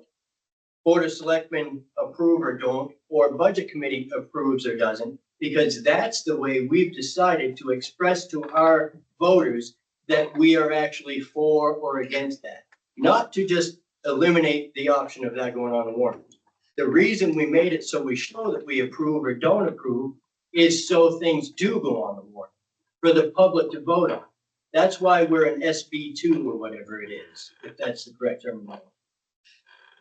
A: Board of Selectmen approve or don't, or Budget Committee approves or doesn't, because that's the way we've decided to express to our voters that we are actually for or against that. Not to just eliminate the option of that going on the warrant. The reason we made it so we show that we approve or don't approve is so things do go on the warrant for the public to vote on. That's why we're an SB2 or whatever it is, if that's the correct terminology.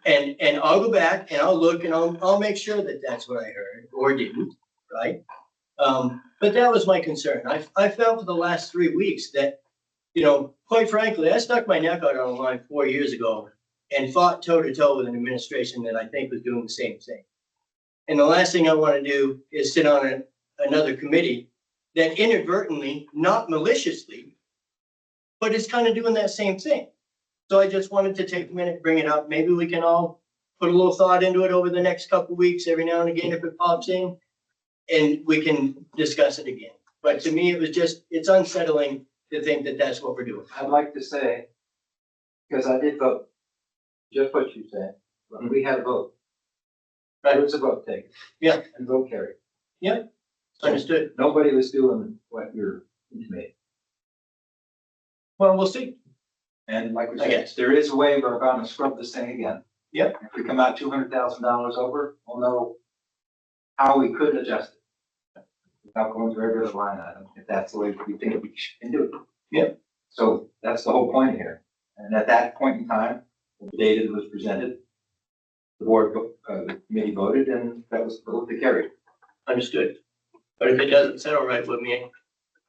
A: And I'll go back and I'll look and I'll make sure that that's what I heard or didn't, right? But that was my concern. I felt for the last 3 weeks that, quite frankly, I stuck my neck out on the line 4 years ago and fought toe to toe with an administration that I think was doing the same thing. And the last thing I want to do is sit on another committee that inadvertently, not maliciously, but is kind of doing that same thing. So I just wanted to take a minute, bring it up. Maybe we can all put a little thought into it over the next couple of weeks, every now and again, if it pops in, and we can discuss it again. But to me, it was just, it's unsettling to think that that's what we're doing.
H: I'd like to say, because I did vote, just what you said, but we had a vote. There was a vote taken.
A: Yeah.
H: And vote carried.
A: Understood.
H: Nobody was doing what you're intimating.
A: Well, we'll see.
H: And like we
A: I
H: said,
A: guess.
H: there is a way we're gonna scrub this thing again.
A: Yep.
H: If we come out $200,000 over, we'll know how we could adjust it. Without going through every other line item, if that's the way we think we can do it.
A: Yep.
H: So that's the whole point here. And at that point in time, the data was presented, the board, the committee voted, and that was the carried.
A: Understood. But if it doesn't settle right with me,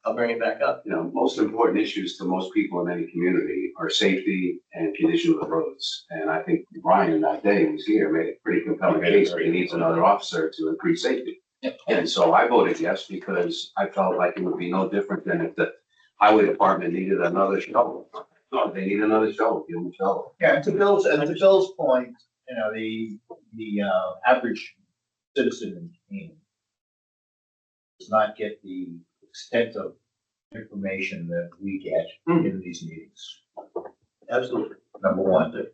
A: I'll bring it back up.
N: You know, most important issues to most people in any community are safety and condition of the roads. And I think Brian that day was here, made a pretty compelling case that he needs another officer to increase safety. And so I voted yes, because I felt like it would be no different than if the highway department needed another shovel. No, they need another shovel, give them a shovel.
B: Yeah, and to Bill's point, you know, the average citizen in Canaan does not get the extent of information that we get in these meetings,
A: Absolutely.
B: number one.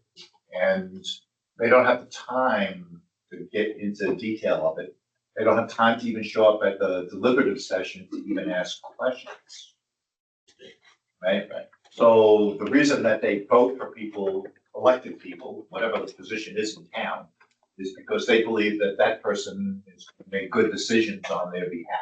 B: And they don't have the time to get into the detail of it. They don't have time to even show up at the deliberative session to even ask questions. Right? So the reason that they vote for people, elected people, whatever the position is in town, is because they believe that that person is going to make good decisions on their behalf.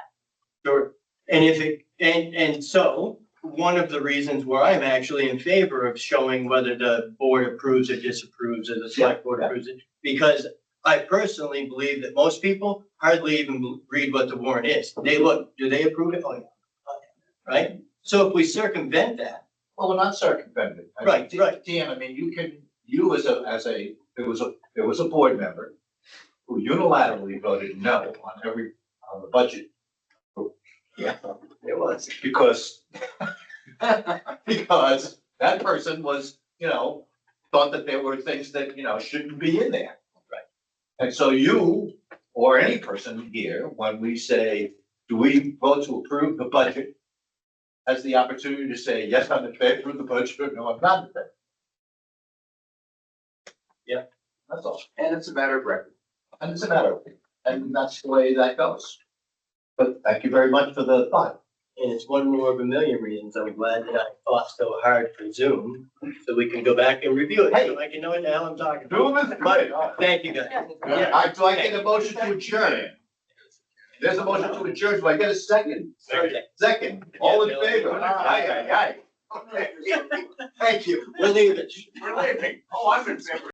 A: Sure. And if it, and so, one of the reasons where I'm actually in favor of showing whether the board approves or disapproves, or the select board approves it, because I personally believe that most people hardly even read what the warrant is. They look, do they approve it? Oh, yeah. Right? So if we circumvent that.
B: Well, we're not circumventing.
A: Right.
B: Dan, I mean, you as there was a board member who unilaterally voted no on the budget.
A: Yeah, it was.
B: Because that person was, thought that there were things that, shouldn't be in there.
A: Right.
B: And so you, or any person here, when we say, do we vote to approve the budget, has the opportunity to say, yes, I'm in favor of the budget, or no, I'm not in favor.
A: Yeah.
B: That's all.
H: And it's a matter of record.
B: And it's a matter of, and that's the way that goes. But thank you very much for the thought.
A: And it's one more of a million reasons I'm glad that I fought so hard for Zoom, so we can go back and review it.
B: Hey.
A: So I can know what the hell I'm talking about.
B: Zoom is great.
A: Thank you, guys.
B: Yeah, do I get a motion to adjourn? There's a motion to adjourn. Do I get a second? Second. All in favor? Aye. Okay. Thank you.
A: We're leaving.
B: We're leaving. Oh, I'm in favor.